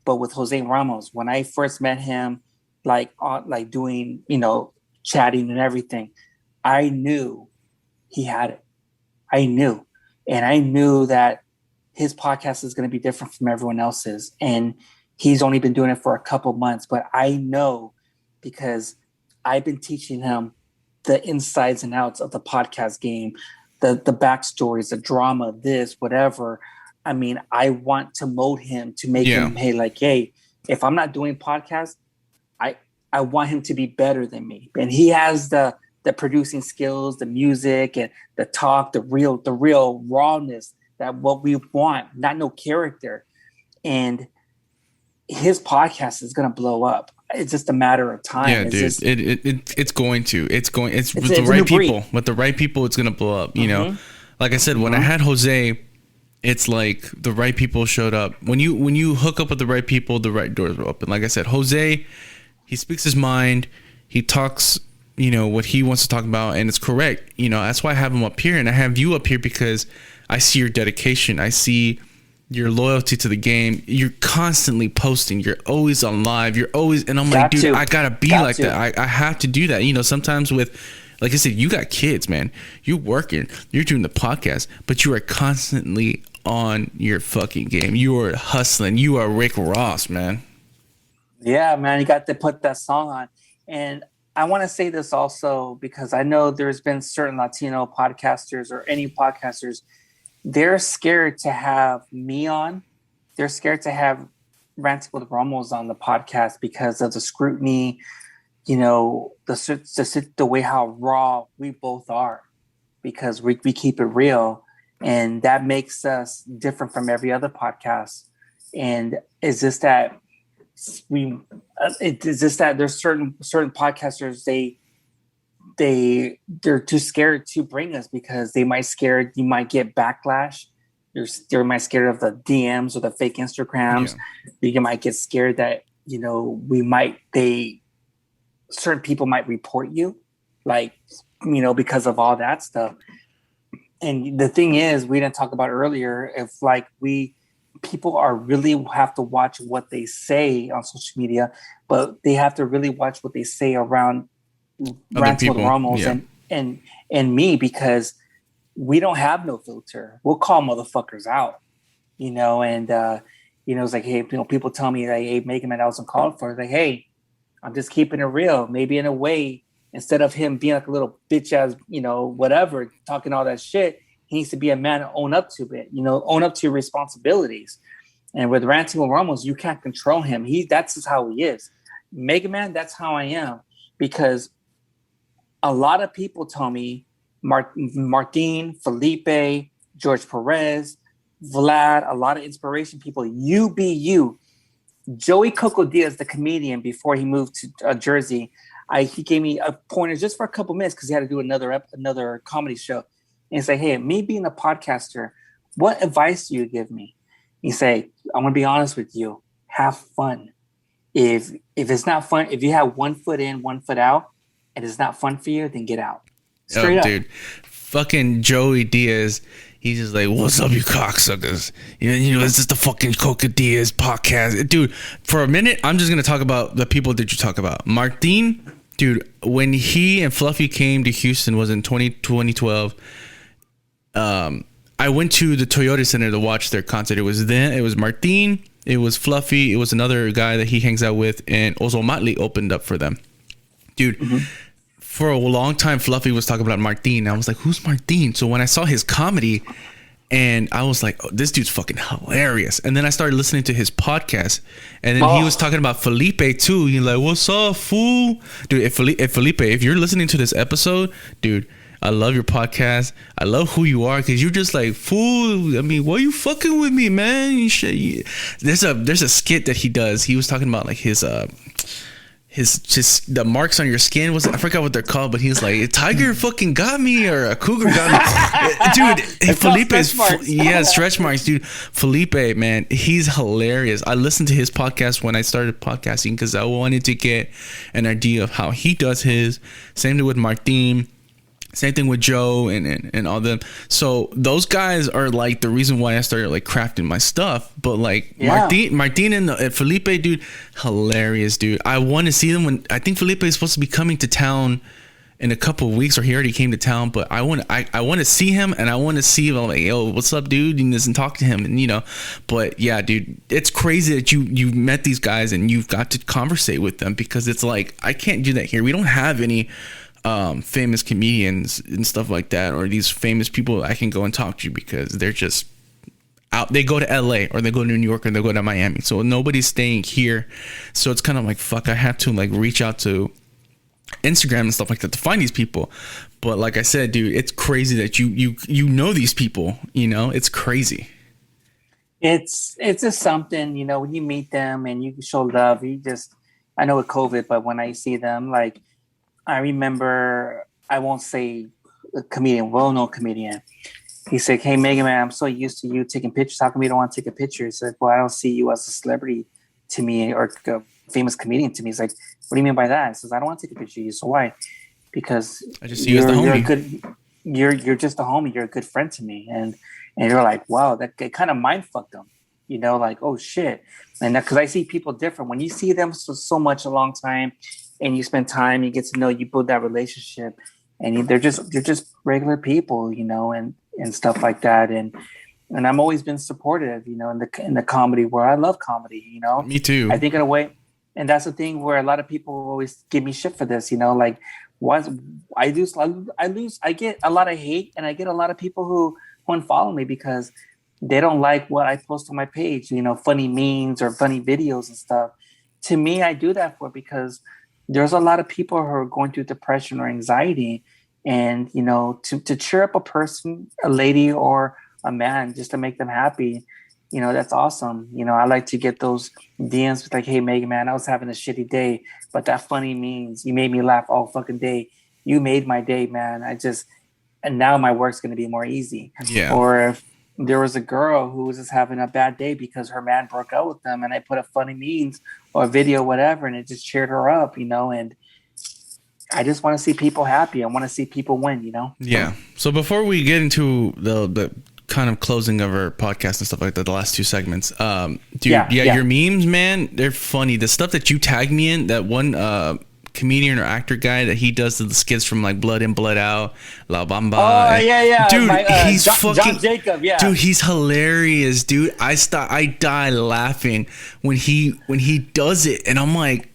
But with Jose Ramos, when I first met him, like doing, you know, chatting and everything, I knew he had it. I knew. And I knew that his podcast is going to be different from everyone else's. And he's only been doing it for a couple months. But I know because I've been teaching him the insides and outs of the podcast game, the backstories, the drama, this, whatever. I mean, I want to mold him to make him, hey, if I'm not doing podcasts, I want him to be better than me. And he has the producing skills, the music and the talk, the real rawness, that what we want, not no character. And his podcast is going to blow up. It's just a matter of time. Yeah, it's dude. It's going to. It's with the right people. With the right people, it's going to blow up. You know, like I said, when I had Jose, it's like the right people showed up. When you hook up with the right people, the right doors will open. Like I said, Jose, he speaks his mind. He talks, you know, what he wants to talk about, and it's correct. You know, that's why I have him up here, and I have you up here because I see your dedication. I see your loyalty to the game. You're constantly posting. You're always on live. You're always, and I'm like, dude, I gotta be like that. I have to do that. You know, sometimes with, like I said, you got kids, man. You're working. You're doing the podcast, but you are constantly on your fucking game. You are hustling. You are Rick Ross, man. Yeah, man. You got to put that song on. And I want to say this also because I know there's been certain Latino podcasters or any podcasters, they're scared to have me on. They're scared to have Ranting with Ramos on the podcast because of the scrutiny, you know, the way how raw we both are, because we keep it real. And that makes us different from every other podcast. And it's just that there's certain podcasters, they're too scared to bring us because you might get backlash. You're might scared of the DMs or the fake Instagrams. Yeah. You might get scared that, you know, certain people might report you, like, you know, because of all that stuff. And the thing is, we didn't talk about earlier, if like people are really have to watch what they say on social media, but they have to really watch what they say around Ranting with Ramos and me, because we don't have no filter. We'll call motherfuckers out, you know, and you know, it's like, hey, you know, people tell me like, hey, Mega Man, I wasn't called for. It's like, hey, I'm just keeping it real. Maybe in a way, instead of him being like a little bitch ass, you know, whatever, talking all that shit, he needs to be a man and own up to it, you know, own up to your responsibilities. And with Ranting with Ramos, you can't control him. That's just how he is. Mega Man, that's how I am. Because a lot of people tell me, Martin, Felipe, George Perez, Vlad, a lot of inspiration people, you be you. Joey Coco Diaz, the comedian, before he moved to Jersey, he gave me a pointer just for a couple minutes because he had to do another comedy show. And he's like, hey, me being a podcaster, what advice do you give me? He say, I'm going to be honest with you. Have fun. If it's not fun, if you have 1 foot in, 1 foot out, and it's not fun for you, then get out. Straight up. Dude, fucking Joey Diaz. He's just like, what's up, you cocksuckers? You know, it's just the fucking Coca Diaz podcast. Dude, for a minute, I'm just going to talk about the people that you talk about. Martin, dude, when he and Fluffy came to Houston was in 2012. I went to the Toyota Center to watch their concert. It was Martin, it was Fluffy, it was another guy that he hangs out with, and also Motley opened up for them. Dude, for a long time, Fluffy was talking about Martin. I was like, who's Martin? So when I saw his comedy, and I was like, oh, this dude's fucking hilarious. And then I started listening to his podcast, and then he was talking about Felipe too. He's like, what's up, fool? Dude, if Felipe, if you're listening to this episode, dude, I love your podcast. I love who you are, because you're just like, fool. I mean, why you fucking with me, man? There's a skit that he does. He was talking about like his just the marks on your skin. I forgot what they're called, but he was like, a tiger fucking got me, or a cougar got me. Dude, Felipe is stretch marks, dude. Felipe, man, he's hilarious. I listened to his podcast when I started podcasting because I wanted to get an idea of how he does his. Same thing with Martin. Same thing with Joe and all them. So those guys are like the reason why I started like crafting my stuff. But like Martin and Felipe, dude, hilarious, dude. I want to see them I think Felipe is supposed to be coming to town in a couple of weeks, or he already came to town. But I want to see him, and I want to see him. I'm like, yo, what's up, dude? And listen, talk to him, and you know. But yeah, dude, it's crazy that you met these guys and you've got to conversate with them, because it's like, I can't do that here. We don't have any famous comedians and stuff like that, or these famous people I can go and talk to, because they're just out. They go to LA, or they go to New York, or they go to Miami, so nobody's staying here. So it's kind of like, fuck, I have to like reach out to Instagram and stuff like that to find these people. But like I said, dude, it's crazy that you know these people, you know. It's crazy. It's just something, you know, when you meet them and you show love, I know with COVID, but when I see them, like, I remember, I won't say a comedian, well-known comedian. He said, hey, Mega Man, I'm so used to you taking pictures. How come you don't want to take a picture? He said, well, I don't see you as a celebrity to me, or a famous comedian to me. He's like, what do you mean by that? He says, I don't want to take a picture of you. So why? Because I just see you as the homie. You're just a homie. You're a good friend to me. And you're like, wow, that kind of mind fucked them. like, oh shit. And because I see people different. When you see them so much a long time and you spend time, you get to know, you build that relationship, and they're just regular people, and stuff like that. And I've always been supportive, in the comedy world. I love comedy, Me too. I think in a way, and that's the thing where a lot of people always give me shit for this, like once I get a lot of hate, and I get a lot of people who unfollow me because they don't like what I post on my page, funny memes or funny videos and stuff. To me, I do that because there's a lot of people who are going through depression or anxiety, and to cheer up a person, a lady or a man, just to make them happy, that's awesome. I like to get those DMs with like, hey Mega Man, I was having a shitty day, but that funny means you made me laugh all fucking day. You made my day, man. And now my work's going to be more easy. Yeah. Or if there was a girl who was just having a bad day because her man broke up with them, and I put a funny memes or a video, whatever, and it just cheered her up, and I just want to see people happy. I want to see people win, Yeah. So before we get into the kind of closing of our podcast and stuff like that, the last two segments, dude, your memes, man, they're funny. The stuff that you tag me in, that one comedian or actor guy that he does the skits from like Blood In Blood Out, La Bamba. Oh yeah, dude, he's fucking John Jacob. Yeah, dude, he's hilarious, dude. I die laughing when he does it, and I'm like,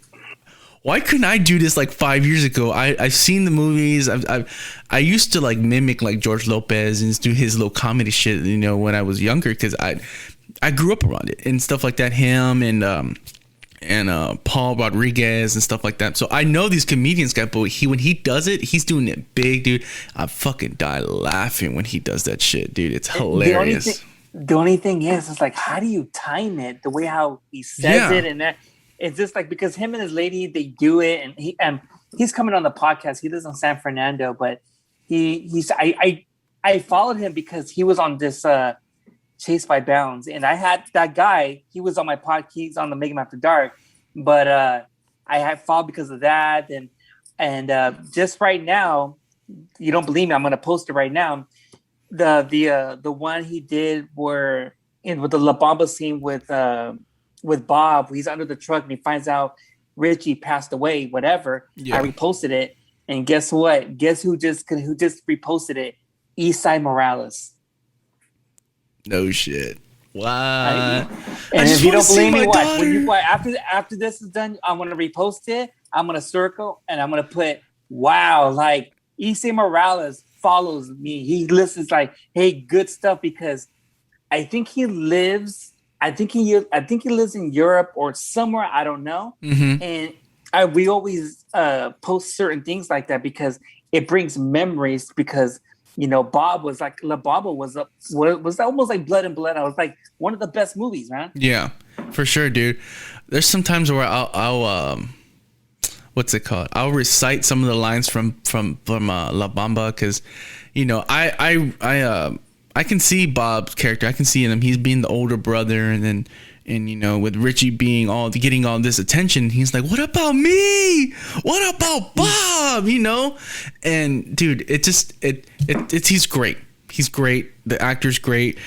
why couldn't I do this like 5 years ago? I've seen the movies. I used to like mimic like George Lopez and do his little comedy shit, when I was younger, because I grew up around it and stuff like that. Him and Paul Rodriguez and stuff like that. So I know these comedians guy, but when he does it, he's doing it big, dude. I fucking die laughing when he does that shit, dude. It's hilarious. The only thing is, it's like, how do you time it? The way how he says it, and that it's just like, because him and his lady, they do it, and he's coming on the podcast. He lives in San Fernando, but I followed him because he was on this Chased by Bounds, and I had that guy. He was on my podcast. He's on the Make Him After Dark, but I had followed because of that, and just right now, you don't believe me? I'm gonna post it right now. The one he did with the La Bamba scene with Bob. He's under the truck and he finds out Richie passed away. Whatever. Yeah. I reposted it, and guess what? Guess who just reposted it? Eastside Morales. No shit. What? And if you don't believe me, watch. After this is done, I'm gonna repost it. I'm gonna circle and I'm gonna put, wow, like Eastside Morales follows me. He listens like, hey, good stuff, because I think he lives in Europe or somewhere, I don't know. Mm-hmm. And we always post certain things like that because it brings memories, because Bob was like, La Bamba was almost like Blood and Blood. I was like, one of the best movies, man. Yeah, for sure, dude. There's some times where I'll what's it called? I'll recite some of the lines from La Bamba, because I can see Bob's character. I can see him. He's being the older brother, and with Richie getting all this attention, he's like, "What about me? What about Bob?" And dude, he's great. He's great. The actor's great.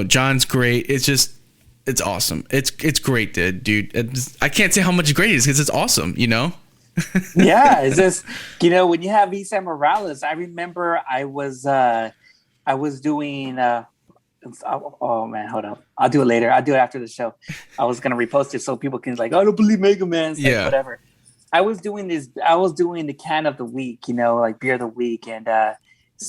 John's great. It's awesome. It's great, dude. I can't say how much great it is because it's awesome. Yeah, it's just when you have Eastside Morales. I remember I was doing. Oh man, hold up. I'll do it later. I'll do it after the show. I was gonna repost it so people can like, I don't believe Mega Man. Yeah, whatever. I was doing the can of the week, like beer of the week, and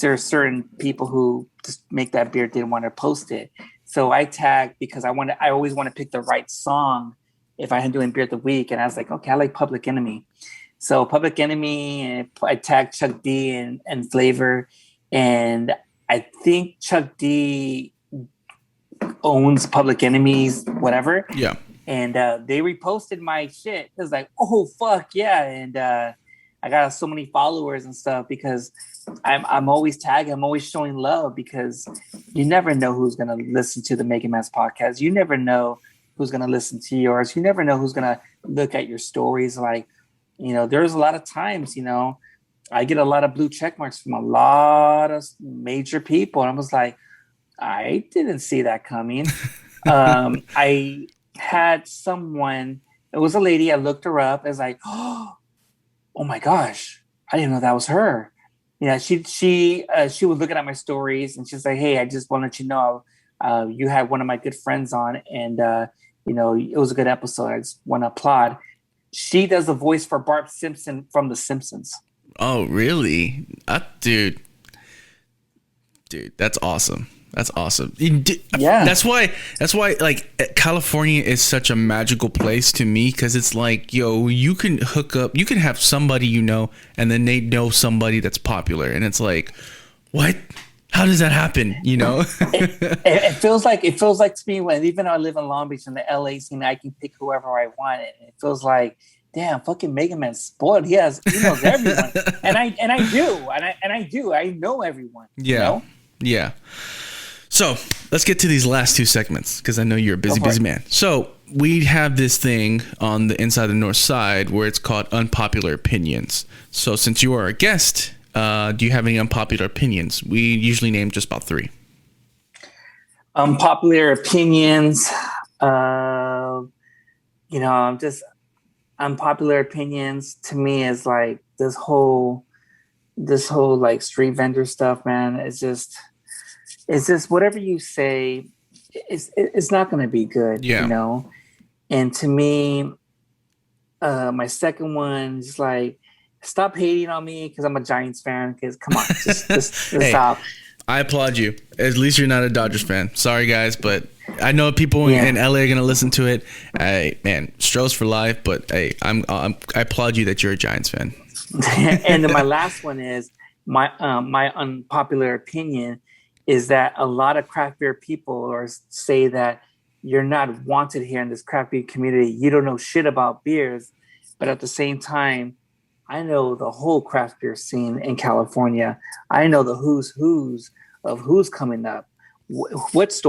there's certain people who just make that beer didn't want to post it. So I tagged, because I always want to pick the right song if I'm doing beer of the week, and I was like, okay, I like Public Enemy. So Public Enemy, and I tagged Chuck D and Flavor, and I think Chuck D owns Public Enemy's whatever. Yeah. And they reposted my shit. It was like, oh fuck yeah. And I got so many followers and stuff because I'm always tagging, I'm always showing love, because you never know who's gonna listen to the Making Man's podcast. You never know who's gonna listen to yours. You never know who's gonna look at your stories. Like, there's a lot of times, I get a lot of blue check marks from a lot of major people. And I was like, I didn't see that coming. I had someone. It was a lady. I looked her up. I was like, oh my gosh, I didn't know that was her. Yeah, she was looking at my stories and she's like, hey, I just want to let you know you had one of my good friends on, and it was a good episode. I just want to applaud. She does the voice for Bart Simpson from The Simpsons. Oh, really? Dude, that's awesome. That's awesome. Yeah. That's why like California is such a magical place to me, because it's like, yo, you can hook up, you can have somebody and then they know somebody that's popular, and it's like, what? How does that happen? It feels like to me, when even though I live in Long Beach in the LA scene, I can pick whoever I want, and it feels like, damn, fucking Mega Man's spoiled. He knows everyone, and I do. I know everyone. Yeah, yeah. So let's get to these last two segments, because I know you're a busy man. So we have this thing on the Inside the Northside where it's called Unpopular Opinions. So since you are a guest, do you have any unpopular opinions? We usually name just about 3. Unpopular opinions. Unpopular opinions to me is like this whole like street vendor stuff, man. It's just whatever you say, it's not going to be good, And to me, my second one is like, stop hating on me because I'm a Giants fan. Because come on, just hey, stop. I applaud you. At least you're not a Dodgers fan. Sorry, guys, but I know people in LA are gonna listen to it. Man, Stros for life. But hey, I applaud you that you're a Giants fan. And then my last one is my unpopular opinion is that a lot of craft beer people say that you're not wanted here in this craft beer community. You don't know shit about beers, but at the same time, I know the whole craft beer scene in California. I know the who's of who's coming up, what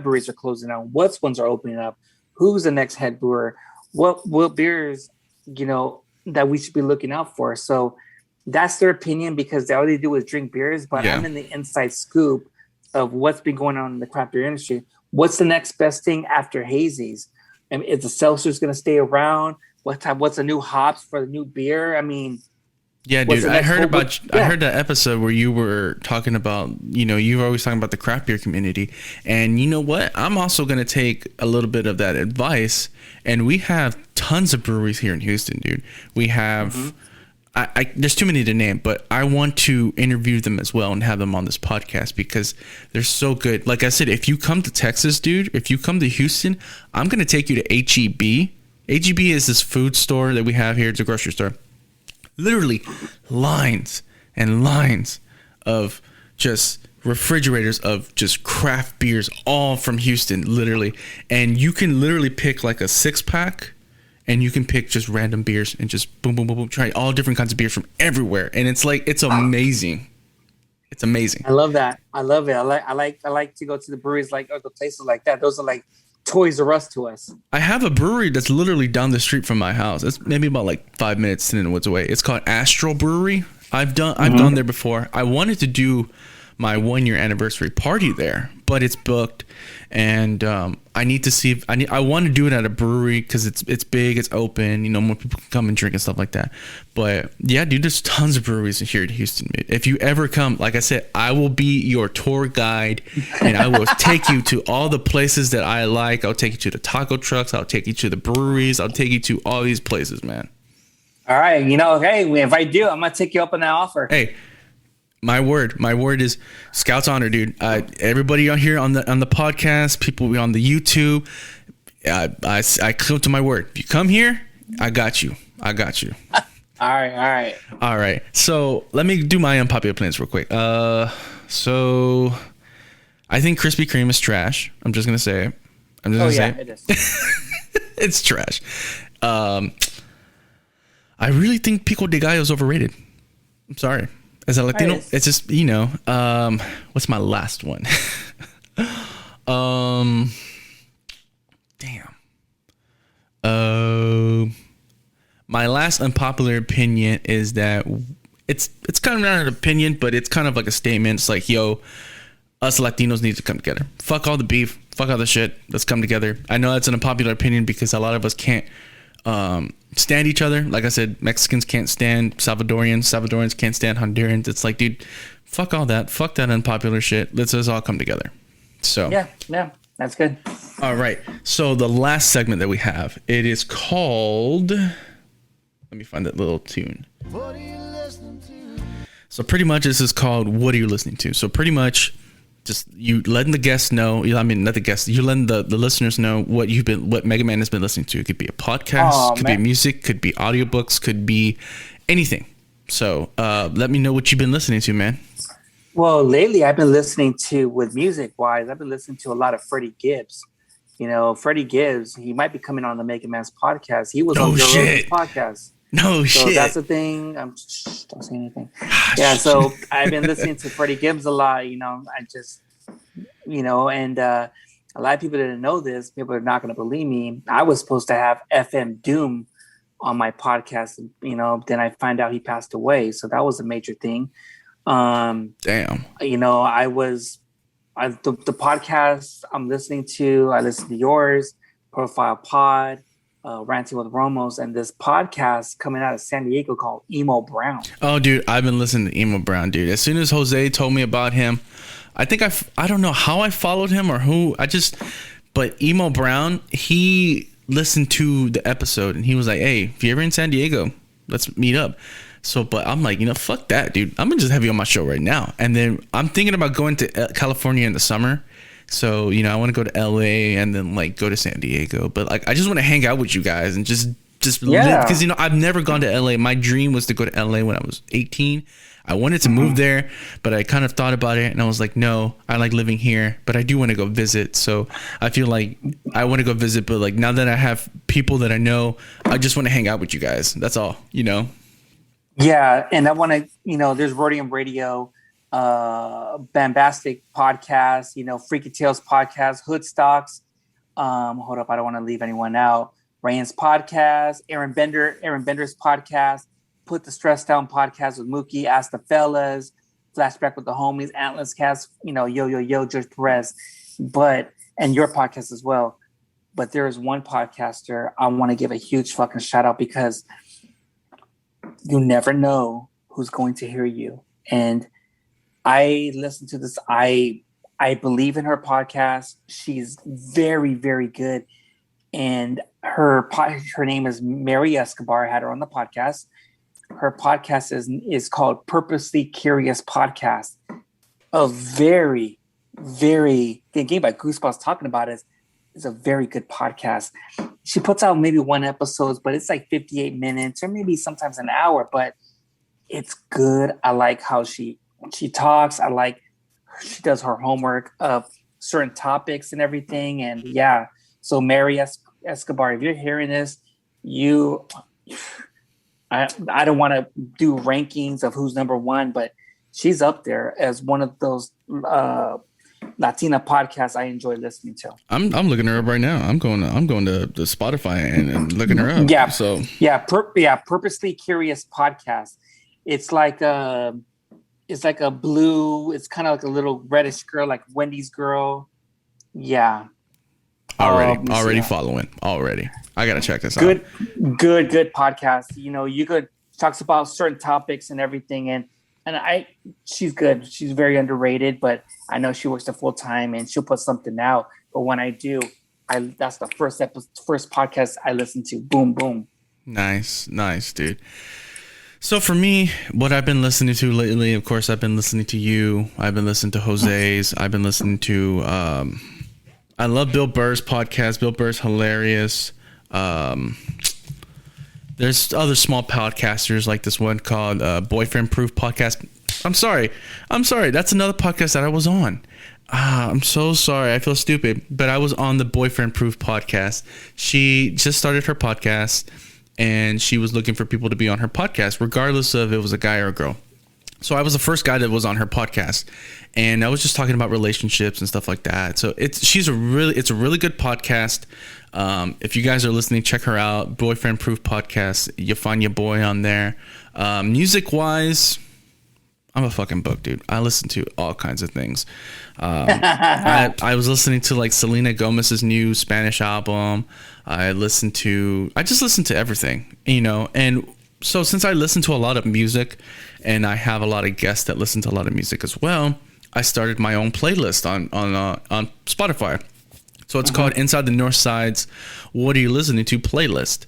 breweries are closing down, what ones are opening up, who's the next head brewer, what beers, that we should be looking out for. So that's their opinion, because all they do is drink beers. But I'm in the inside scoop of what's been going on in the craft beer industry. What's the next best thing after hazies? I mean, is the seltzer's going to stay around? What's a new hops for the new beer? I mean, yeah, dude, I heard that episode where you were talking about, you were always talking about the craft beer community. And you know what? I'm also going to take a little bit of that advice. And we have tons of breweries here in Houston, dude. We have, there's too many to name, but I want to interview them as well and have them on this podcast because they're so good. Like I said, if you come to Texas, dude, if you come to Houston, I'm going to take you to H-E-B. H-E-B is this food store that we have here. It's a grocery store. Literally lines and lines of just refrigerators of just craft beers, all from Houston, literally. And you can literally pick like a 6-pack, and you can pick just random beers and just boom, boom, boom, boom, try all different kinds of beers from everywhere. And it's like, it's amazing. It's amazing. I love that. I love it. I like to go to the breweries or the places like that. Those are like Toys R Us to us. I have a brewery that's literally down the street from my house. It's maybe about like 5 minutes, 10 minutes away. It's called Astral Brewery. I've gone there before. I wanted to do my 1-year anniversary party there, but it's booked, and I need to see if I want to do it at a brewery because it's big, it's open, more people can come and drink and stuff like that. But yeah, dude, there's tons of breweries here in Houston. If you ever come, like I said, I will be your tour guide, and I will take you to all the places that I like. I'll take you to the taco trucks, I'll take you to the breweries, I'll take you to all these places, man. All right, hey, if I do, I'm gonna take you up on that offer. Hey, my word is Scout's honor, dude. Everybody on here on the podcast, people on the YouTube, I come to my word. If you come here, I got you. All right. So let me do my unpopular opinions real quick. So I think Krispy Kreme is trash. I'm just gonna say it. It is. It's trash. I really think Pico de Gallo is overrated. I'm sorry. As a Latino, it's just, what's my last one? My last unpopular opinion is that it's kind of not an opinion, but it's kind of like a statement. It's like, yo, us Latinos need to come together. Fuck all the beef. Fuck all the shit. Let's come together. I know that's an unpopular opinion because a lot of us can't stand each other. Like I said, Mexicans can't stand Salvadorians can't stand Hondurans. It's like, dude, fuck all that. Fuck that unpopular shit. Let's just all come together. So yeah, that's good. All right. So the last segment that we have, it is called. Let me find that little tune. What are you listening to? So pretty much this is called "What Are You Listening To?" So pretty much, just you letting the guests know. I mean, not the guests. You letting the listeners know what Mega Man has been listening to. It could be a podcast, be music, could be audiobooks, could be anything. So let me know what you've been listening to, man. Well, lately I've been listening to, with music wise, I've been listening to a lot of Freddie Gibbs. You know, Freddie Gibbs, he might be coming on the Mega Man's podcast. He was on Joe Rogan's podcast. No shit. So that's the thing. Don't say anything. Yeah, so I've been listening to Freddie Gibbs a lot. You know, I just, you know, and a lot of people didn't know this. People are not going to believe me. I was supposed to have FM Doom on my podcast. You know, then I find out he passed away. So that was a major thing. Damn. You know, the podcast I'm listening to, I listen to yours, Profile Pod, Ranting with Romos, and this podcast coming out of San Diego called Emo Brown. Oh, dude, I've been listening to Emo Brown, dude. As soon as Jose told me about him, I think I don't know how I followed him or who. But Emo Brown, he listened to the episode and he was like, "Hey, if you're ever in San Diego, let's meet up." So, but I'm like, you know, fuck that, dude. I'm gonna just have you on my show right now. And then I'm thinking about going to California in the summer. So, you know, I want to go to LA and then like go to San Diego. But like, I just want to hang out with you guys and just live, because, you know, I've never gone to LA. My dream was to go to LA when I was 18. I wanted to move there, but I kind of thought about it and I was like, no, I like living here, but I do want to go visit. So I feel like I want to go visit, but like now that I have people that I know, I just want to hang out with you guys. That's all, you know? Yeah, and I want to, you know, there's Rhodium Radio, Bombastic Podcast, you know, Freaky Tales Podcast, Hood Stocks. Hold up, I don't want to leave anyone out. Ryan's Podcast, Aaron Bender's Podcast, Put the Stress Down Podcast with Mookie, Ask the Fellas, Flashback with the Homies, Atlas Cast, you know, Yo, George Perez, and your podcast as well. But there is one podcaster I want to give a huge fucking shout out, because you never know who's going to hear you. And I listen to this. I believe in her podcast. She's very, very good. And her name is Mary Escobar. I had her on the podcast. Her podcast is called Purposely Curious Podcast. A very, very, getting by goosebumps talking about it. It's a very good podcast. She puts out maybe one episode, but it's like 58 minutes or maybe sometimes an hour, but it's good. I like how she talks. I like she does her homework of certain topics and everything. And yeah, so Mary Escobar, if you're hearing this, I don't want to do rankings of who's number one, but she's up there as one of those Latina podcasts I enjoy listening to. I'm looking her up right now. I'm going to the Spotify and looking her up. Yeah. So Purposely Curious Podcast. It's like a blue. It's kind of like a little reddish girl, like Wendy's girl. Yeah. Already following. Already. I gotta check this out. Good podcast. You know, talks about certain topics and everything, and she's good. She's very underrated, but I know she works full time and she'll put something out. But when I do, that's the first podcast I listen to. Boom, boom. Nice, dude. So for me, what I've been listening to lately, of course, I've been listening to you. I've been listening to Jose's. I've been listening to. I love Bill Burr's podcast. Bill Burr's hilarious. There's other small podcasters like this one called Boyfriend Proof Podcast. I'm sorry. That's another podcast that I was on. I'm so sorry. I feel stupid. But I was on the Boyfriend Proof Podcast. She just started her podcast, and she was looking for people to be on her podcast, regardless of if it was a guy or a girl. So I was the first guy that was on her podcast, and I was just talking about relationships and stuff like that. So it's a really good podcast. If you guys are listening, check her out. Boyfriend Proof Podcast. You'll find your boy on there. Music wise, I'm a fucking book, dude. I listen to all kinds of things. I was listening to like Selena Gomez's new Spanish album. I just listen to everything, you know. And so since I listen to a lot of music and I have a lot of guests that listen to a lot of music as well, I started my own playlist on Spotify. So it's called Inside The Northside's What Are You Listening To playlist.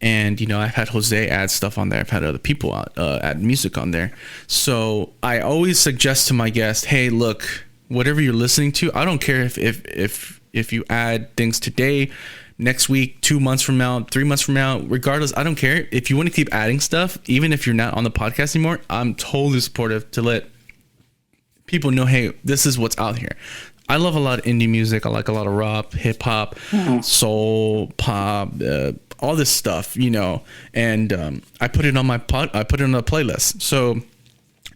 And, you know, I've had Jose add stuff on there. I've had other people add music on there. So I always suggest to my guests, hey, look, whatever you're listening to, I don't care if you add things today, next week, 2 months from now, 3 months from now, regardless, I don't care. If you want to keep adding stuff, even if you're not on the podcast anymore, I'm totally supportive to let people know, hey, this is what's out here. I love a lot of indie music. I like a lot of rock, hip hop, soul, pop, all this stuff, you know. And I put it on I put it on a playlist. So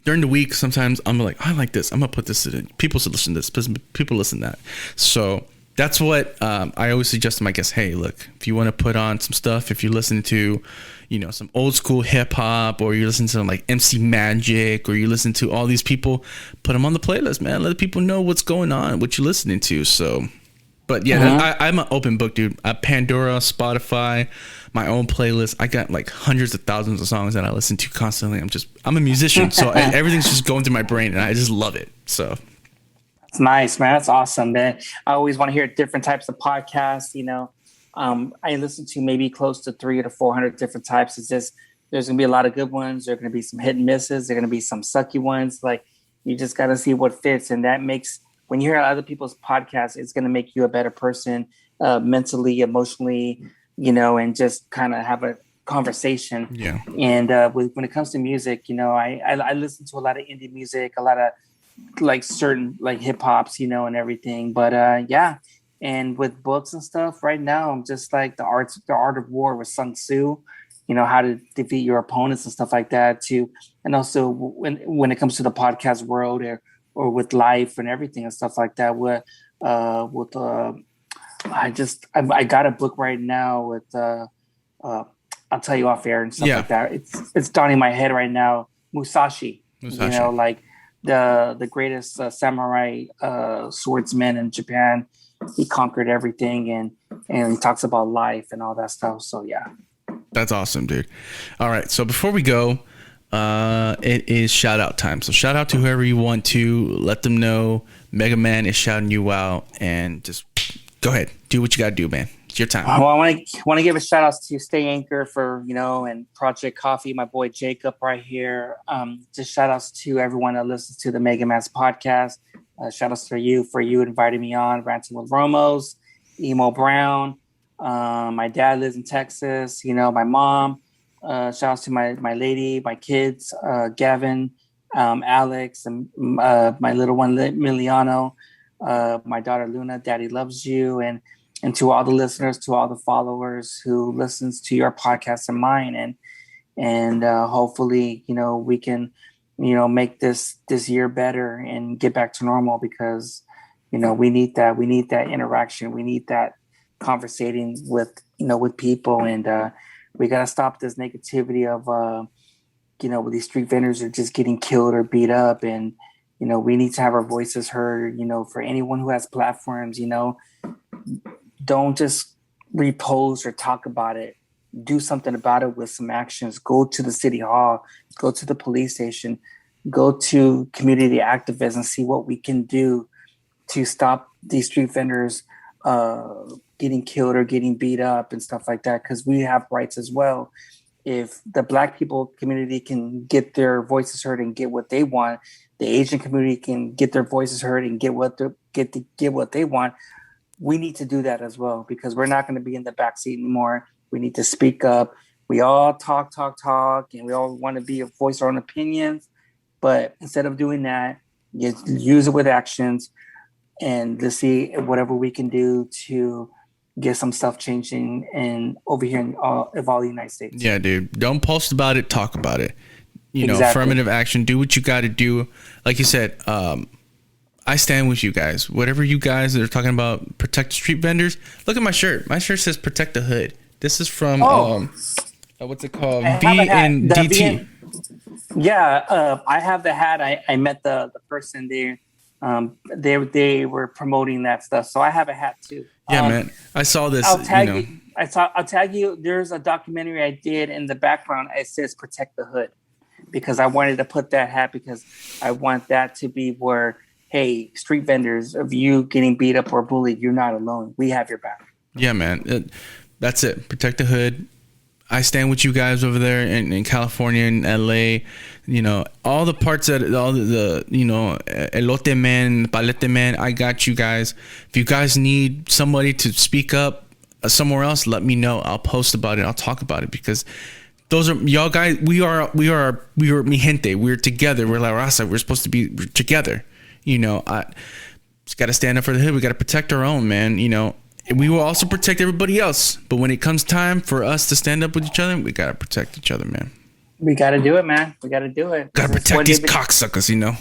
during the week, sometimes I'm like, I like this. I'm gonna put this in. People should listen to this. People listen to that. So that's what I always suggest to my guests. Hey, look, if you want to put on some stuff, if you listen to, you know, some old school hip hop, or you listen to like MC Magic, or you listen to all these people, put them on the playlist, man. Let people know what's going on, what you're listening to. So, but yeah, I'm an open book, dude. Pandora, Spotify, my own playlist. I got like hundreds of thousands of songs that I listen to constantly. I'm a musician, so everything's just going through my brain, and I just love it. So. It's nice, man. That's awesome, man. I always want to hear different types of podcasts, you know. I listen to maybe close to 300 to 400 different types. It's just, there's going to be a lot of good ones. There are going to be some hit and misses. There are going to be some sucky ones. Like, you just got to see what fits. And that makes, when you hear other people's podcasts, it's going to make you a better person, mentally, emotionally, you know, and just kind of have a conversation. Yeah. And when it comes to music, you know, I listen to a lot of indie music, a lot of like certain like hip hops, you know, and everything. But yeah. And with books and stuff right now, I'm just like the art of war with Sun Tzu, you know, how to defeat your opponents and stuff like that too. And also when it comes to the podcast world or with life and everything and stuff like that, I got a book right now with I'll tell you off air and stuff like that. It's dawning in my head right now. Musashi. You know, like the greatest samurai swordsman in Japan. He conquered everything, and he talks about life and all that stuff. So yeah, that's awesome, dude. All right, so before we go, it is shout out time. So shout out to whoever you want to. Let them know Mega Man is shouting you out, and just go ahead, do what you gotta do, man. It's your time. Well, I want to give a shout out to Stay Anchor for, you know, and Project Coffee, my boy Jacob right here. Just shout outs to everyone that listens to the Mega Man's podcast. Shout outs to you for inviting me on Ranting with Romos, Emo Brown. My dad lives in Texas. You know, my mom. Shout outs to my lady, my kids, Gavin, Alex, and my little one Miliano. My daughter Luna. Daddy loves you, and to all the listeners, to all the followers who listens to your podcast and mine, and hopefully, you know, we can, you know, make this year better and get back to normal, because, you know, we need that interaction. We need that conversating with, you know, with people. And we got to stop this negativity of, you know, these street vendors are just getting killed or beat up. And, you know, we need to have our voices heard, you know, for anyone who has platforms, you know, don't just repost or talk about it. Do something about it with some actions. Go to the city hall, go to the police station, go to community activists and see what we can do to stop these street vendors getting killed or getting beat up and stuff like that, because we have rights as well. If the Black people community can get their voices heard and get what they want, the Asian community can get their voices heard and get what they want. We need to do that as well, because we're not going to be in the backseat anymore. We need to speak up. We all talk, and we all want to voice our own opinions. But instead of doing that, use it with actions, and let's see whatever we can do to get some stuff changing and over here in all the United States. Yeah, dude. Don't post about it. Talk about it. You know, affirmative action. Do what you got to do. Like you said, I stand with you guys. Whatever you guys are talking about, protect street vendors. Look at my shirt. My shirt says protect the hood. This is from what's it called? V and DT. Yeah, I have the hat. I met the person there. They were promoting that stuff, so I have a hat too. Yeah, man. I saw this. I'll tag you. I'll tag you. There's a documentary I did in the background. It says "Protect the Hood" because I wanted to put that hat because I want that to be where, hey, street vendors, of you getting beat up or bullied, you're not alone. We have your back. Yeah, man. That's it. Protect the hood. I stand with you guys over there in California and LA. You know, all the parts that all the you know, elote man, palete man, I got you guys. If you guys need somebody to speak up somewhere else, let me know. I'll post about it. I'll talk about it because those are y'all guys. We are mi gente. We're together. We're La Raza. We're supposed to be together. You know, I just got to stand up for the hood. We got to protect our own, man. You know, we will also protect everybody else. But when it comes time for us to stand up with each other, we got to protect each other, man. We got to do it, man. We got to do it. Got to protect these cocksuckers, you know.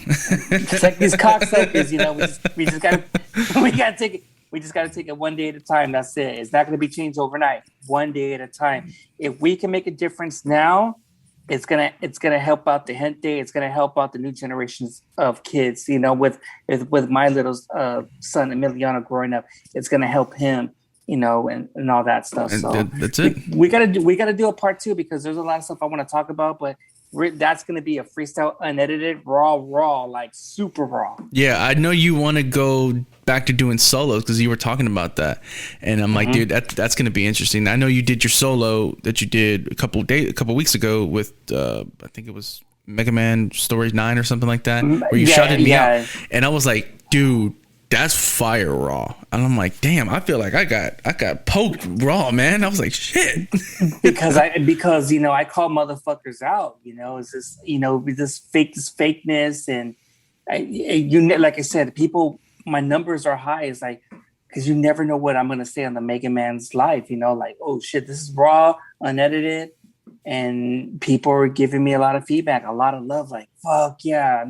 Protect these cocksuckers, you know. We just got to take it. We just got to take it one day at a time. That's it. It's not going to be changed overnight. One day at a time. If we can make a difference now, it's gonna help out the gente. It's gonna help out the new generations of kids. You know, with my little son Emiliano growing up, it's gonna help him. You know, and all that stuff. So that's it. We gotta do a part 2 because there's a lot of stuff I want to talk about, but that's gonna be a freestyle, unedited, raw, like super raw. Yeah, I know you want to go back to doing solos because you were talking about that, and I'm like, dude, that's gonna be interesting. I know you did your solo that you did a couple weeks ago with I think it was Mega Man Story 9 or something like that, where you shouted me out, and I was like, dude, that's fire raw. And I'm like, damn, I feel like I got poked raw, man. I was like, shit. because you know, I call motherfuckers out, you know, it's this, you know, this fakeness. And like I said, people, my numbers are high. It's like, because you never know what I'm going to say on the Mega Man's live, you know, like, oh shit, this is raw, unedited. And people are giving me a lot of feedback, a lot of love. Like, fuck yeah.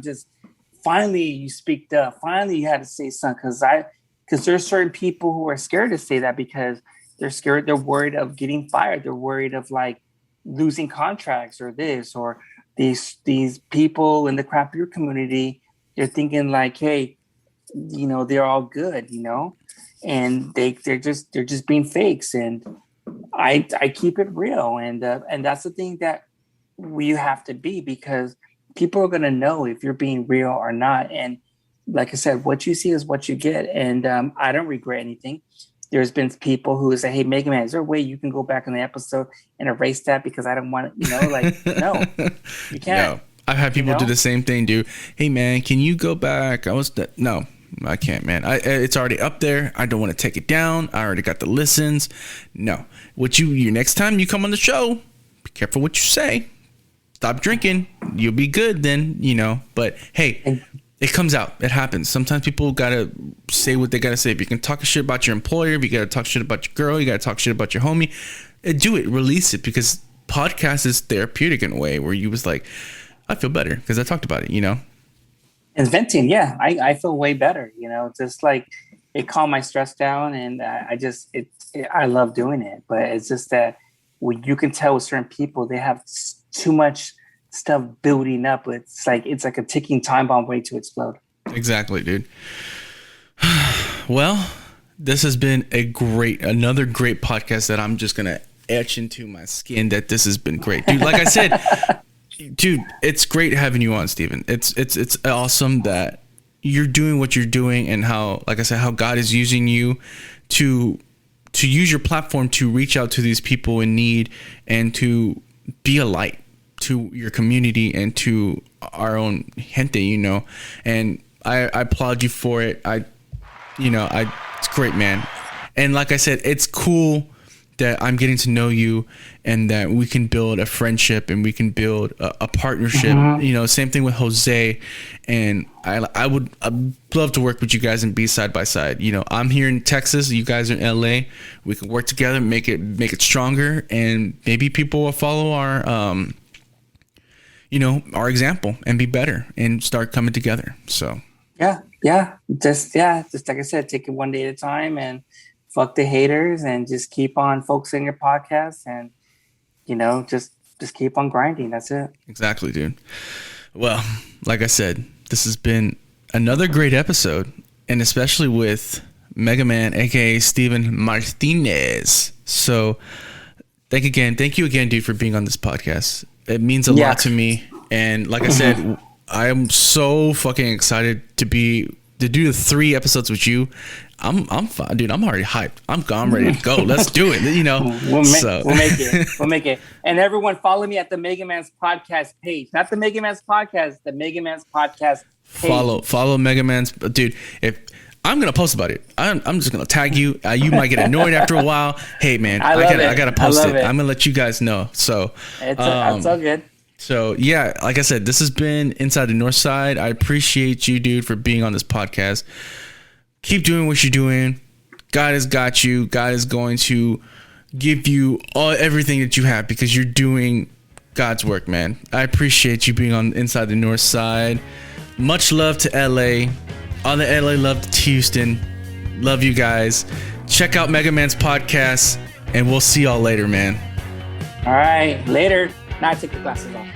Finally, you speaked up. Finally, you had to say something because there's certain people who are scared to say that because they're scared. They're worried of getting fired. They're worried of like losing contracts or this or these people in the craft beer community. They're thinking like, hey, you know, they're all good, you know, and they're just being fakes. And I keep it real, and that's the thing that we have to be because people are going to know if you're being real or not. And like I said, what you see is what you get. And I don't regret anything. There's been people who say, hey, Mega Man, is there a way you can go back in the episode and erase that because I don't want it, you know, like, no, you can't. No. I've had people do the same thing, dude. Hey, man, can you go back? No, I can't, man. It's already up there. I don't want to take it down. I already got the listens. No. Next time you come on the show, be careful what you say. Stop drinking. You'll be good then, you know. But hey, it comes out. It happens. Sometimes people gotta say what they gotta say. If you can talk shit about your employer, if you gotta talk shit about your girl, you gotta talk shit about your homie, do it. Release it because podcast is therapeutic in a way where you was like, I feel better because I talked about it, you know. And venting, yeah, I feel way better. You know, just like it calmed my stress down, and I love doing it. But it's just that when you can tell with certain people, they have too much stuff building up. It's like a ticking time bomb waiting to explode. Exactly, dude. Well, this has been another great podcast that I'm just gonna etch into my skin that this has been great, dude. Like I said, dude, it's great having you on, Stephen. It's awesome that you're doing what you're doing and how, like I said, how God is using you to use your platform to reach out to these people in need and to be a light to your community and to our own gente, you know. And I applaud you for it. It's great, man. And like I said, it's cool that I'm getting to know you and that we can build a friendship and we can build a partnership. You know, same thing with Jose. And I'd love to work with you guys and be side by side. You know, I'm here in Texas. You guys are in LA. We can work together, make it stronger. And maybe people will follow our example and be better and start coming together. So yeah. Just like I said, take it one day at a time and fuck the haters and just keep on focusing your podcast and, you know, just just keep on grinding. That's it. Exactly, dude. Well, like I said, this has been another great episode, and especially with Mega Man, aka Stephen Martinez. So thank you again, dude, for being on this podcast. It means a lot to me. And like I said, I am so fucking excited to do the 3 episodes with you. I'm fine, dude. I'm already hyped. I'm ready to go. Let's do it. You know, we'll make it. And everyone, follow me at the Mega Man's Podcast page, not the Mega Man's Podcast, the Mega Man's Podcast page. Follow Mega Man's, dude. If I'm gonna post about it, I'm just gonna tag you. You might get annoyed after a while. Hey, man, I gotta post it. I'm gonna let you guys know. So it's all good. So yeah, like I said, this has been Inside the Northside. I appreciate you, dude, for being on this podcast. Keep doing what you're doing. God has got you. God is going to give you everything that you have because you're doing God's work, man. I appreciate you being on Inside the Northside. Much love to LA. All the LA love to Houston. Love you guys. Check out Mega Man's podcast, and we'll see y'all later, man. All right, later. Now I take the glasses off.